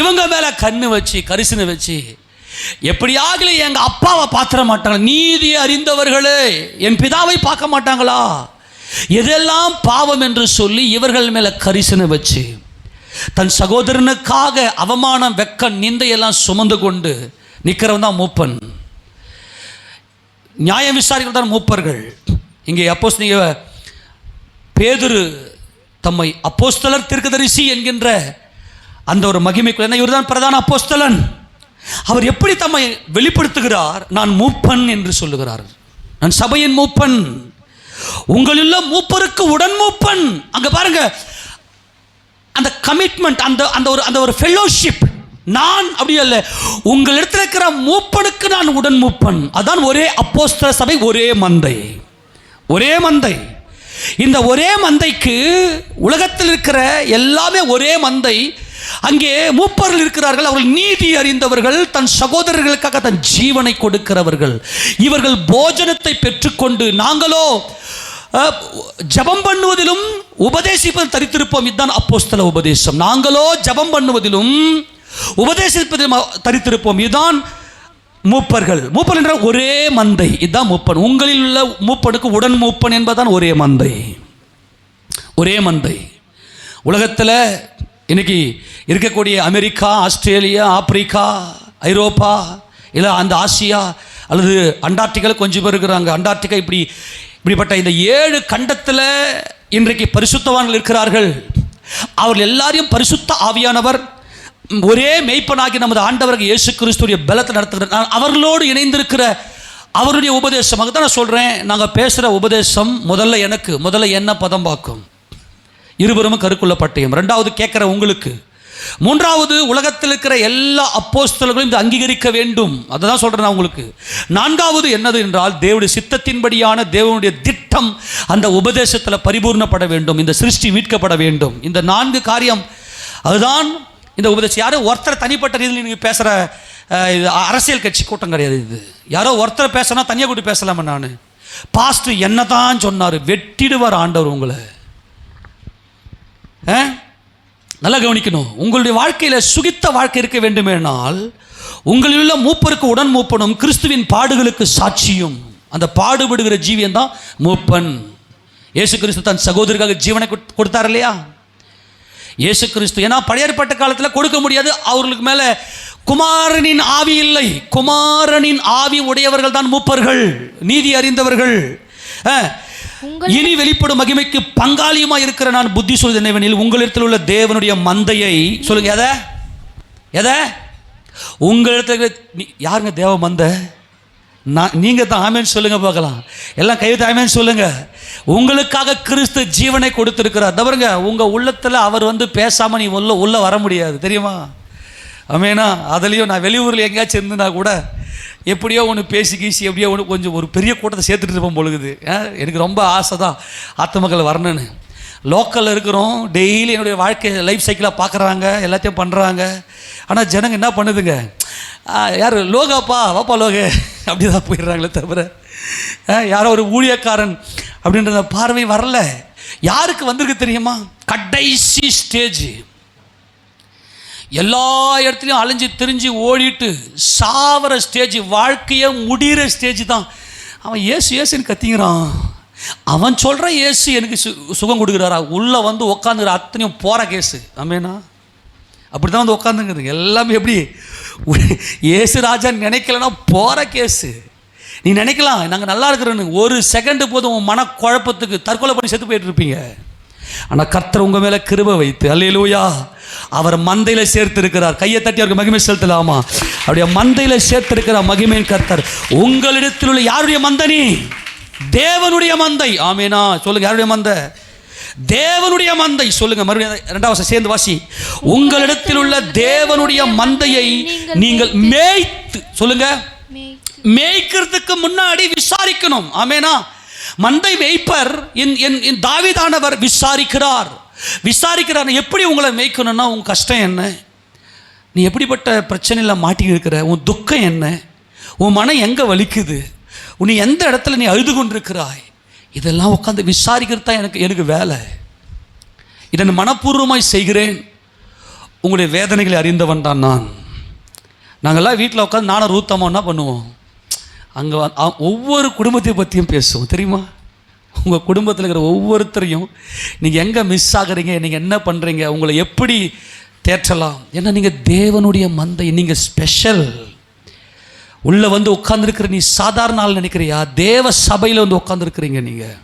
A: இவங்க மேல கண்ணு வச்சு கரிசனை வச்சு எப்படியாக எங்க அப்பாவை பார்த்துட மாட்டாங்களா? நீதியை அறிந்தவர்களே என் பிதாவை பார்க்க மாட்டாங்களா? எதெல்லாம் பாவம் என்று சொல்லி இவர்கள் மேல கரிசனை வச்சு தன் சகோதரனுக்காக அவமானம், வெக்கம், நிந்தையெல்லாம் சுமந்து கொண்டு நிற்கிறவன் தான் மூப்பன். நியாயம் விசாரிகள் தான் மூப்பர்கள். இங்கே அப்போஸ்தலர் பேதுரு தம்மை அப்போஸ்தலர் தீர்க்கதரிசி என்கின்ற அந்த ஒரு மகிமைக்குள், என்ன இவர் தான் பிரதான அப்போஸ்தலன், அவர் எப்படி தம்மை வெளிப்படுத்துகிறார்? நான் மூப்பன் என்று சொல்லுகிறார். நான் சபையின் மூப்பன், உங்களுள்ள மூப்பருக்கு உடன் மூப்பன். அங்க பாருங்க அந்த கமிட்மெண்ட், அந்த ஒரு ஃபெல்லோஷிப். நான் அப்படி அல்ல, உங்களிடத்தில் இருக்கிற மூப்பனுக்கு நான் உடன் மூப்பன். அதான் ஒரே அப்போஸ்தல சபை, ஒரே மந்தை, ஒரே மந்தை. இந்த ஒரே மந்தைக்கு உலகத்தில் இருக்கிற எல்லாமே ஒரே மந்தை. அங்கே மூப்பர்கள் இருக்கிறார்கள், அவர்கள் நீதி அறிந்தவர்கள், தன் சகோதரர்களுக்காக தன் ஜீவனை கொடுக்கிறவர்கள். இவர்கள் போஜனத்தை பெற்றுக்கொண்டு, நாங்களோ ஜபம் பண்ணுவதிலும் உபதேசிப்பதில் தரித்திருப்போம். இதுதான் அப்போஸ்தல உபதேசம். நாங்களோ ஜபம் பண்ணுவதிலும் உபதேசிப்பதிலும் தரித்திருப்போம். இதுதான் மூப்பர்கள். மூப்பன் என்ற ஒரே மந்தை, இதுதான் மூப்பன். உங்களில் உள்ள மூப்பனுக்கு உடன் மூப்பன் என்பதுதான் ஒரே மந்தை, ஒரே மந்தை. உலகத்தில் இன்னைக்கு இருக்கக்கூடிய அமெரிக்கா, ஆஸ்திரேலியா, ஆப்பிரிக்கா, ஐரோப்பா, இல்லை அந்த ஆசியா அல்லது அண்டார்டிகாவில் கொஞ்சம் பேர் இருக்கிறாங்க. அண்டார்டிகா இப்படிப்பட்ட இந்த 7 கண்டத்தில் இன்றைக்கு பரிசுத்தவான்கள் இருக்கிறார்கள். அவர்கள் எல்லாரையும் பரிசுத்த ஆவியானவர் ஒரே மெய்ப்பனாகி நமது ஆண்டவருக்கு இயேசு கிறிஸ்துடைய பலத்தை நடத்துகிறார். அவர்களோடு இணைந்திருக்கிற அவருடைய உபதேசமாக தான் நான் சொல்கிறேன். நாங்கள் பேசுகிற உபதேசம் முதல்ல என்ன பதம் பார்க்கும், இருபுறமும் கருக்குள்ள பட்டயம். 2வது கேட்குற உங்களுக்கு, 3வது உலகத்தில் இருக்கிற எல்லா அப்போஸ்தலர்களும் இந்த அங்கீகரிக்க வேண்டும். அதை தான் சொல்கிறேன் நான் உங்களுக்கு. 4வது என்னது என்றால், தேவனுடைய சித்தத்தின்படியான தேவனுடைய திட்டம் அந்த உபதேசத்தில் பரிபூர்ணப்பட வேண்டும், இந்த சிருஷ்டி மீட்கப்பட வேண்டும். இந்த 4 காரியம், அதுதான் இந்த உபதேசம். யாரும் ஒருத்தர் தனிப்பட்ட ரீதியில் நீங்கள் பேசுகிற அரசியல் கட்சி கூட்டம் கிடையாது இது. யாரோ ஒருத்தர் பேசினா தனியாக கூட்டி பேசலாமா? நான் பாஸ்டர் என்ன தான் சொன்னார், வெட்டிடுவார் ஆண்டவர் உங்களை. நல்லா கவனிக்கணும். உங்களுடைய வாழ்க்கையில் சுகித்த வாழ்க்கை இருக்க வேண்டுமேனால் உங்களில் உள்ள மூப்பருக்கு உடன் மூப்பனும் கிறிஸ்துவின் பாடுகளுக்கு சாட்சியும். அந்த பாடுபடுகிற ஜீவியம் தான் மூப்பன். இயேசு கிறிஸ்து தன் சகோதரருக்காக ஜீவனை கொடுத்தார் இல்லையா? இயேசு கிறிஸ்து, ஏன்னா பழைய ஏற்பாட்டு காலத்தில் கொடுக்க முடியாது, அவர்களுக்கு மேலே குமாரனின் ஆவி இல்லை. குமாரனின் ஆவி உடையவர்கள் தான் மூப்பர்கள், நீதி அறிந்தவர்கள். இனி வெளிப்படும் மகிமைக்கு பங்காளியுமாய் இருக்கிற நான் புத்தி சொல்வது என்னவெனில், உங்களிடத்தில் உள்ள தேவனுடைய மந்தையை சொல்லுங்க. எதை உங்களிடத்தில் யாருங்க தேவ மந்தை? நீங்கள் தான் ஆமேன்னு சொல்லுங்க பார்க்கலாம். எல்லாம் கைவிட்டு ஆமேன்னு சொல்லுங்க. உங்களுக்காக கிறிஸ்து ஜீவனை கொடுத்திருக்கிறார். தவறுங்க, உங்கள் உள்ளத்தில் அவர் வந்து பேசாமல் நீ உள்ள வர முடியாது, தெரியுமா? ஆமேனா. அதுலேயும் நான் வெளியூரில் எங்கேயாச்சும் இருந்துனா கூட எப்படியோ ஒன்று பேசி கீசி எப்படியோ ஒன்று கொஞ்சம் ஒரு பெரிய கூட்டத்தை சேர்த்துட்டு இருப்போம் பொழுது. எனக்கு ரொம்ப ஆசை தான் ஆத்து மக்கள் வரணுன்னு. லோக்கலில் இருக்கிறோம், டெய்லி என்னுடைய வாழ்க்கை லைஃப் சைக்கிளாக பார்க்குறாங்க, எல்லாத்தையும் பண்ணுறாங்க. ஆனால் ஜனங்க என்ன பண்ணுதுங்க, யார் லோகாப்பா வாப்பா லோக அப்படி தான் போயிடுறாங்களே தவிர யாரோ ஒரு ஊழியக்காரன் அப்படின்ற பார்வை வரல. யாருக்கு வந்திருக்கு தெரியுமா? கடைசி ஸ்டேஜ், எல்லா இடத்துலையும் அலைஞ்சு திரிஞ்சு ஓடிட்டு சாவர ஸ்டேஜ், வாழ்க்கையை முடிகிற ஸ்டேஜ் தான். அவன் ஏசு ஏசுன்னு கத்திங்கிறான். அவன் சொல்கிற ஏசு எனக்கு சுகம் கொடுக்குறாரா? உள்ளே வந்து உட்காந்துக்கிற அத்தனையும் போகிற கேஸு. ஆமேனா. அப்படி தான் வந்து உட்காந்துங்கிறது எல்லாமே. எப்படி ஏசு ராஜா நினைக்கலன்னா போகிற கேஸு. நீ நினைக்கலாம் நாங்கள் நல்லா இருக்கிறோன்னு, ஒரு செகண்டு போதும் உன் மனக்குழப்பத்துக்கு தற்கொலை பண்ணி செத்து போயிட்டு இருப்பீங்க. ஆனால் கர்த்தர் உங்கள் மேலே கிருபை வைத்து, அல்லேலூயா, அவர் மந்தையில் சேர்த்திருக்கிறார். கையை தட்டி அவருக்கு மகிமை செலுத்தலாமா? அவருடைய மந்தையில் சேர்த்திருக்கிறார் மகிமையின் கர்த்தர். உங்களிடத்தில் உள்ள யாருடைய மந்தை? நீ தேவனுடைய மந்தை. ஆமேனா. சொல்லுங்க, யாருடைய மந்தை? தேவனுடைய மந்தை. சொல்லுங்க மறுபடியும், இரண்டாவது சேர்ந்து வாசி. உங்களிடத்தில் உள்ள தேவனுடைய மந்தையை நீங்கள் மேய்த்து, சொல்லுங்க, மேய்க்கிறதுக்கு முன்னாடி விசாரிக்கணும். ஆமேனா. மந்தை மேய்ப்பர் தாவீதானவர் விசாரிக்கிறார். எப்படி உங்களை மேய்க்கணும்னா, உன் கஷ்டம் என்ன, நீ எப்படிப்பட்ட பிரச்சனையில் மாட்டி இருக்கிற, உன் துக்கம் என்ன, உன் மனம் எங்கே வலிக்குது, நீ எந்த இடத்துல நீ அழுது கொண்டிருக்கிறாய், இதெல்லாம் உட்காந்து விசாரிக்கிறது தான் எனக்கு வேலை. இதை நான் மனப்பூர்வமாய் செய்கிறேன். உங்களுடைய வேதனைகளை அறிந்தவன் தான் நான். நாங்கள்லாம் வீட்டில் உட்காந்து நானும் ரூத்தமாக என்ன பண்ணுவோம், அங்கே ஒவ்வொரு குடும்பத்தை பற்றியும் பேசுவோம். தெரியுமா? உங்கள் குடும்பத்தில் இருக்கிற ஒவ்வொருத்தரையும் நீங்கள் எங்கே மிஸ் ஆகுறீங்க, நீங்கள் என்ன பண்ணுறீங்க, உங்களை எப்படி தேற்றலாம். ஏன்னா நீங்கள் தேவனுடைய மந்தை, நீங்கள் ஸ்பெஷல். உள்ளே வந்து உட்காந்துருக்கிற நீ சாதாரண ஆள் நினைக்கிறியா? தேவ சபையில் வந்து உட்காந்துருக்கிறீங்க நீங்கள்.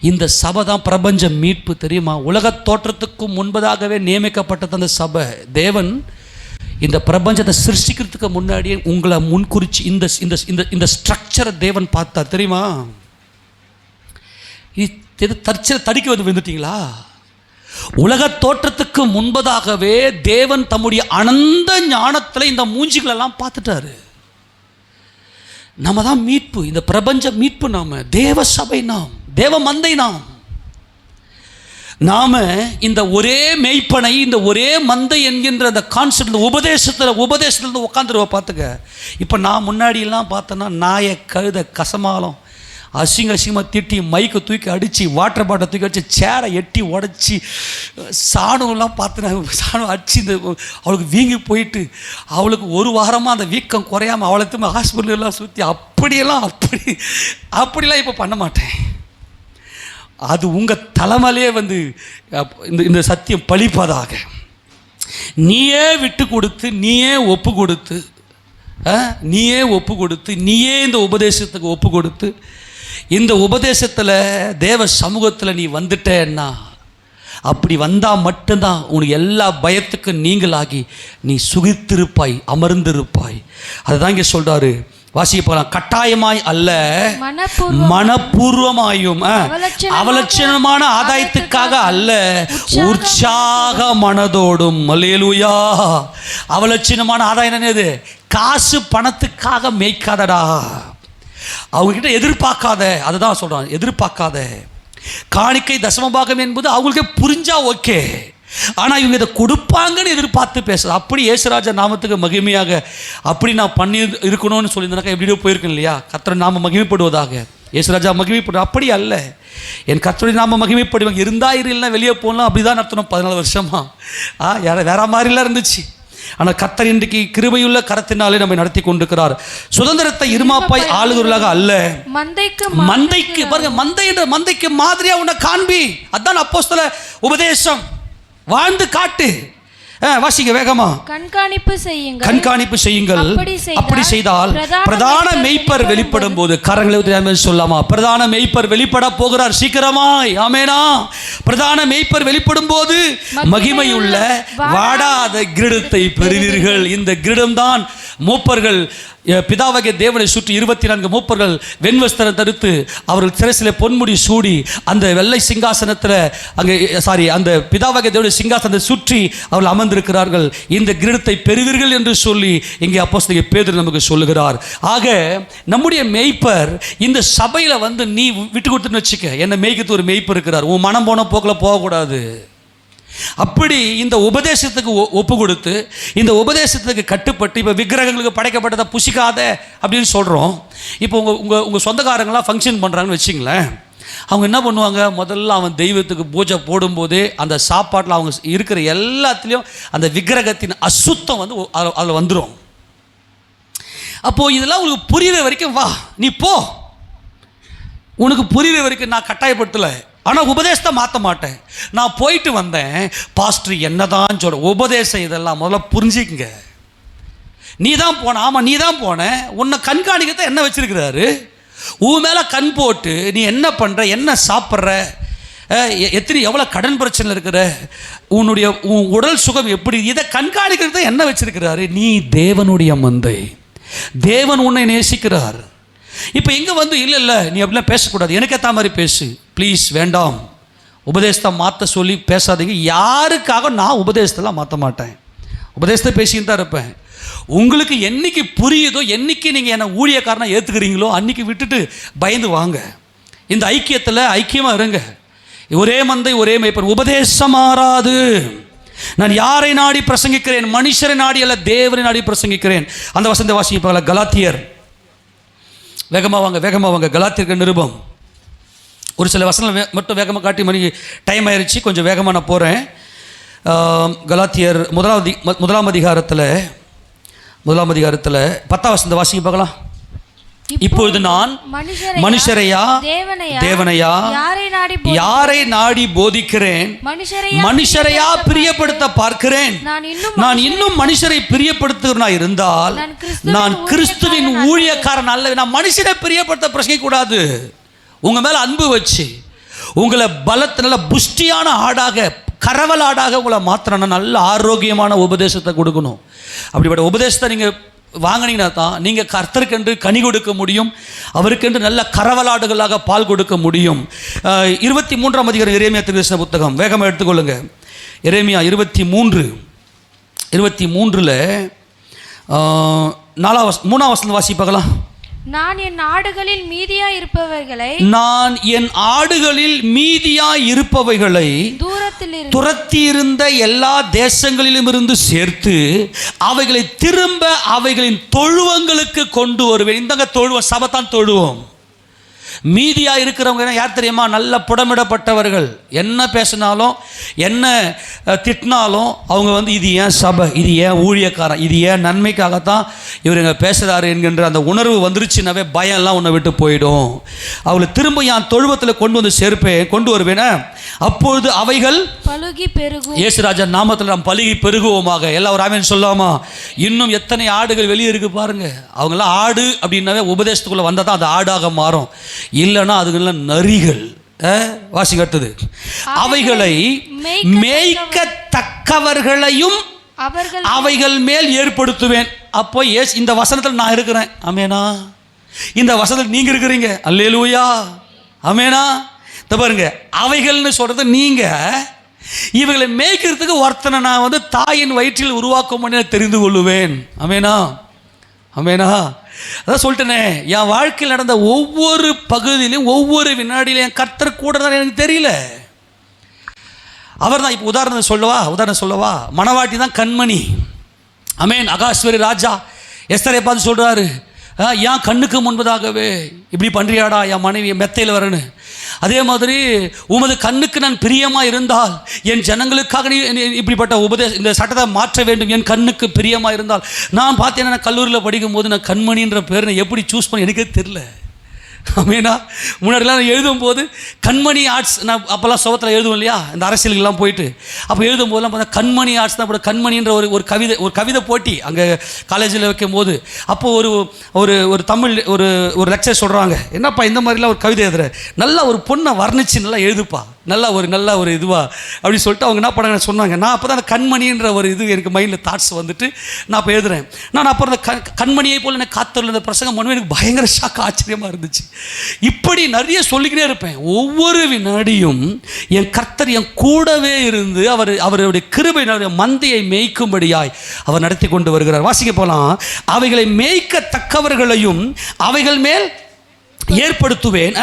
A: இந்த சபை தான் பிரபஞ்ச மீட்பு. தெரியுமா? உலக தோற்றத்துக்கும் முன்பதாகவே நியமிக்கப்பட்டது அந்த சபை. தேவன் இந்த பிரபஞ்சத்தை சிருஷ்டிக்கிறதுக்கு முன்னாடியே உங்களை முன்குறிச்சு இந்த இந்த இந்த இந்த ஸ்ட்ரக்சரை தேவன் பார்த்தா. தெரியுமா? இது தடிக்க வந்துட்டீங்களா? உலக தோற்றத்துக்கு முன்பதாகவே தேவன் தம்முடைய அனந்த ஞானத்தில் இந்த மூஞ்சிகளெல்லாம் பார்த்துட்டாரு. நம்ம தான் மீட்பு, இந்த பிரபஞ்ச மீட்பு. நாம தேவ சபை, நாம் தேவ மந்தை. நாம இந்த ஒரே மெய்ப்பனை, இந்த ஒரே மந்தை என்கின்ற அந்த கான்செப்ட், உபதேசத்தில் உட்காந்துருவ. பார்த்துக்க. இப்போ நான் முன்னாடியெல்லாம் பார்த்தேன்னா நாயை, கழுத, கசமாலம் அசிங்கமாக திட்டி, மைக்கை தூக்கி அடித்து, வாட்டர் பாட்டில் தூக்கி அடித்து, சேரை எட்டி உடச்சி, சாணம்லாம் பார்த்து சாணம் அடிச்சு இந்த அவளுக்கு வீங்கி போயிட்டு, அவளுக்கு ஒரு வாரமாக அந்த வீக்கம் குறையாமல் அவளை திரும்ப ஹாஸ்பிட்டலெலாம் சுற்றி அப்படிலாம் இப்போ பண்ண மாட்டேன். அது உங்கள் தலைமையிலே வந்து இந்த சத்தியம் பழிப்பதாக. நீயே விட்டு கொடுத்து, நீயே ஒப்பு கொடுத்து, நீயே இந்த உபதேசத்துக்கு ஒப்பு கொடுத்து, இந்த உபதேசத்தில் தேவ சமூகத்தில் நீ வந்துட்டேன்னா, அப்படி வந்தால் மட்டும்தான் உனக்கு எல்லா பயத்துக்கும் நீங்களாகி நீ சுகித்திருப்பாய், அமர்ந்திருப்பாய். அதுதான் இங்கே சொல்கிறாரு. வாசிக்க போகலாம். கட்டாயமாய் அல்ல, மனப்பூர்வமாயும் அவலட்சணமான ஆதாயத்துக்காக அல்ல, உற்சாக மனதோடும். அல்லேலூயா. அவலட்சணமான ஆதாயம் என்னது? காசு பணத்துக்காக மேய்க்காதடா. அவங்ககிட்ட எதிர்பார்க்காத. அதுதான் சொல்றான், எதிர்பார்க்காத. காணிக்கை தசமபாகம் என்பது அவங்களுக்கே புரிஞ்சா ஓகே. ஆனால் இவங்க இதை கொடுப்பாங்கன்னு எதிர்பார்த்து பேசுறது. அப்படி இயேசுராஜா நாமத்துக்கு மகிமையாக அப்படி நான் பண்ணி இருக்கணும்னு சொல்லியிருந்தாக்கா எப்படியோ போயிருக்கேன் இல்லையா? கர்த்தர் நாம மகிமைப்படுவதாக, இயேசுராஜா மகிமைப்படும். அப்படி அல்ல, என் கர்த்தருடைய நாம மகிமைப்படுவாங்க. இருந்தா இல்லைன்னா வெளியே போகலாம். அப்படி தான் நடத்தணும் 14 வருஷமா. வேற மாதிரிலாம் இருந்துச்சு. ஆனால் கர்த்தர் இன்றைக்கு கிருபையுள்ள கரத்தினாலே நம்மை நடத்தி கொண்டிருக்கிறார். சுதந்திரத்தை இருமாப்பாய் ஆளுகிறவர்களாக அல்ல, மந்தைக்கு பாருங்க, மந்தைக்கு மாதிரியா உன்னை காண்பி. அதான் அப்போஸ்தல உபதேசம். வாழ்ந்து காட்டு. வாசிங்க வேகமா. கண்காணிப்பு செய்யுங்கள். அப்படி செய்தால் பிரதான மெய்ப்பர் வெளிப்படும் போது, கரங்களை சொல்லாமா, பிரதான மெய்ப்பர் வெளிப்பட போகிறார் சீக்கிரமாய். ஆமேனா. பிரதான மெய்ப்பர் வெளிப்படும் போது மகிமையுள்ள வாடாத கிரீடத்தை பெறுவீர்கள். இந்த கிரீடம் தான் மூப்பர்கள் பிதாவாகிய தேவனை சுற்றி 24 மூப்பர்கள் வெண்வஸ்திரம் தரித்து அவர்கள் சிரசிலே பொன்முடி சூடி அந்த வெள்ளை சிங்காசனத்தில் அந்த பிதாவாகிய தேவனுடைய சிங்காசனத்தை சுற்றி அவர்கள் அமர்ந்திருக்கிறார்கள். இந்த கிரீடத்தை பெறுவீர்கள் என்று சொல்லி இங்கே அப்போஸ்தலன் பேதுரு நமக்கு சொல்லுகிறார். ஆக நம்முடைய மேய்ப்பர் இந்த சபையில் வந்து நீ விட்டு கொடுத்துன்னு வச்சுக்க, என்னை மேய்க்கிறது ஒரு மேய்ப்பர் இருக்கிறார், உன் மனம் போன போக்கில் போகக்கூடாது. அப்படி இந்த உபதேசத்துக்கு ஒப்பு கொடுத்து இந்த உபதேசத்துக்கு கட்டுப்பட்டு, இப்போ விக்கிரகங்களுக்கு படைக்கப்பட்டதை புசிக்காத அப்படின்னு சொல்கிறோம். இப்போ உங்கள் சொந்தக்காரங்களாம் ஃபங்க்ஷன் பண்ணுறாங்கன்னு வச்சிங்களேன், அவங்க என்ன பண்ணுவாங்க, முதல்ல அவன் தெய்வத்துக்கு பூஜை போடும்போதே அந்த சாப்பாட்டில் அவங்க இருக்கிற எல்லாத்துலேயும் அந்த விக்கிரகத்தின் அசுத்தம் வந்து அதில் வந்துடும். அப்போது இதெல்லாம் உங்களுக்கு புரிகிற வரைக்கும் வா, நீ போ, உனக்கு புரிகிற வரைக்கும் நான் கட்டாயப்படுத்தலை, ஆனால் உபதேசத்தை மாற்ற மாட்டேன். நான் போயிட்டு வந்தேன், பாஸ்டர் என்னதான் சொல்ற உபதேசம் இதெல்லாம் முதல்ல புரிஞ்சுக்குங்க. நீ தான் போன, ஆமாம் நீ தான் போன, உன்னை கண்காணிக்கத்தை என்ன வச்சிருக்கிறாரு, உன் மேலே கண் போட்டு நீ என்ன பண்ணுற, என்ன சாப்பிட்ற, எவ்வளோ கடன் பிரச்சனை இருக்கிற, உன் உடல் சுகம் எப்படி, இதை கண்காணிக்கிறத என்ன வச்சிருக்கிறாரு. நீ தேவனுடைய மந்தை, தேவன் உன்னை நேசிக்கிறார். இப்போ இங்கே வந்து இல்லை நீ அப்படிலாம் பேசக்கூடாது, எனக்கு ஏற்ற மாதிரி பேசு ப்ளீஸ், வேண்டாம், உபதேசத்தை மாற்ற சொல்லி பேசாதீங்க. யாருக்காக நான் உபதேசத்தெல்லாம் மாற்ற மாட்டேன், உபதேசத்தை பேசிக்கிட்டு தான் இருப்பேன். உங்களுக்கு என்னைக்கு புரியுதோ, என்னைக்கு நீங்கள் என்னை ஊழியக்காரனாக ஏற்றுக்கிறீங்களோ அன்றைக்கி விட்டுட்டு பயந்து வாங்க. இந்த ஐக்கியத்தில் ஐக்கியமாக இருங்க. ஒரே மந்தை ஒரே மேய்ப்பன், உபதேசம் மாறாது. நான் யாரை நாடி பிரசங்கிக்கிறேன், மனுஷரை நாடி அல்ல தேவனை நாடி பிரசங்கிக்கிறேன். அந்த வசந்த வாசிப்பாங்கள கலாத்தியர், வேகமாக வாங்க கலாத்தியர்கள் நிருபம். ஒரு சில வசனம் மட்டும் வேகமாக காட்டி மணி டைம் ஆயிடுச்சு, கொஞ்சம் வேகமாக நான் போகிறேன். கலாத்தியர் முதலாம் அதிகாரத்தில் 10ஆம் வசனத்தை வாசிக்க பார்க்கலாம். இப்பொழுது நான் மனுஷரையா தேவனையா யாரை நாடி போதிக்கிறேன், மனுஷரையா பிரியப்படுத்த பார்க்கிறேன். நான் இன்னும் மனுஷரை பிரியப்படுத்துகிறவனா இருந்தால் நான் கிறிஸ்துவின் ஊழியக்காரன் அல்ல. நான் மனுஷரை பிரியப்படுத்த பிரச்சனை கூடாது. உங்க மேல அன்பு வச்சு உங்களை பலத்த நல்ல புஷ்டியான ஆடாக, கரவல் ஆடாக உங்களை மாத்திரன்னா நல்ல ஆரோக்கியமான உபதேசத்தை கொடுக்கணும். அப்படிப்பட்ட உபதேசத்தை நீங்கள் வாங்கினீங்கன்னா தான் நீங்கள் கர்த்தருக்கென்று கனி கொடுக்க முடியும், அவருக்கென்று நல்ல கரவலாடுகளாக பால் கொடுக்க முடியும். 23ஆம் அதிகாரம் எரேமியா தீர்க்கதரிசன புத்தகம், வேகமாக எடுத்துக்கொள்ளுங்க. எரேமியா 23 3ஆம் வசனம் வாசிப்பாங்களா.
B: நான் என் ஆடுகளில் மீதியாய் இருப்பவைகளை துரத்தி இருந்த எல்லா தேசங்களிலும் இருந்து சேர்த்து அவைகளை திரும்ப அவைகளின் தொழுவங்களுக்கு கொண்டு வருவேன். இந்தங்க தொழுவம், சபைத்தான் தொழுவோம். மீதியா இருக்கிறவங்க யார் தெரியுமா, நல்ல புடமிடப்பட்டவர்கள். என்ன பேசினாலும் என்ன திட்டினாலும் அவங்க வந்து இது ஏன் சபை, இது ஏன் ஊழியக்காரன், இது ஏன் நன்மைக்காகத்தான் இவர் எங்க பேசுகிறாரு என்கின்ற அந்த உணர்வு வந்துருச்சுனாவே பயம் எல்லாம் உன்னை விட்டு போயிடும். அவளை திரும்ப என் தொழுவத்தில் கொண்டு வருவேன். அப்பொழுது அவைகள் பலுகி பெருகும். இயேசுராஜா நாமத்தில் நாம் பலுகி பெருகுவோமாக. எல்லாம் ஒரு ஆமென் சொல்லாமா. இன்னும் எத்தனை ஆடுகள் வெளியே இருக்கு பாருங்க. அவங்களாம் ஆடு அப்படின்னாவே உபதேசத்துக்குள்ள வந்தால் தான் அது ஆடாக மாறும், இல்லைன்னா அதுக்கெல்லாம் நரிகள். வாசிங்க அடுத்தது. அவைகளை மேய்க்கத்தக்கவர்களையும் அவைகள் மேல் ஏற்படுத்துவேன். அப்போ இந்த வசனத்தில் நான் இருக்கிறேன், அமேனா. இந்த வசனத்தில் நீங்க இருக்கிறீங்க, அல்லேலூயா, அமேனா. பாருங்க, அவைகள்னு சொல்றது நீங்க. இவைகளை மேய்க்கிறதுக்கு ஒருத்தனை நான் வந்து தாயின் வயிற்றில் உருவாக்கும் பண்ணி தெரிந்து கொள்ளுவேன், அமேனா, அமேனா. அதான் சொல்லிட்டேனே, என் வாழ்க்கையில் நடந்த ஒவ்வொரு பகுதியிலையும் ஒவ்வொரு வினாடியிலும் என் கர்த்தர் கூட தான் எனக்கு தெரியல. அவர் தான். இப்போ உதாரணம் சொல்லவா, மணவாட்டி தான் கண்மணி, அமேன். அகாஸ்வரி ராஜா எஸ்தரை பார்த்து சொல்றாரு, என் கண்ணுக்கு முன்பதாகவே இப்படி பண்றியாடா என் மனைவி மெத்தையில் வரன்னு. அதே மாதிரி உமது கண்ணுக்கு நான் பிரியமாக இருந்தால் என் ஜனங்களுக்காக நீ இப்படிப்பட்ட இந்த சட்டத்தை மாற்ற வேண்டும். என் கண்ணுக்கு பிரியமாக இருந்தால். நான் பார்த்தேன்னா, நான் கல்லூரியில் படிக்கும் போது நான் கண்மணின்ற பேர் நான் எப்படி சூஸ் பண்ண எனக்கே தெரில, அமேனா. முன்னாடிலாம் நான் எழுதும்போது கண்மணி ஆர்ட்ஸ், நான் அப்போல்லாம் சுவத்தில் எழுதுவோம் இல்லையா, இந்த அரசியலுக்கெல்லாம் போயிட்டு. அப்போ எழுதும் போதெல்லாம் பார்த்தா கண்மணி ஆர்ட்ஸ் தான். இப்போ கண்மணின்ற ஒரு கவிதை போட்டி அங்கே காலேஜில் வைக்கும் போது, அப்போது ஒரு தமிழ் ஒரு லெக்சர் சொல்கிறாங்க, என்னப்பா இந்த மாதிரிலாம் ஒரு கவிதை எழுதுற, நல்லா ஒரு பொண்ணை வர்ணிச்சு நல்லா எழுதுப்பா,
A: நல்ல ஒரு இதுவா அப்படி சொல்லிட்டு அவங்க என்ன பண்ணாங்க சொன்னாங்க. நான் அப்போ தான் அந்த கண்மணின்ற ஒரு இது எனக்கு மைண்டில் தாட்ஸ் வந்துட்டு நான் இப்போ எழுதுறேன். நான் அப்புறம் அந்த கண்மணியை போல் எனக்கு காத்தருள் இந்த பிரசங்கம் பண்ணுவேன். எனக்கு பயங்கர ஷாக், ஆச்சரியமாக இருந்துச்சு. இப்படி நிறைய சொல்லிக்கிட்டே இருப்பேன். ஒவ்வொரு வினாடியும் என் கர்த்தர் என் கூடவே இருந்து அவருடைய கிருபை மந்தையை மேய்க்கும்படியாய் அவர் நடத்தி கொண்டு வருகிறார். வாசிக்க போலாம். அவைகளை மேய்க்கத்தக்கவர்களையும் அவைகள் மேல் ஏற்படுத்துவேன்,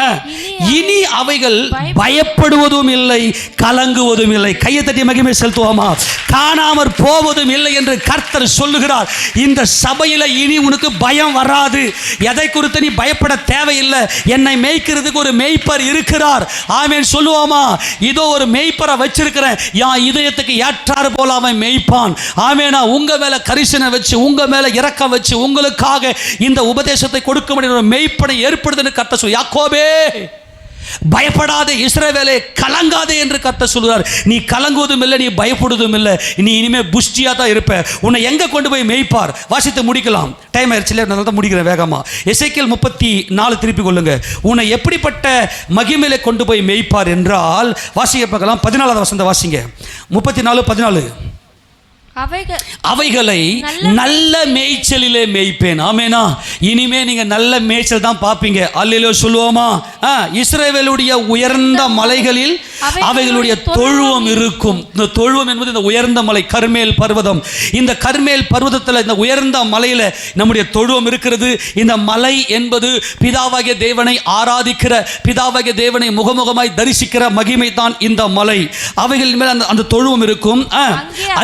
A: இனி அவைகள் பயப்படுவதும் இல்லை, கலங்குவதும் இல்லை. கையை தட்டி மகிமை செலுத்துவோமா? காணாமற் போவதும் இல்லை என்று கர்த்தர் சொல்லுகிறார். இந்த சபையில் இனி உனக்கு பயம் வராது. எதை குறித்து நீ பயப்பட தேவையில்லை. என்னை மேய்க்கிறதுக்கு ஒரு மேய்ப்பர் இருக்கிறார். ஆமென் சொல்லுவோமா? இதோ ஒரு மேய்ப்பரை வச்சிருக்கிறேன், என் இதயத்துக்கு ஏற்றாறு போல அவன் மேய்ப்பான். ஆமெனா? உங்க மேல கரிசனை வச்சு, உங்க மேல இரக்கம் வச்சு, உங்களுக்காக இந்த உபதேசத்தை கொடுக்க முடியும் ஒரு மேய்ப்பனை ஏற்படுத்த கர்த்தர் சொல்லு. யாக்கோபே பயப்படாதே, இஸ்ரவேலே கலங்காதே என்று கர்த்தர் சொல்கிறார். நீ கலங்குவதும் இல்லை, நீ பயப்படுவதும் இல்லை. நீ இனிமே புஷ்டியா தான் இருப்ப. உன்னை எங்க கொண்டு போய் மேய்ப்பார்? வாசித்து முடிக்கலாம், டைம் ஆயிடுச்சு, அதனால தான் முடிக்கிறேன் வேகமா. எசேக்கியேல் 34 திருப்பி கொள்ளுங்க. உன்னை எப்படிப்பட்ட மகிமையிலே கொண்டு போய் மேய்ப்பார் என்றால், வாசிக்க பார்க்கலாம். 14வது வசனத்தை வாசிங்க. 34:14. அவைகளை நல்ல மேய்ச்சலிலே மேய்ப்பேன். ஆமேனா? இனிமே நீங்க நல்ல மேய்ச்சல் தான் பார்ப்பீங்க. அல்லேலூயா சொல்லுவோமா? இஸ்ரவேலுடைய உயர்ந்த மலைகளில் அவைகளுடைய தொழுவம் இருக்கும். இந்த தொழுவம் என்பது இந்த உயர்ந்த மலை கர்மேல் பர்வதம். இந்த கர்மேல் பர்வதத்தில் இந்த உயர்ந்த மலையில நம்முடைய தொழுவம் இருக்கிறது. இந்த மலை என்பது பிதாவாகிய தேவனை ஆராதிக்கிற, பிதாவாகிய தேவனை முகமுகமாய் தரிசிக்கிற மகிமை தான் இந்த மலை. அவைகளின் மேல் அந்த தொழுவம் இருக்கும்.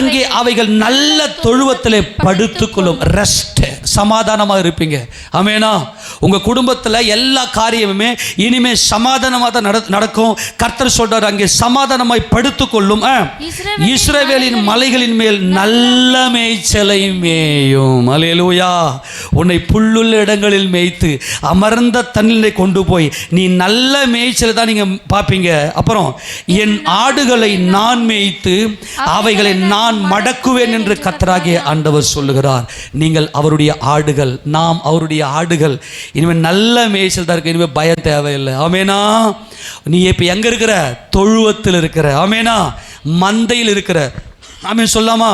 A: அங்கே அவைகள் நல்ல தொழுவத்திலே படுத்துக்கொள்ளும். ரெஸ்ட், சமாதானமாக இருப்பீங்க. ஆமேனா? உங்க குடும்பத்தில் எல்லா காரியமுமே இனிமே சமாதானமாக தான் நடக்கும். கர்த்தர் சொல்றார், அங்கே சமாதானமாய் படுத்துக்கொள்ளும். இஸ்ரவேலின் மலைகளின் மேல் நல்ல மேய்ச்சலை மேயும். அல்லேலூயா. உன்னை புல்லுள்ள இடங்களில் மேய்த்து அமர்ந்த தண்ணீரை கொண்டு போய் நீ நல்ல மேய்ச்சலை தான் நீங்க பார்ப்பீங்க. அப்புறம் என் ஆடுகளை நான் மேய்த்து அவைகளை நான் மடக்குவேன் என்று கர்த்தராகிய ஆண்டவர் சொல்லுகிறார். நீங்கள் அவருடைய ஆடுகள், நாம் அவருடைய ஆடுகள். இனிமேல் நல்ல மேய்ச்சல் தான் இருக்கு. இனிமேல் பயம் தேவையில்லை. ஆமேனா? நீ இப்ப எங்க இருக்கிற? தொழுவத்தில் இருக்கிற. ஆமேனா? மந்தையில் இருக்கிற. ஆமேன் சொல்லாமா?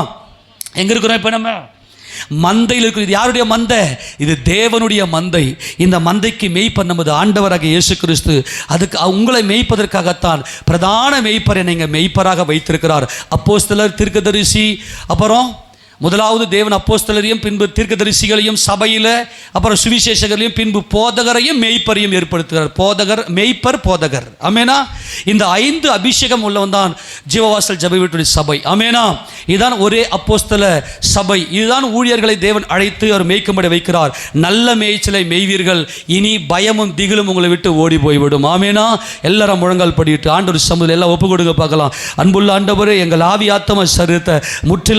A: எங்க இருக்கிறோம் இப்ப? நம்ம மந்தையில் இருக்கிற. இது யாருடைய மந்தை? இது தேவனுடைய மந்தை. இந்த மந்தைக்கு மேய்ப்பர் நமது ஆண்டவராக இயேசு கிறிஸ்து. அதுக்கு உங்களை மேய்ப்பதற்காகத்தான் பிரதான மேய்ப்பரை நீங்கள் மேய்ப்பராக வைத்திருக்கிறார். அப்போஸ்தலர், தீர்க்கதரிசி, அப்புறம் முதலாவது தேவன் அப்போஸ்தலரையும், பின்பு தீர்க்கதரிசிகளையும் சபையில், அப்புறம் சுவிசேஷகரையும், பின்பு போதகரையும் மேய்ப்பரையும் ஏற்படுத்துகிறார். போதகர், மேய்ப்பர், போதகர். ஆமேனா? இந்த 5 அபிஷேகம் உள்ளவன் தான் ஜீவவாசல் ஜெப வீட்டுடைய சபை. ஆமேனா? இதுதான் ஒரே அப்போஸ்தல சபை. இதுதான் ஊழியர்களை தேவன் அழைத்து அவர் மேய்க்கும்படி வைக்கிறார். நல்ல மேய்ச்சலை மேய்வீர்கள், இனி பயமும் திகிலும் உங்களை விட்டு ஓடி போய்விடும். ஆமேனா? எல்லாரும் முழங்கால் படிட்டு ஆண்டவர் சமூகத்தில் எல்லாம் ஒப்பு கொடுக்க பார்க்கலாம். அன்புள்ள ஆண்டவரே, எங்கள் ஆவி ஆத்ம சரீரத்தை முற்றிலும்